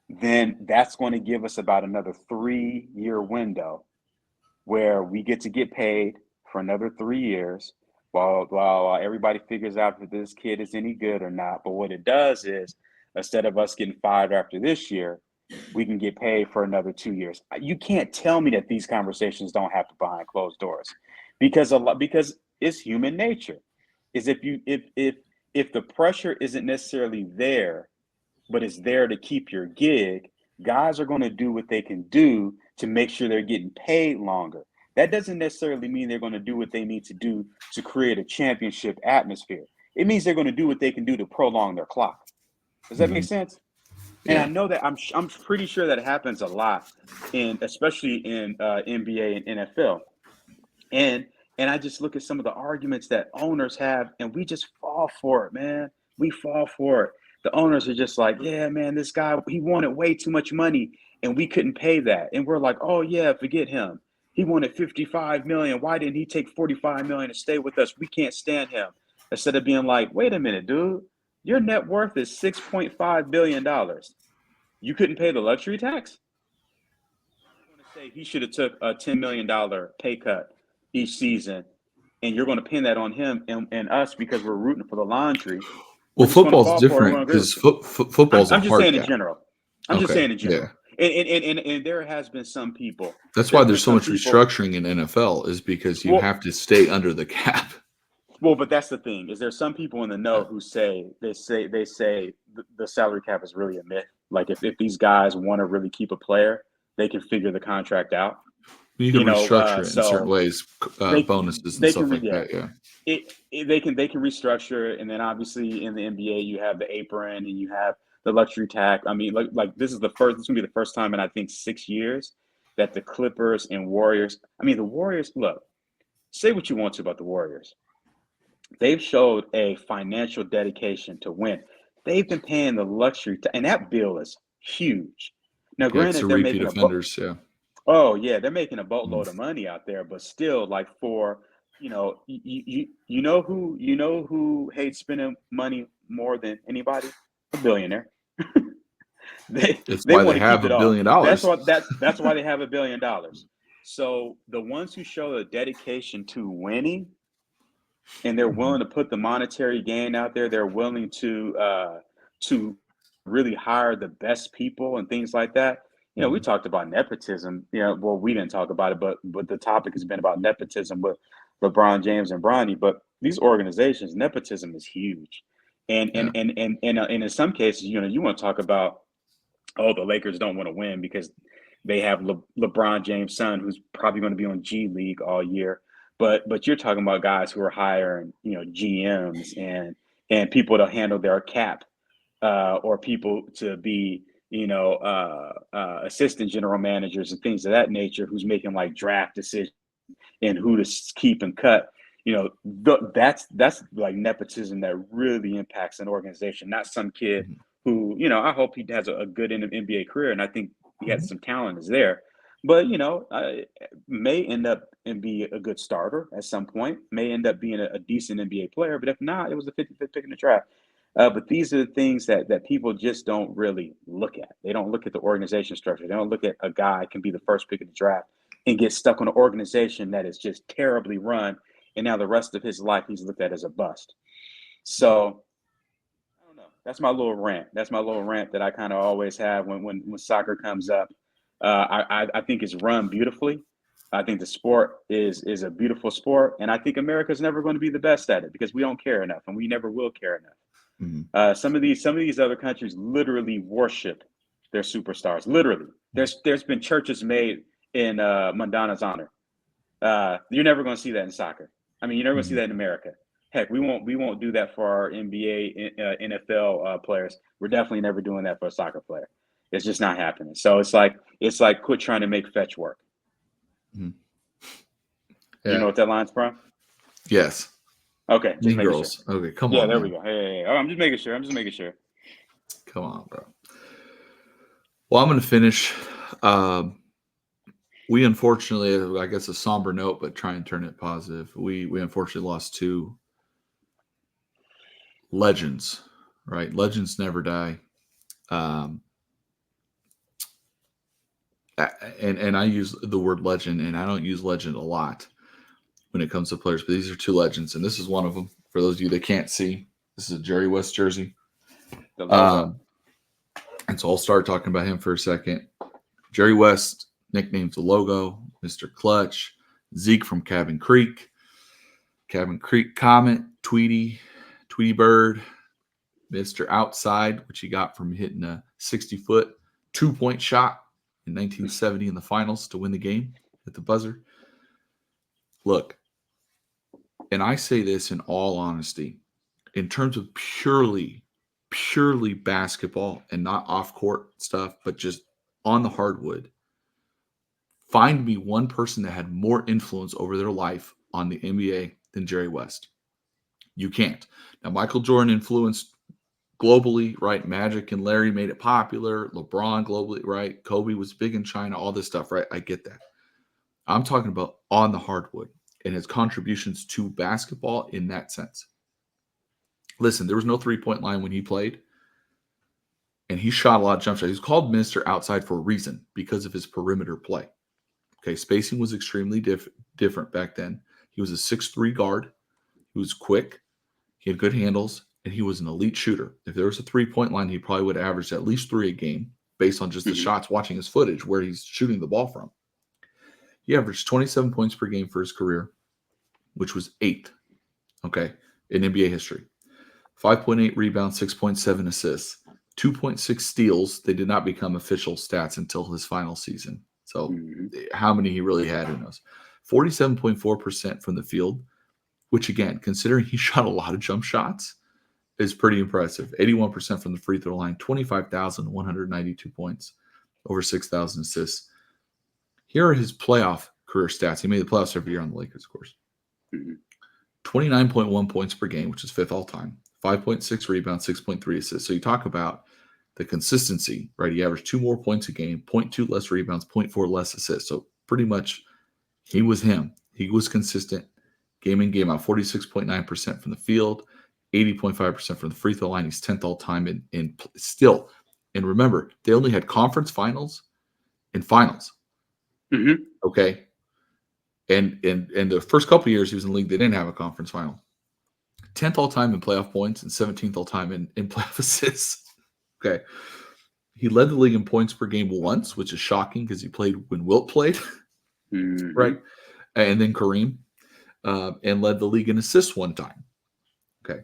then that's going to give us about another 3-year window where we get paid for another 3 years while everybody figures out if this kid is any good or not. But what it does is, instead of us getting fired after this year, we can get paid for another 2 years. You can't tell me that these conversations don't happen behind closed doors, because it's human nature. Is if the pressure isn't necessarily there, but it's there to keep your gig, guys are going to do what they can do to make sure they're getting paid longer. That doesn't necessarily mean they're going to do what they need to do to create a championship atmosphere. It means they're going to do what they can do to prolong their clock. Does that make sense? And I Yeah. know that I'm pretty sure that happens a lot, especially in NBA and NFL. And I just look at some of the arguments that owners have, and we just fall for it, man. We fall for it the owners are just like, yeah, man, this guy, he wanted way too much money and we couldn't pay that. And we're like, oh yeah, forget him. He wanted 55 million. Why didn't he take 45 million to stay with us? We can't stand him. Instead of being like, wait a minute, dude, your net worth is $6.5 billion. You couldn't pay the luxury tax? You're going to say he should have took a $10 million pay cut each season, and you're going to pin that on him and us because we're rooting for the laundry. We're Well, just going to football's fall for it. We're different going to agree because with you. football's a I'm just hard saying in cap. general. I'm just Okay, saying in yeah. general. And there has been some people. That's why There's been there's so some much people. restructuring in NFL is because you Well, have to stay under the cap. but that's the thing. Is there some people in the know who say the salary cap is really a myth. Like if these guys want to really keep a player, they can figure the contract out. You can restructure it in certain So ways, they bonuses and they can stuff like that. Yeah. they can restructure it, and then obviously in the NBA you have the apron and you have the luxury tax. I mean, like this is gonna be the first time in I think 6 years that the Clippers and Warriors. I mean, the Warriors. Look, say what you want to about the Warriors. They've showed a financial dedication to win. They've been paying the luxury, and that bill is huge. Now, Yeah, it's granted, the they're repeat making a offenders. Yeah. oh yeah, they're making a boatload Mm. of money out there, but still, like for you know who hates spending money more than anybody? A billionaire. It's They why they want to keep have a it all. billion That's dollars. what that's why they have $1 billion. So the ones who show a dedication to winning and they're Mhm. willing to put the monetary gain out there. They're willing to really hire the best people and things like that. We Mhm. talked about nepotism. Well, we didn't talk about it, but the topic has been about nepotism with LeBron James and Bronny. But these organizations, nepotism is huge, Yeah. and in some cases, you want to talk about, oh, the Lakers don't want to win because they have LeBron James' son, who's probably going to be on G League all year. But you're talking about guys who are hiring, GMs and people to handle their cap, or people to be, assistant general managers and things of that nature, who's making like draft decisions and who to keep and cut. That's like nepotism that really impacts an organization, not some kid Mhm. who, I hope he has a good NBA career, and I think he has Mhm. some talent is there, but may end up and be a good starter at some point, may end up being a decent NBA player, but if not, it was the 55th pick in the draft. But these are the things that people just don't really look at. They don't look at the organization structure. They don't look at a guy can be the first pick in the draft and get stuck on an organization that is just terribly run, and now the rest of his life he's looked at as a bust. So I don't know. That's my little rant. That's my little rant that I kind of always have when soccer comes up. I think it's run beautifully. I think the sport is a beautiful sport, and I think America's never going to be the best at it because we don't care enough, and we never will care enough. Mhm. Some of these other countries literally worship their superstars. Literally, there's been churches made in Madonna's honor. You're never going to see that in soccer. I mean, you're never going to see Mhm. that in America. Heck, we won't do that for our NBA, NFL players. We're definitely never doing that for a soccer player. It's just not happening. So it's like quit trying to make fetch work. Mhm. You know Yeah. what that line's from? Yes. Okay, just Mean making sure. Girls. Okay, come Yeah, on, there we man. go. Hey, oh, I'm just making sure. I'm just making sure. Come on, bro. Well, I'm going to finish. We unfortunately, I guess, a somber note, but try and turn it positive. We unfortunately lost two legends. Right, legends never die. Um, and I use the word legend, and I don't use legend a lot when it comes to players, but these are two legends, and this is one of them. For those of you that can't see, this is a Jerry West jersey. The logo. Um, and so I'll start talking about him for a second. Jerry West, nicknamed the logo, Mr. Clutch, Zeke from Cabin Creek Comet, Tweety Bird, Mr. Outside, which he got from hitting a 60-foot 2-point shot in 1970 in the finals to win the game at the buzzer. Look, and I say this in all honesty, in terms of purely basketball and not off court stuff, but just on the hardwood, find me one person that had more influence over their life on the NBA than Jerry West. You can't. Now, Michael Jordan influenced globally, right? Magic and Larry made it popular. LeBron globally, right? Kobe was big in China, all this stuff, right? I get that. I'm talking about on the hardwood and his contributions to basketball in that sense. Listen, there was no 3-point line when he played, and he shot a lot of jump shots. He was called Mr. Outside for a reason because of his perimeter play. Okay, spacing was extremely different back then. He was a 6'3 guard. He was quick. He had good handles, and he was an elite shooter. If there was a 3-point line, he probably would average at least 3 a game based on just the Mm-hmm. shots, watching his footage, where he's shooting the ball from. He averaged 27 points per game for his career, which was 8th, okay, in NBA history. 5.8 rebounds, 6.7 assists, 2.6 steals. They did not become official stats until his final season. So Mm-hmm. how many he really had, who knows. 47.4% from the field, which again, considering he shot a lot of jump shots, is pretty impressive. 81% from the free throw line, 25,192 points, over 6,000 assists. Here are his playoff career stats. He made the playoffs every year on the Lakers, of course. Mm-hmm. 29.1 points per game, which is 5th all time. 5.6 rebounds, 6.3 assists. So you talk about the consistency, right? He averaged 2 more points a game, 0.2 less rebounds, 0.4 less assists. So pretty much he was him. He was consistent game in, game out. 46.9% from the field, 80.5% from the free throw line. He's 10th all time in still. And remember, they only had conference finals and finals. Mm-hmm. Okay. And the first couple of years he was in the league, they didn't have a conference final. 10th all time in playoff points and 17th all time in playoff assists. Okay. He led the league in points per game once, which is shocking because he played when Wilt played, Mm-hmm. right? And then Kareem, and led the league in assists one time. Okay.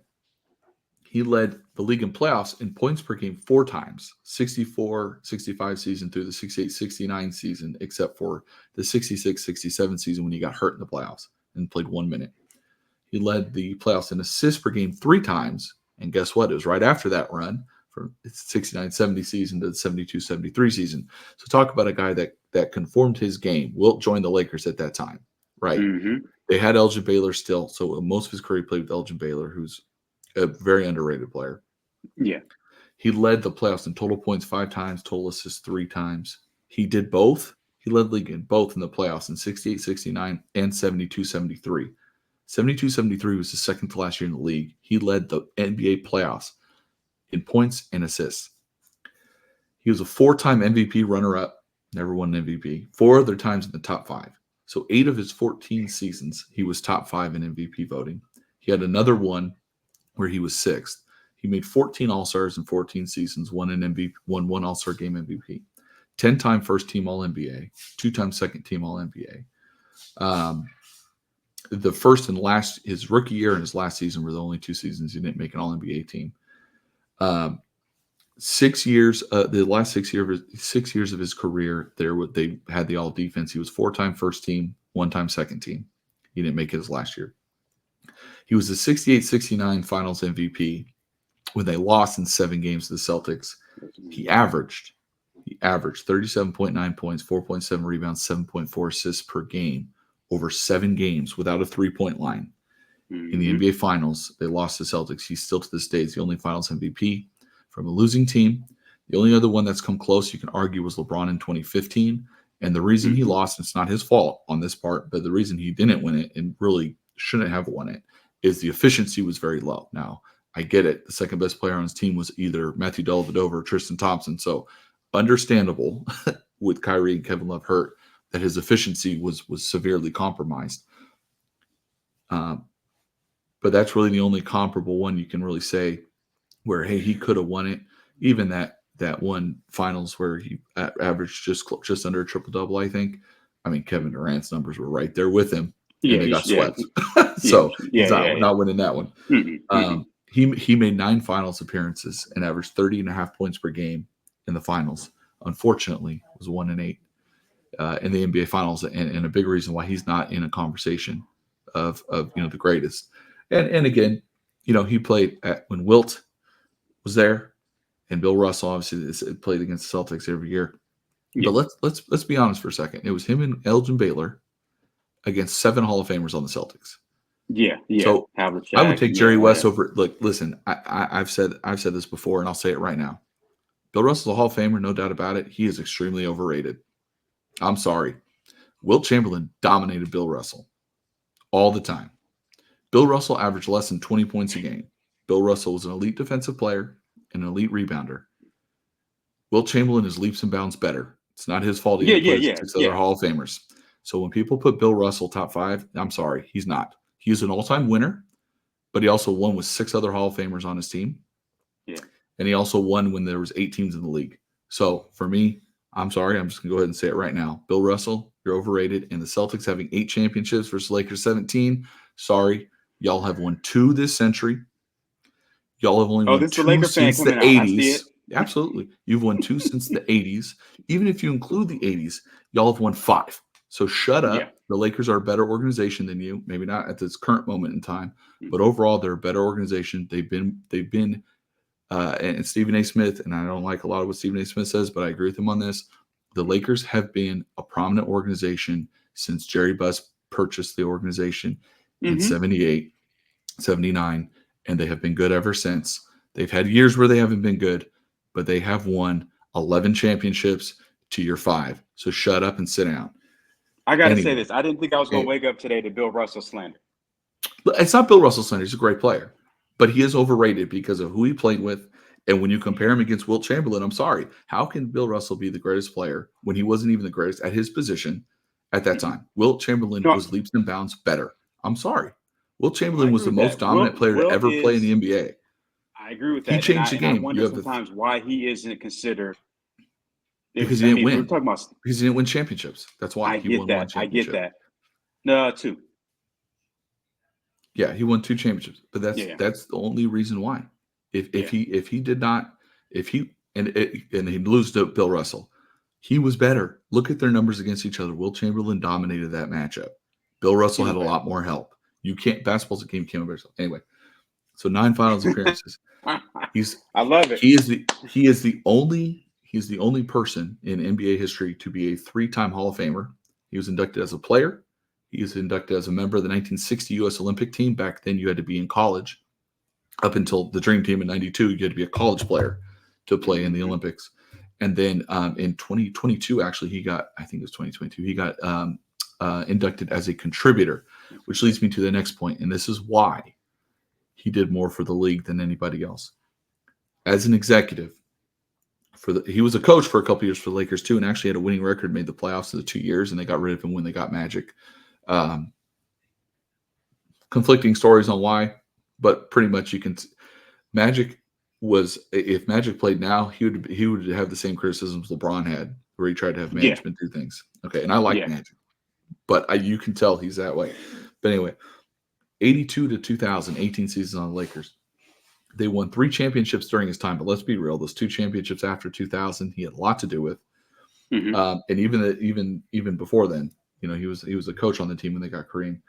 He led the league in playoffs in points per game 4 times, 64-65 season through the 68-69 season, except for the 66-67 season when he got hurt in the playoffs and played 1 minute. He led the playoffs in assists per game 3 times. And guess what? It was right after that run from the 69-70 season to the 72-73 season. So talk about a guy that conformed his game. Wilt joined the Lakers at that time, right? Mm-hmm. They had Elgin Baylor still. So most of his career he played with Elgin Baylor, who's a very underrated player. Yeah. He led the playoffs in total points 5 times, total assists 3 times. He did both. He led the league in both in the playoffs in 68-69 and 72-73. 72-73 was his second to last year in the league. He led the NBA playoffs in points and assists. He was a 4-time MVP runner-up, never won an MVP, 4 other times in the top 5. So 8 of his 14 seasons, he was top 5 in MVP voting. He had another one where he was 6th. He made 14 All-Stars in 14 seasons, won an MVP, won 1 All-Star game MVP, 10-time first-team All-NBA, 2-time second-team All-NBA. The first and last, his rookie year and his last season were the only 2 seasons he didn't make an All-NBA team. 6 years, the last 6 years of his career, they had the All Defense. He was 4-time first team, 1-time second team. He didn't make it his last year. He was the 68-69 Finals MVP when they lost in 7 games to the Celtics. He averaged 37.9 points, 4.7 rebounds, 7.4 assists per game over 7 games without a 3-point line. In the NBA Finals, they lost to Celtics. He's still to this day is the only Finals MVP from a losing team. The only other one that's come close, you can argue, was LeBron in 2015. And the reason he lost, it's not his fault on this part, but the reason he didn't win it and really shouldn't have won it is the efficiency was very low. Now, I get it. The second best player on his team was either Matthew Dellavedova or Tristan Thompson. So understandable with Kyrie and Kevin Love hurt that his efficiency was severely compromised. But that's really the only comparable one you can really say where, hey, he could have won it. Even that one finals where he averaged just under a triple-double, I think. I mean, Kevin Durant's numbers were right there with him, and they got swept. So he's not winning that one. He made 9 finals appearances and averaged 30.5 points per game in the finals. Unfortunately, it was 1-8 in the NBA finals, and a big reason why he's not in a conversation of the greatest. And again, he played when Wilt was there, and Bill Russell obviously played against the Celtics every year. Yeah. But let's be honest for a second. It was him and Elgin Baylor against 7 Hall of Famers on the Celtics. Yeah, yeah. So I would Havlicek, take yeah, Jerry all West that. over. Look, listen, I've said this before, and I'll say it right now. Bill Russell's a Hall of Famer, no doubt about it. He is extremely overrated. I'm sorry. Wilt Chamberlain dominated Bill Russell all the time. Bill Russell averaged less than 20 points a game. Bill Russell was an elite defensive player and an elite rebounder. Wilt Chamberlain is leaps and bounds better. It's not his fault he Yeah, didn't yeah, play with yeah, six other yeah, Hall of Famers. So when people put Bill Russell top five, I'm sorry, he's not. He's an all-time winner, but he also won with six other Hall of Famers on his team. yeah. And he also won when there was 8 teams in the league. So for me, I'm sorry, I'm just gonna go ahead and say it right now. Bill Russell, you're overrated. And the Celtics having 8 championships versus Lakers 17. Sorry, y'all have won 2 this century. Y'all have only Oh, won this is the 2 Laker fan since the coming out. I see it. 80s. Absolutely. You've won 2 since the 80s. Even if you include the 80s, y'all have won 5. So shut Yeah. up. The Lakers are a better organization than you. Maybe not at this current moment in time, but Mhm. overall they're a better organization. They've been and Stephen A. Smith, and I don't like a lot of what Stephen A. Smith says, but I agree with him on this. The Mhm. Lakers have been a prominent organization since Jerry Buss purchased the organization in Mhm. 78, 79, and they have been good ever since. They've had years where they haven't been good, but they have won 11 championships to your 5. So shut up and sit down. I got to say Anyway, this. I didn't think I was going to okay, wake up today to Bill Russell slander. it's not Bill Russell Slander. He's a great player, but he is overrated because of who he played with. And when you compare him against Wilt Chamberlain, I'm sorry. How can Bill Russell be the greatest player when he wasn't even the greatest at his position at that Mhm. time? Wilt Chamberlain No, was leaps and bounds better. I'm sorry. Wilt no, I Chamberlain was agree the with most that. dominant player to Wilt ever play in the is. NBA. I agree with He that, and I changed the and I game. wonder You have the sometimes why he isn't considered. because If he I didn't mean, if we're win. talking about, Because he didn't win championships. That's why I he get won one that. I get championship. that. No, two. Yeah, he won 2 championships, but Yeah, yeah, that's the only reason why. yeah. If he did not if he and he'd lose to Bill Russell, he was better. Look at their numbers against each other. Will Chamberlain dominated that matchup. Bill He Russell was had a better. lot more help. You can't basketball's a game can't be yourself. Anyway, so 9 finals appearances. He's I love it. he is the only person in NBA history to be a 3-time Hall of Famer. He was inducted as a player. He was inducted as a member of the 1960 U.S. Olympic team. Back then, you had to be in college. Up until the Dream Team in '92, you had to be a college player to play in the Mhm. Olympics. And then in 2022, actually, I think it was 2022, he got inducted as a contributor, which leads me to the next point. And this is why he did more for the league than anybody else. As an executive, he was a coach for a couple years for the Lakers too, and actually had a winning record, made the playoffs in the 2 years, and they got rid of him when they got Magic. Um, Conflicting stories on why, but pretty much you can. Magic was if Magic played now, he would have the same criticisms LeBron had, where he tried to have Yeah, management do things. Okay, and I like yeah. Magic, but you can tell he's that way. But anyway, 82 to 2000, 18 seasons on the Lakers. They won 3 championships during his time, but let's be real, those 2 championships after 2000, he had a lot to do with. Mhm. And even before then, he was a coach on the team when they got Kareem.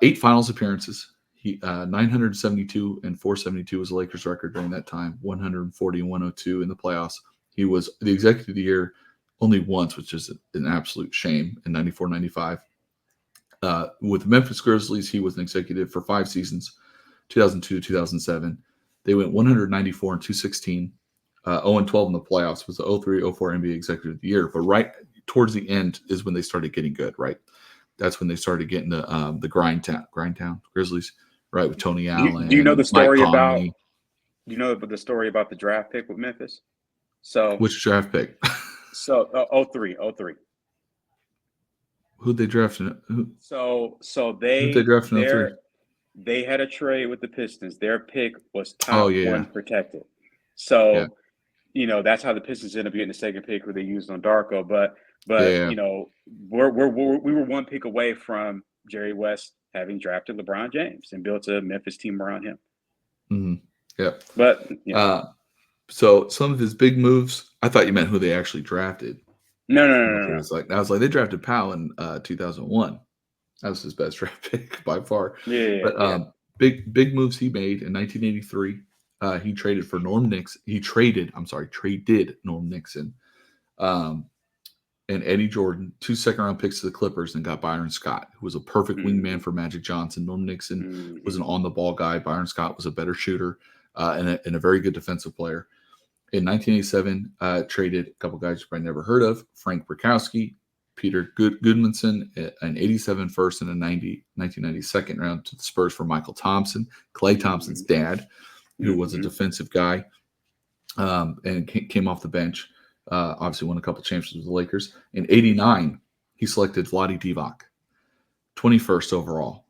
8 finals appearances. He 972 and 472 was the Lakers record during that time. 140 and 102 in the playoffs. He was the executive of the year only once, which is an absolute shame in 94, 95. With the Memphis Grizzlies, he was an executive for 5 seasons, 2002 to 2007. They went 194 and 216. 0 and 12 in the playoffs, was the 03-04 NBA Executive of the Year. But right towards the end is when they started getting good, right? That's when they started getting the Grindtown Grizzlies, right, with Tony Do you Allen know the and Mike story about? Conley. Do you know the story about the draft pick with Memphis? So Which draft pick? oh 03, oh 03. Who'd they draft? So Who'd they draft in they're 03? they had a trade with the Pistons. Their pick was Oh, top yeah. one protected. Yeah. So that's how the Pistons ended up getting the second pick, where they used on Darko. But Yeah. we were one pick away from Jerry West having drafted LeBron James and built a Memphis team around him. Hmm. Yeah. But Uh, so some of his big moves, I thought you meant who they actually drafted. no, no, no, Okay, no, no. I was like, they drafted Powell in 2001. That was his best draft pick by far. Yeah, yeah, But yeah. big moves he made in 1983. He traded for Norm Nixon. He traded. I'm sorry, traded Norm Nixon. Um, and Eddie Jordan, 2 second-round picks to the Clippers, and got Byron Scott, who was a perfect Mm-hmm. wingman for Magic Johnson. Norm Nixon was Mm-hmm. an on-the-ball guy. Byron Scott was a better shooter and a very good defensive player. In 1987, traded a couple guys you probably never heard of: Frank Burkowski, Peter Goodmanson, an 87 first and a 1990 second round to the Spurs for Michael Thompson, Klay Thompson's dad, who was a Mm-hmm. defensive guy and came off the bench. Obviously won a couple championships with the Lakers. In 89, he selected Vlade Divac, 21st overall.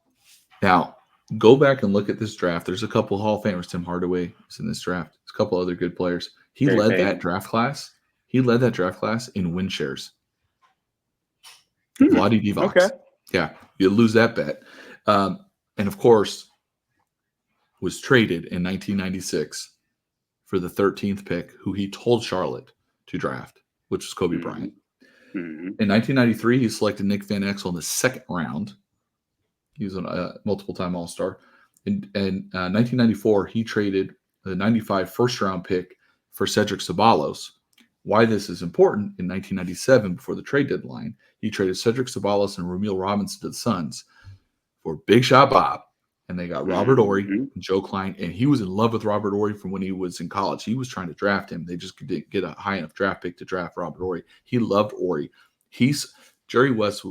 Now, go back and look at this draft. There's a couple Hall of Famers. Tim Hardaway is in this draft. There's a couple other good players. He Gary led Payton. that draft class. He led that draft class in win shares. Hmm. Vlade Divac. Okay. Yeah, you lose that bet. And of course, was traded in 1996 for the 13th pick, who he told Charlotte to draft, which was Kobe Bryant. Mm-hmm. In 1993, he selected Nick Van Exel in the second round. He was a multiple-time All-Star. In 1994, he traded the 95 first-round pick for Cedric Ceballos. Why this is important, in 1997, before the trade deadline, he traded Cedric Ceballos and Ramil Robinson to the Suns for Big Shot Bob. And they got Robert Horry and Joe Klein. And he was in love with Robert Horry from when he was in college. He was trying to draft him. They just didn't get a high enough draft pick to draft Robert Horry. He loved Horry. Jerry West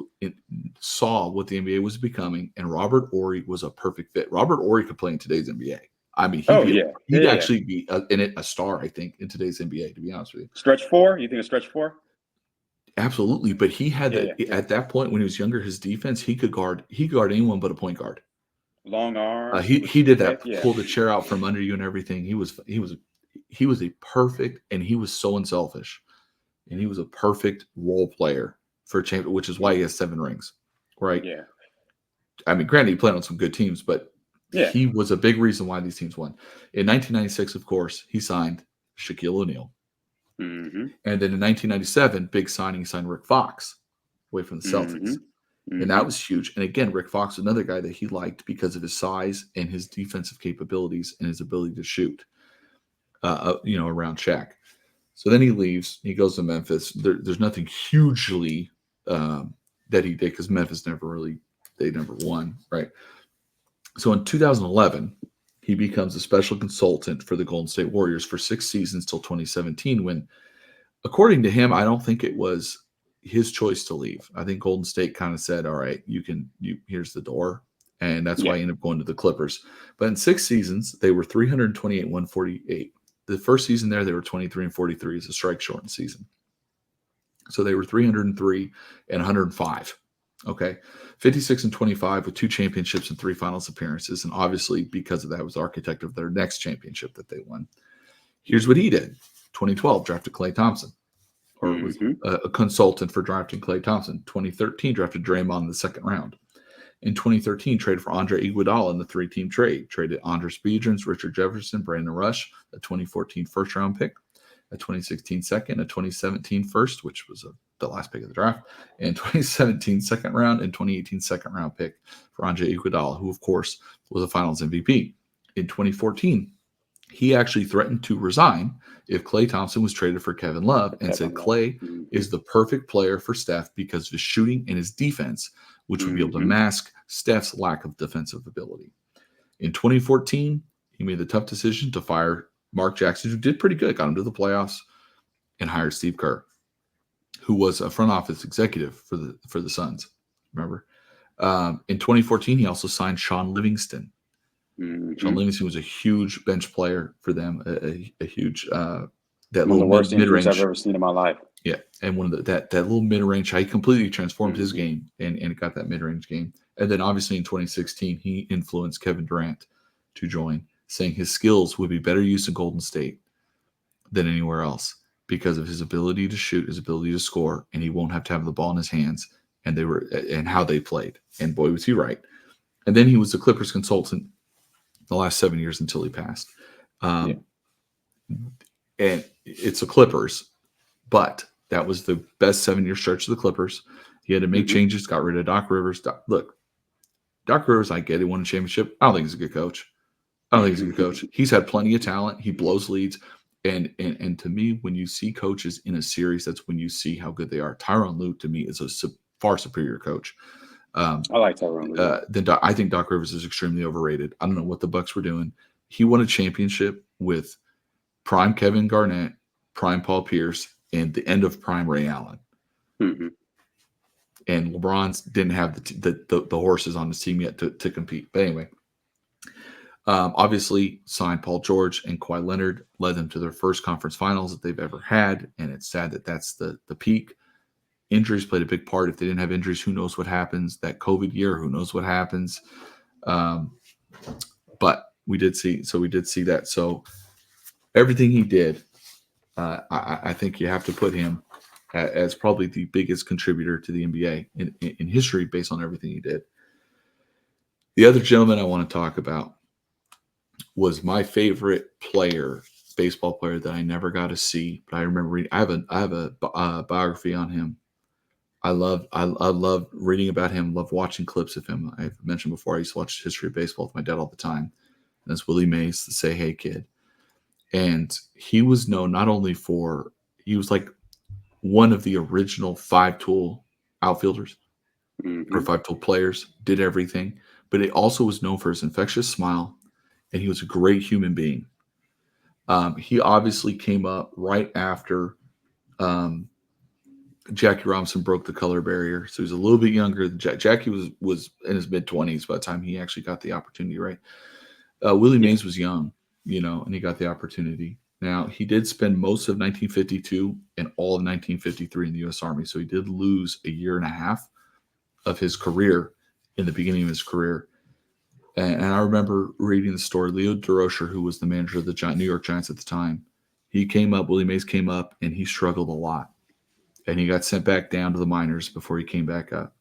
saw what the NBA was becoming, and Robert Horry was a perfect fit. Robert Horry could play in today's NBA. I mean, he'd actually be a star, I think, in today's NBA, to be honest with you. Stretch four? You think a stretch four? Absolutely. But he had at that point when he was younger, his defense, he could guard anyone but a point guard. Long arms. He did that, pull the chair out from under you and everything. He was a perfect, and he was so unselfish, and he was a perfect role player for a champion, which is why he has 7 rings, right? Yeah. I mean, granted, he played on some good teams, but he was a big reason why these teams won. In 1996, of course, he signed Shaquille O'Neal. Mm-hmm. And then in 1997, big signing, he signed Rick Fox away from the Celtics. And that was huge. And again, Rick Fox, another guy that he liked because of his size and his defensive capabilities and his ability to shoot, around Shaq. So then he leaves. He goes to Memphis. There's nothing hugely that he did because Memphis they never won, right? So in 2011, he becomes a special consultant for the Golden State Warriors for 6 seasons till 2017, when, according to him, I don't think it was his choice to leave. I think Golden State kind of said, all right, here's the door. And that's why he ended up going to the Clippers. But in 6 seasons, they were 328, 148. The first season there, they were 23 and 43 as a strike shortened season. So they were 303 and 105. Okay. 56 and 25 with 2 championships and 3 finals appearances. And obviously, because of that, was the architect of their next championship that they won. Here's what he did. 2012, drafted Klay Thompson, or was a consultant for drafting Klay Thompson. 2013, drafted Draymond in the second round. In 2013, traded for Andre Iguodala in the 3-team trade. Traded Andres Biedrins, Richard Jefferson, Brandon Rush, a 2014 first-round pick, a 2016 second, a 2017 first, which was the last pick of the draft, and 2017 second round and 2018 second-round pick for Andre Iguodala, who, of course, was a Finals MVP. In 2014, he actually threatened to resign if Klay Thompson was traded for Kevin Love, and said Klay is the perfect player for Steph because of his shooting and his defense, which would be able to mask Steph's lack of defensive ability. In 2014, he made the tough decision to fire Mark Jackson, who did pretty good, got him to the playoffs, and hired Steve Kerr, who was a front office executive for the Suns. Remember? In 2014, he also signed Sean Livingston. Sean Livingston was a huge bench player for them, a huge that one of the worst injuries I've ever seen in my life. Yeah, and one of that little mid-range, he completely transformed his game and got that mid-range game. And then obviously in 2016, he influenced Kevin Durant to join, saying his skills would be better used in Golden State than anywhere else because of his ability to shoot, his ability to score, and he won't have to have the ball in his hands. And how they played. And boy, was he right. And then he was the Clippers consultant the last 7 years until he passed. And it's the Clippers, but that was the best 7-year stretch of the Clippers. He had to make changes, got rid of Doc Rivers. Doc Rivers, I get he won a championship. I don't think he's a good coach. He's had plenty of talent. He blows leads. And to me, when you see coaches in a series, that's when you see how good they are. Tyronn Lue, to me, is a far superior coach. I like Tyrone Lue. I think Doc Rivers is extremely overrated. I don't know what the Bucks were doing. He won a championship with prime Kevin Garnett, prime Paul Pierce, and the end of prime Ray Allen. Mm-hmm. And LeBron didn't have the horses on his team yet to compete. But anyway, obviously signed Paul George and Kawhi Leonard, led them to their first conference finals that they've ever had. And it's sad that that's the peak. Injuries played a big part. If they didn't have injuries, who knows what happens? That COVID year, who knows what happens? But we did see that. So everything he did, I think you have to put him as probably the biggest contributor to the NBA in history based on everything he did. The other gentleman I want to talk about was my favorite player, baseball player that I never got to see, but I remember reading. I have a biography on him. I love reading about him. Love watching clips of him. I've mentioned before I used to watch History of Baseball with my dad all the time. And that's Willie Mays, the Say Hey Kid. And he was known not only for, he was like one of the original 5-tool outfielders or 5-tool players, did everything, but it also was known for his infectious smile, and he was a great human being. He obviously came up right after Jackie Robinson broke the color barrier, so he was a little bit younger. Jackie was in his mid-20s by the time he actually got the opportunity, right? Willie Mays was young, and he got the opportunity. Now, he did spend most of 1952 and all of 1953 in the U.S. Army, so he did lose a year and a half of his career in the beginning of his career. And I remember reading the story. Leo DeRocher, who was the manager of the New York Giants at the time, Willie Mays came up, and he struggled a lot. And he got sent back down to the minors before he came back up.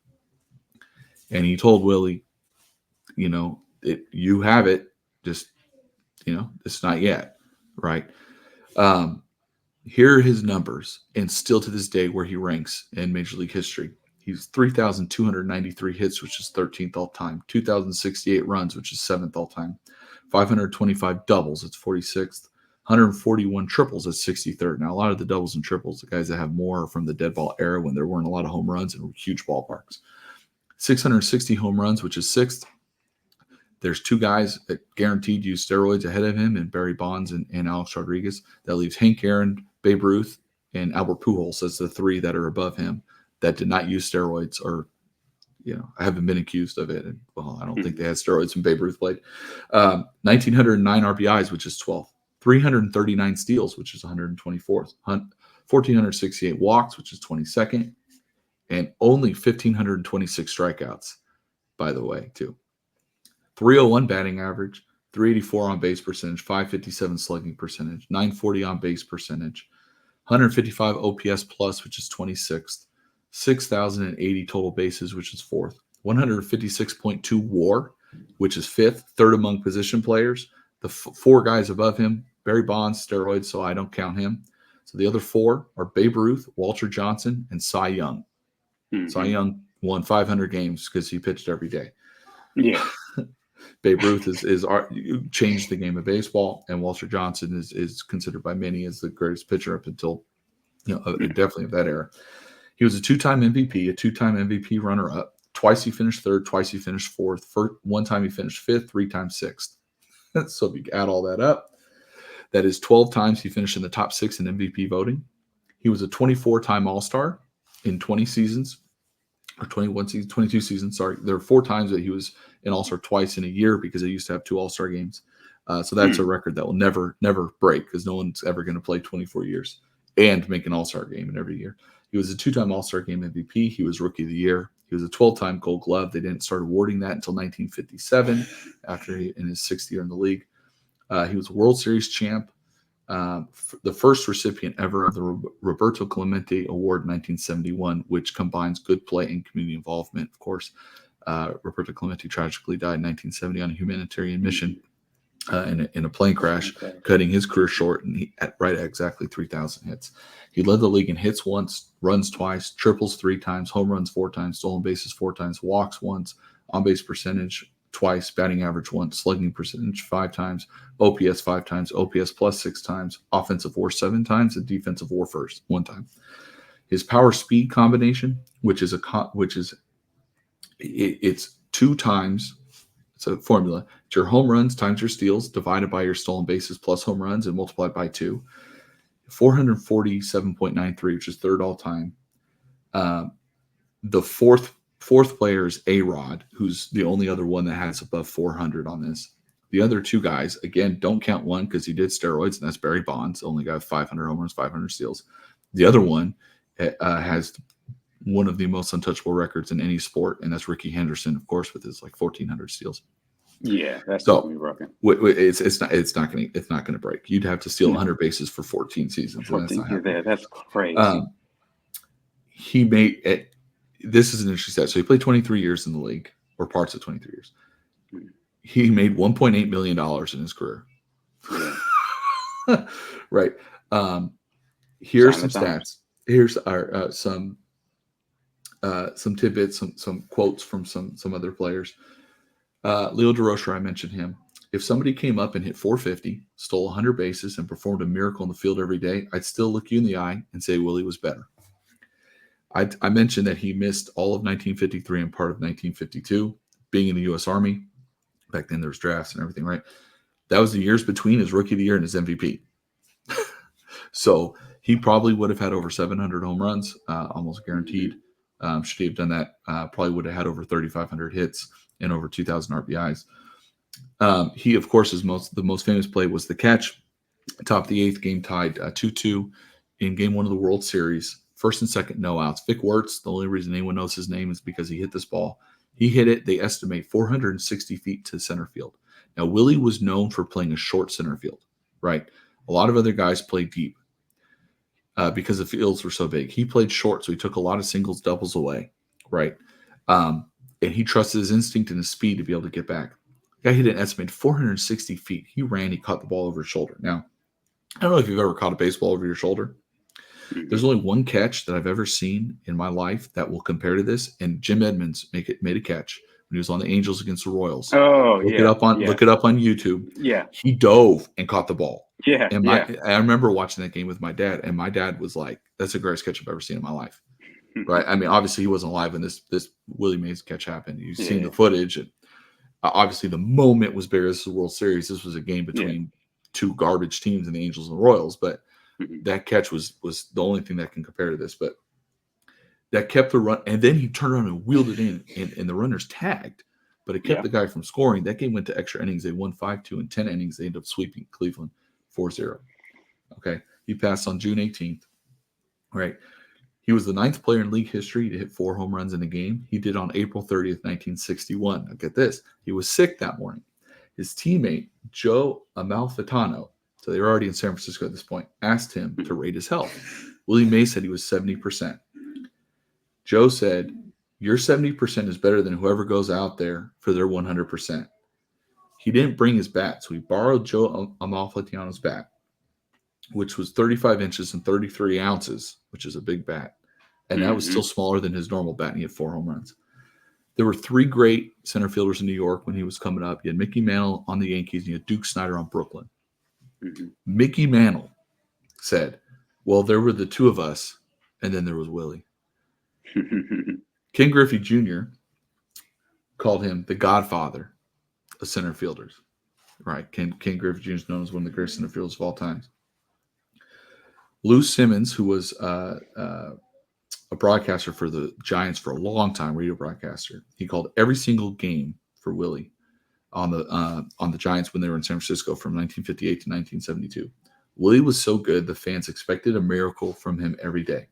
And he told Willie, you have it, just, it's not yet, right? Here are his numbers, and still to this day where he ranks in Major League history. He's 3,293 hits, which is 13th all-time, 2,068 runs, which is 7th all-time, 525 doubles, it's 46th, 141 triples, that's 63rd. Now, a lot of the doubles and triples, the guys that have more are from the dead ball era when there weren't a lot of home runs and huge ballparks. 660 home runs, which is 6th. There's 2 guys that guaranteed use steroids ahead of him, and Barry Bonds and Alex Rodriguez. That leaves Hank Aaron, Babe Ruth, and Albert Pujols as the 3 that are above him that did not use steroids, or, I haven't been accused of it. And, well, I don't think they had steroids when Babe Ruth played. 1,909 RBIs, which is 12th. 339 steals, which is 124th. 1,468 walks, which is 22nd. And only 1,526 strikeouts, by the way, too. 301 batting average, 384 on base percentage, 557 slugging percentage, 940 on base percentage, 155 OPS plus, which is 26th, 6,080 total bases, which is 4th, 156.2 WAR, which is 5th, 3rd among position players. The 4 guys above him, Barry Bonds, steroids, so I don't count him. So the other 4 are Babe Ruth, Walter Johnson, and Cy Young. Cy Young won 500 games because he pitched every day. Yeah. Babe Ruth is changed the game of baseball, and Walter Johnson is considered by many as the greatest pitcher up until, definitely of that era. He was a 2-time MVP, a 2-time MVP runner-up. Twice he finished 3rd, twice he finished 4th. One time he finished 5th, 3 times 6th. So if you add all that up, that is 12 times he finished in the top 6 in MVP voting. He was a 24-time All-Star in 20 seasons, or 21 seasons, 22 seasons, sorry. There are 4 times that he was an All-Star twice in a year because they used to have 2 All-Star games. So that's a record that will never break because no one's ever going to play 24 years and make an All-Star game in every year. He was a 2-time All-Star game MVP. He was Rookie of the Year. He was a 12-time Gold Glove. They didn't start awarding that until 1957 in his 6th year in the league. He was a World Series champ, the first recipient ever of the Roberto Clemente Award in 1971, which combines good play and community involvement. Of course, Roberto Clemente tragically died in 1970 on a humanitarian mission in a plane crash, cutting his career short, and right at exactly 3,000 hits. He led the league in hits once, runs twice, triples 3 times, home runs 4 times, stolen bases 4 times, walks once, on-base percentage twice, batting average once, slugging percentage 5 times, OPS 5 times, OPS plus 6 times, offensive WAR 7 times, and defensive WAR first 1 time. His power speed combination, it's 2 times. It's a formula. It's your home runs times your steals divided by your stolen bases plus home runs and multiplied by 2. 447.93, which is third all time. The fourth player is A-Rod, who's the only other one that has above 400 on this. The other 2 guys, again, don't count one because he did steroids, and that's Barry Bonds, only got 500 home runs, 500 steals. The other one has one of the most untouchable records in any sport, and that's Ricky Henderson, of course, with his 1,400 steals. Yeah, that's so totally rocking. It's not going to break. You'd have to steal 100 bases for 14 seasons. 14, that's crazy. He made it. This is an interesting stat. So he played 23 years in the league, or parts of 23 years. He made $1.8 million in his career. Right. Here's some stats. Here's our some tidbits, some quotes from some other players. Leo DeRocher, I mentioned him. If somebody came up and hit 450, stole 100 bases, and performed a miracle in the field every day, I'd still look you in the eye and say Willie was better. I mentioned that he missed all of 1953 and part of 1952, being in the U.S. Army. Back then, there was drafts and everything, right? That was the years between his rookie of the year and his MVP. So he probably would have had over 700 home runs, almost guaranteed. Should he have done that, probably would have had over 3,500 hits and over 2,000 RBIs. He, of course, the most famous play was the catch, top of the 8th, game tied 2-2 in Game 1 of the World Series. First and second, no outs. Vic Wertz, the only reason anyone knows his name is because he hit this ball. He hit it, they estimate, 460 feet to center field. Now, Willie was known for playing a short center field, right? A lot of other guys play deep because the fields were so big. He played short, so he took a lot of singles, doubles away, right? And he trusted his instinct and his speed to be able to get back. The guy hit an estimated 460 feet. He ran, he caught the ball over his shoulder. Now, I don't know if you've ever caught a baseball over your shoulder. There's only one catch that I've ever seen in my life that will compare to this, and Jim Edmonds made a catch when he was on the Angels against the Royals. Look it up on YouTube. Yeah, he dove and caught the ball. Yeah, and I remember watching that game with my dad, and my dad was like, "That's the greatest catch I've ever seen in my life." Right? I mean, obviously he wasn't alive when this Willie Mays catch happened. You've seen the footage, and obviously the moment was bigger. This is the World Series. This was a game between 2 garbage teams in the Angels and the Royals, but that catch was the only thing that can compare to this. But that kept the run, and then he turned around and wheeled it in, and the runners tagged, but it kept the guy from scoring. That game went to extra innings. They won 5-2 in 10 innings. They ended up sweeping Cleveland 4-0. Okay, he passed on June 18th. Right, he was the 9th player in league history to hit 4 home runs in a game. He did on April 30th, 1961. Now get this: he was sick that morning. His teammate Joe Amalfitano, so they were already in San Francisco at this point, asked him to rate his health. Willie Mays said he was 70%. Joe said, "Your 70% is better than whoever goes out there for their 100%. He didn't bring his bat, so he borrowed Joe Amalfitano's bat, which was 35 inches and 33 ounces, which is a big bat. And that was still smaller than his normal bat, and he had 4 home runs. There were 3 great center fielders in New York when he was coming up. You had Mickey Mantle on the Yankees, and you had Duke Snider on Brooklyn. Mickey Mantle said, "Well, there were the 2 of us, and then there was Willie." Ken Griffey Jr. called him the godfather of center fielders. Right? Ken Griffey Jr. is known as one of the greatest center fielders of all time. Lou Simmons, who was a broadcaster for the Giants for a long time, radio broadcaster, he called every single game for Willie on the Giants when they were in San Francisco from 1958 to 1972. Willie was so good, the fans expected a miracle from him every day.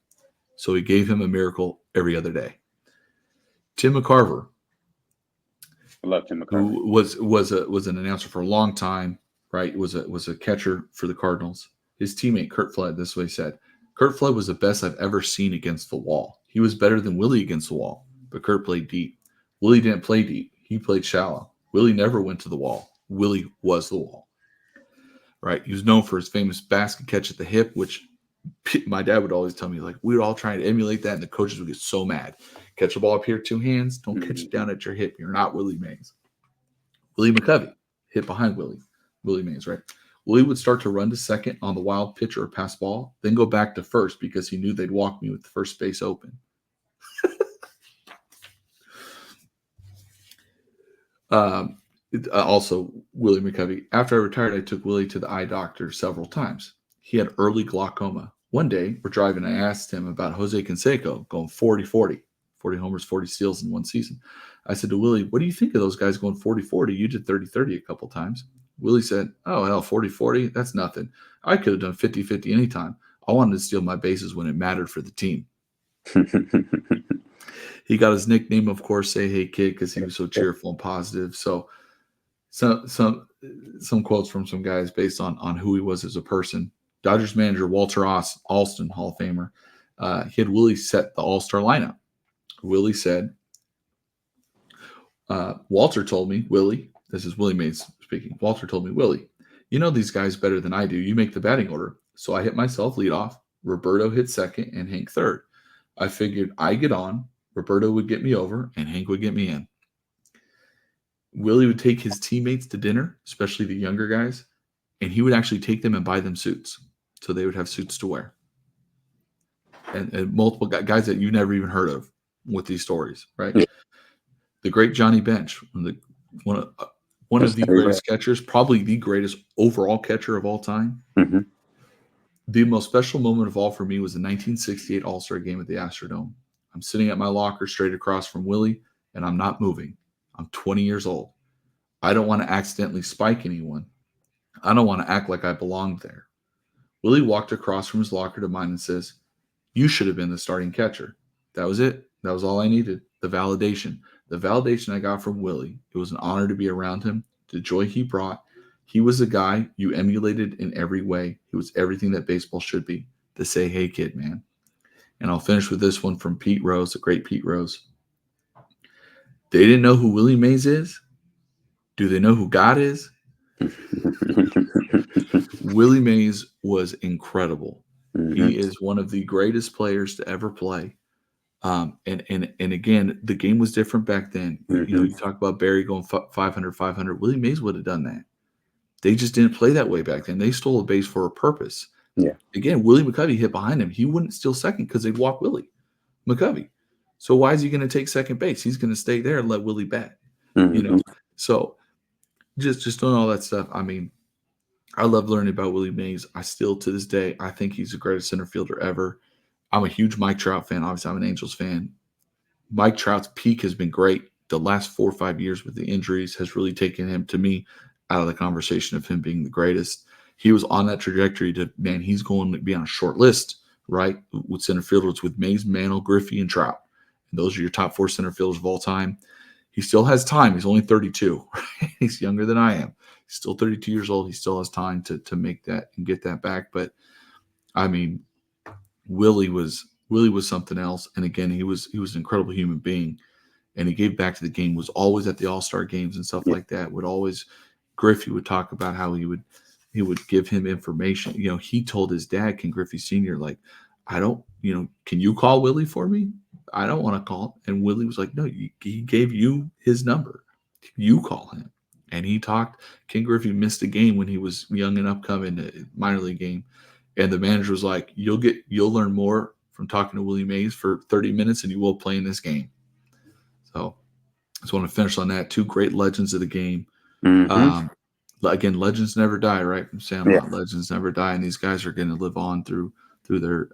So he gave him a miracle every other day. Tim McCarver, I love Tim McCarver, who was an announcer for a long time, right? Was a catcher for the Cardinals. His teammate Curt Flood, this is what he said: "Curt Flood was the best I've ever seen against the wall. He was better than Willie against the wall, but Curt played deep. Willie didn't play deep. He played shallow. Willie never went to the wall. Willie was the wall." Right? He was known for his famous basket catch at the hip, which my dad would always tell me, like, we were all trying to emulate that, and the coaches would get so mad. Catch the ball up here, 2 hands. Don't catch it down at your hip. You're not Willie Mays. Willie McCovey hit behind Willie Mays, right? Willie would start to run to second on the wild pitch or pass ball, then go back to first because he knew they'd walk me with the first base open. Um, Also, Willie McCovey. After I retired, I took Willie to the eye doctor several times. He had early glaucoma. One day, we're driving. I asked him about Jose Canseco going 40-40, 40 homers, 40 steals in one season. I said to Willie, what do you think of those guys going 40-40? You did 30-30 a couple times. Willie said, oh, hell, 40-40? That's nothing. I could have done 50-50 anytime. I wanted to steal my bases when it mattered for the team. He got his nickname, of course, Say Hey Kid, because he was so cheerful and positive. So some quotes from some guys based on who he was as a person. Dodgers manager Walter Alston, Hall of Famer, he had Willie set the All-Star lineup. Willie said, Walter told me, Willie, this is Willie Mays speaking. Walter told me, Willie, you know these guys better than I do. You make the batting order. So I hit myself lead off. Roberto hit second and Hank third. I figured I get on, Roberto would get me over, and Hank would get me in. Willie would take his teammates to dinner, especially the younger guys, and he would actually take them and buy them suits. So they would have suits to wear. And multiple guys that you never even heard of with these stories, right? Yeah. The great Johnny Bench, one of the greatest catchers, probably the greatest overall catcher of all time. Mm-hmm. The most special moment of all for me was the 1968 All-Star game at the Astrodome. I'm sitting at my locker straight across from Willie, and I'm not moving. I'm 20 years old. I don't want to accidentally spike anyone. I don't want to act like I belonged there. Willie walked across from his locker to mine and says, you should have been the starting catcher. That was it. That was all I needed. The validation. The validation I got from Willie. It was an honor to be around him. The joy he brought. He was a guy you emulated in every way. He was everything that baseball should be. The Say Hey Kid, man. And I'll finish with this one from Pete Rose, the great Pete Rose. They didn't know who Willie Mays is. Do they know who God is? Willie Mays was incredible. Mm-hmm. He is one of the greatest players to ever play. And again, the game was different back then. Mm-hmm. You know, you talk about Barry going 500. Willie Mays would have done that. They just didn't play that way back then. They stole a base for a purpose. Yeah. Again, Willie McCovey hit behind him. He wouldn't steal second because they'd walk Willie McCovey. So why is he going to take second base? He's going to stay there and let Willie bat. Mm-hmm. You know, so just doing all that stuff. I mean, I love learning about Willie Mays. I still, to this day, I think he's the greatest center fielder ever. I'm a huge Mike Trout fan. Obviously, I'm an Angels fan. Mike Trout's peak has been great. The last 4 or 5 years with the injuries has really taken him, to me, out of the conversation of him being the greatest. He was on that trajectory to, man, he's going to be on a short list, right, with center fielders with Mays, Mantle, Griffey, and Trout. And those are your top 4 center fielders of all time. He still has time. He's only 32. Right? He's younger than I am. He's still 32 years old. He still has time to make that and get that back. But, I mean, Willie was something else. And, again, he was an incredible human being. And he gave back to the game, was always at the All-Star games and stuff like that, Griffey would talk about how he would give him information. You know, he told his dad, Ken Griffey Sr., like, I don't, you know, can you call Willie for me? I don't want to call. And Willie was like, no, he gave you his number. You call him. And he talked. Ken Griffey missed a game when he was young and upcoming, a minor league game. And the manager was like, you'll learn more from talking to Willie Mays for 30 minutes than you will playing this game. So I just want to finish on that. 2 great legends of the game. Mm-hmm. Again, legends never die, right? From Sandlot, legends never die, and these guys are going to live on through their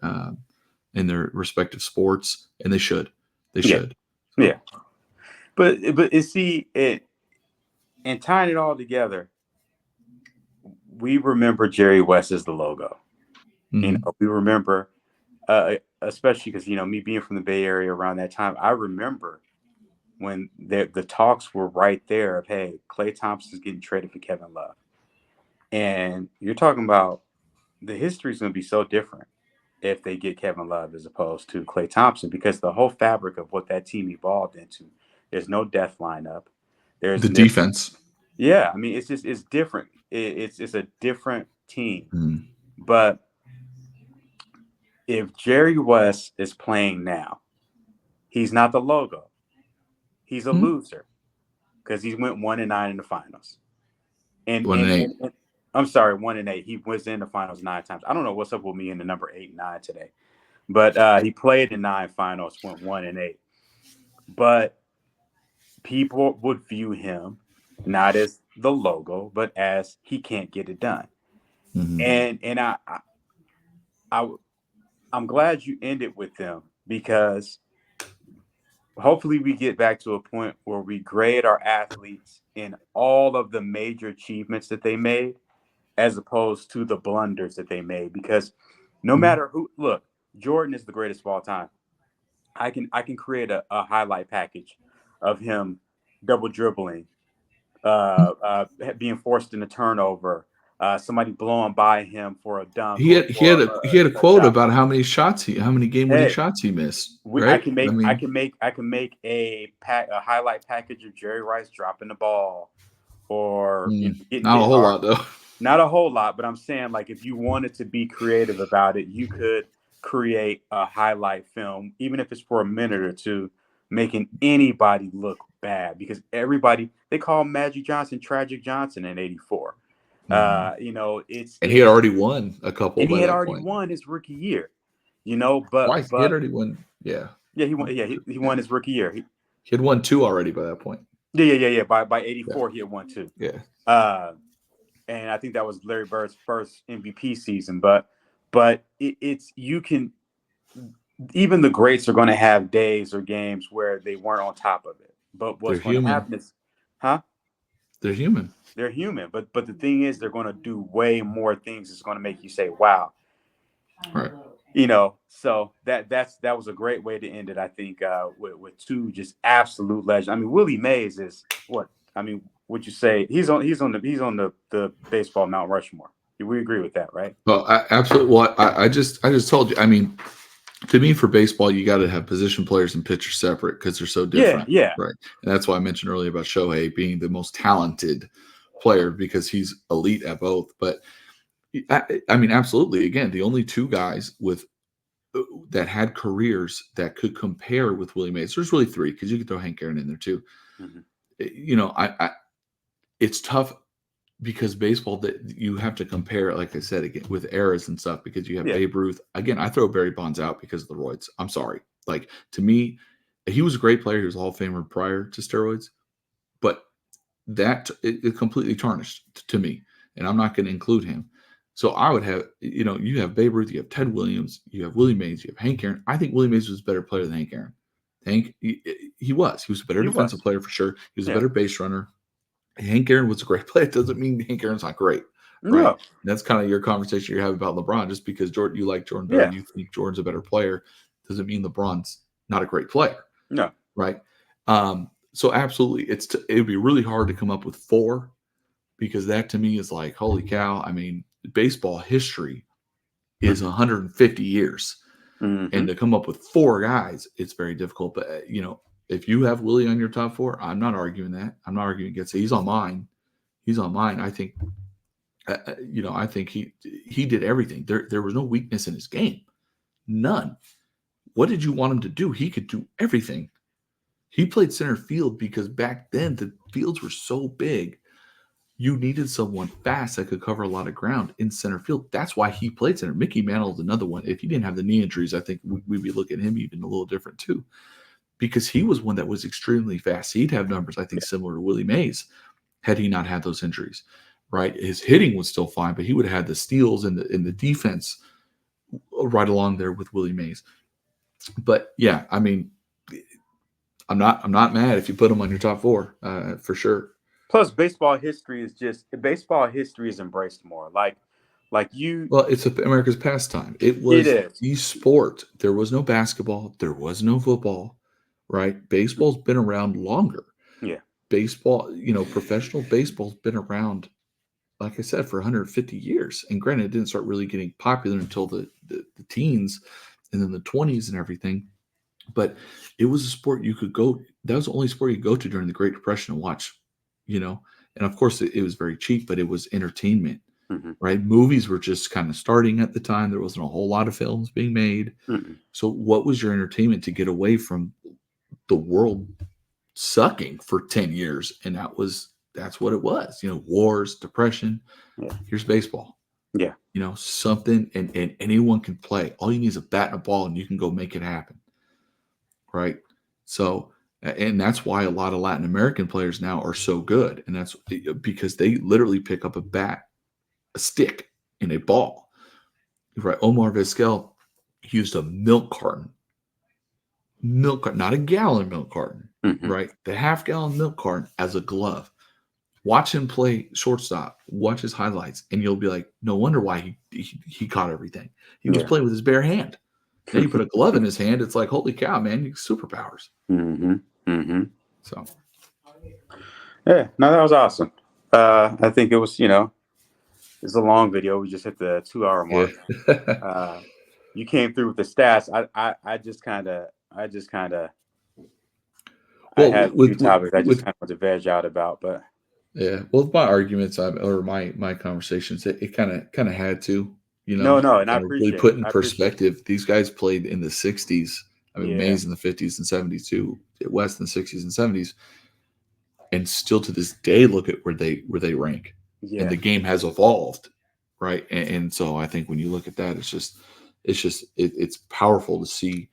in their respective sports, and they should. They should. So. Yeah. But see it, and tying it all together, we remember Jerry West as the logo. Mm-hmm. You know, we remember, especially because, you know, me being from the Bay Area around that time, I remember when the talks were right there of, hey, Klay Thompson's getting traded for Kevin Love. And you're talking about the history is going to be so different if they get Kevin Love as opposed to Klay Thompson, because the whole fabric of what that team evolved into, there's no death lineup. There's the defense. Yeah. I mean, it's different. It's a different team. Mm-hmm. But if Jerry West is playing now, he's not the logo. He's a loser. because he went 1-9 in the finals. And, One and and, eight. and, and I'm sorry, 1-8. He was in the finals 9 times. I don't know what's up with me in the number 8-9 today, but he played in 9 finals, went 1-8. But people would view him not as the logo, but as he can't get it done. Mm-hmm. And I'm glad you ended with them, because hopefully we get back to a point where we grade our athletes in all of the major achievements that they made, as opposed to the blunders that they made. Because no matter who, look, Jordan is the greatest of all time. I can create a highlight package of him double dribbling, being forced in a turnover, somebody blowing by him for a dunk He or, had he had or a he had a a quote shot. about how many game winning Hey, shots he missed, I right? can I make I mean, can make I can make a highlight package of Jerry Rice dropping the ball, or getting not a hit whole hard. lot though. Not a whole lot, but I'm saying, like, if you wanted to be creative about it, you could create a highlight film, even if it's for a minute or two, making anybody look bad, because everybody, they call Magic Johnson Tragic Johnson in '84. Mhm. It's And he had it's already won a couple and he by had that already point. won his rookie year, but Twice. He had already won. Yeah. yeah, he won. Yeah, he won Yeah. his rookie year. He had won two already by that point. Yeah. By Yeah. '84, he had won two. Yeah. Uh, and I think that was Larry Bird's first MVP season. But it's, you can, even the greats are going to have days or games where they weren't on top of it. But They're what's going to human. happen is, huh? They're human. They're human. But the thing is, they're going to do way more things that's going to make you say, "Wow." Right. So that was a great way to end it. I think, with two just absolute legends. I mean, Willie Mays is what? I mean, would you say he's on the baseball Mount Rushmore? We agree with that, right? Well, absolutely. Well, I just told you. I mean, to me, for baseball, you got to have position players and pitchers separate because they're so Yeah, different, yeah, right? And that's why I mentioned earlier about Shohei being the most talented player because he's elite at both. But I mean, absolutely. Again, the only two guys with that had careers that could compare with Willie Mays. There's really three because you could throw Hank Aaron in there too. hmm I it's tough because baseball that you have to compare, like I said again, with eras and stuff because you have yeah, Babe Ruth. Again, I throw Barry Bonds out because of the roids. I'm sorry. Like to me, he was a great player. He was a Hall of Famer prior to steroids, but that it completely tarnished to me, and I'm not going to include him. So I would have, you have Babe Ruth, you have Ted Williams, you have Willie Mays, you have Hank Aaron. I think Willie Mays was a better player than Hank Aaron. Hank, he was. He was a better he defensive was. player for sure. He was a Yeah, better base runner. Hank Aaron was a great player. It doesn't mean Hank Aaron's not great, right? no, And that's kind of your conversation you're having about LeBron. Just because Jordan, you like Jordan better, yeah, you think Jordan's a better player, doesn't mean LeBron's not a great player, no, right? So absolutely, it would be really hard to come up with four because that to me is like holy cow. I mean, baseball history is hmm 150 years, hmm and to come up with four guys, it's very difficult. But if you have Willie on your top four, I'm not arguing that. I'm not arguing against it. He's on mine. He's on mine. I think, I think he did everything. There was no weakness in his game, none. What did you want him to do? He could do everything. He played center field because back then the fields were so big. You needed someone fast that could cover a lot of ground in center field. That's why he played center. Mickey Mantle is another one. If he didn't have the knee injuries, I think we'd be looking at him even a little different too, because he was one that was extremely fast. He'd have numbers, I think, yeah, similar to Willie Mays had he not had those injuries, right? His hitting was still fine, but he would have had the steals and the defense right along there with Willie Mays. But yeah, I mean, I'm not mad if you put him on your top four for sure. Plus, baseball history is embraced more. Like you, Well, it's America's pastime. It it was is. the sport. There was no basketball. There was no football, right? Baseball's been around longer. Yeah, Baseball, professional baseball's been around, like I said, for 150 years. And granted, it didn't start really getting popular until the teens and then the 20s and everything. But it was a sport you could go. That was the only sport you could go to during the Great Depression and watch, you know. And of course, it was very cheap, but it was entertainment, hmm right? Movies were just kind of starting at the time. There wasn't a whole lot of films being made. hmm So, what was your entertainment to get away from the world sucking for 10 years. And that's what it was. Wars, depression. Yeah. Here's baseball. Yeah. Something, and anyone can play. All you need is a bat and a ball, and you can go make it happen. Right. So, and that's why a lot of Latin American players now are so good. And that's because they literally pick up a bat, a stick, and a ball. Right. Omar Vizquel used a milk carton, not a gallon milk carton, Mm-hmm. right? The half-gallon milk carton as a glove. Watch him play shortstop. Watch his highlights, and you'll be like, no wonder why he caught everything. He was playing with his bare hand. Now you put a glove in his hand, it's like, holy cow, man, you superpowers. Mm-hmm. Mm-hmm. So, yeah, no, that was awesome. I think it was, it's a long video. We just hit the 2-hour mark. yeah. You came through with the stats. I just kind of, I had a few topics I just kind of want to veg out about, but yeah. Well, with my arguments or my conversations, it kind of had to, no, and I really appreciate put it. in perspective. These guys played in the 60s. I mean, Mays in the 50s and 70s too. West in the 60s and 70s, and still to this day, look at where they rank. Yeah. And the game has evolved, right? And so I think when you look at that, it's powerful to see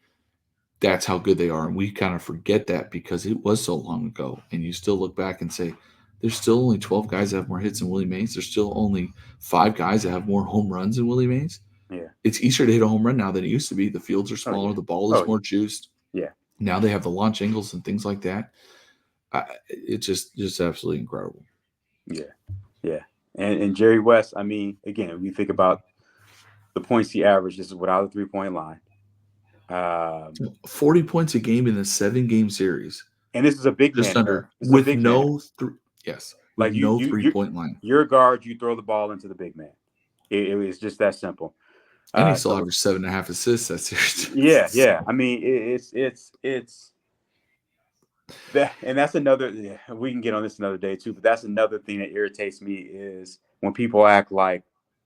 that's how good they are. And we kind of forget that because it was so long ago. And you still look back and say, there's still only 12 guys that have more hits than Willie Mays. There's still only 5 guys that have more home runs than Willie Mays. Yeah. It's easier to hit a home run now than it used to be. The fields are smaller. The ball is more juiced. Yeah. Now they have the launch angles and things like that. It's just absolutely incredible. Yeah. Yeah. And Jerry West, I mean, again, we think about the points he averaged. This is without a 3-point line. 40 points a game in a 7-game series. And this is a big just man. Under with no with no 3-point line. You're a guard, you throw the ball into the big man. It was just that simple. And he still averaged 7.5 assists that series. Yeah. I mean, it's that, and that's another. We can get on this another day too. But that's another thing that irritates me is when people act like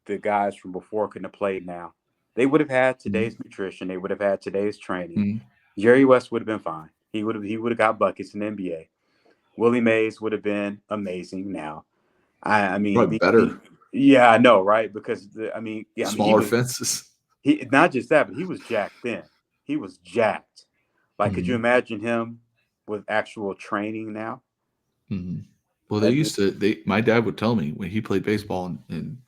the guys from before couldn't have played now. They would have had today's nutrition. They would have had today's training. Jerry West would have been fine. He would have got buckets in the NBA. Willie Mays would have been amazing now. I mean, probably better. Yeah, I know, right? Because smaller fences. He not just that, but he was jacked then. He was jacked. Like, could you imagine him with actual training now? Well, they used to. My dad would tell me when he played baseball in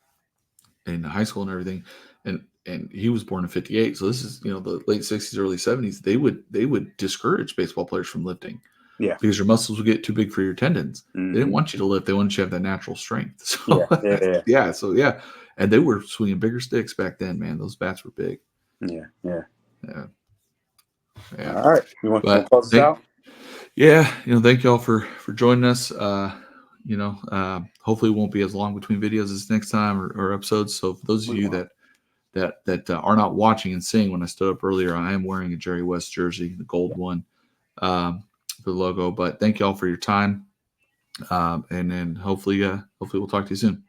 high school and everything, and he was born in '58. So this is the late '60s, early '70s. They would discourage baseball players from lifting. Yeah, because your muscles would get too big for your tendons. They didn't want you to lift; they wanted you to have that natural strength. So yeah. And they were swinging bigger sticks back then, man. Those bats were big. Yeah. All right, you want to close this out? Yeah, thank y'all for joining us. Hopefully it won't be as long between videos as next time or episodes. So for those of you that are not watching and seeing, when I stood up earlier, I am wearing a Jerry West jersey, the gold one. The logo, but thank y'all for your time, and then hopefully we'll talk to you soon.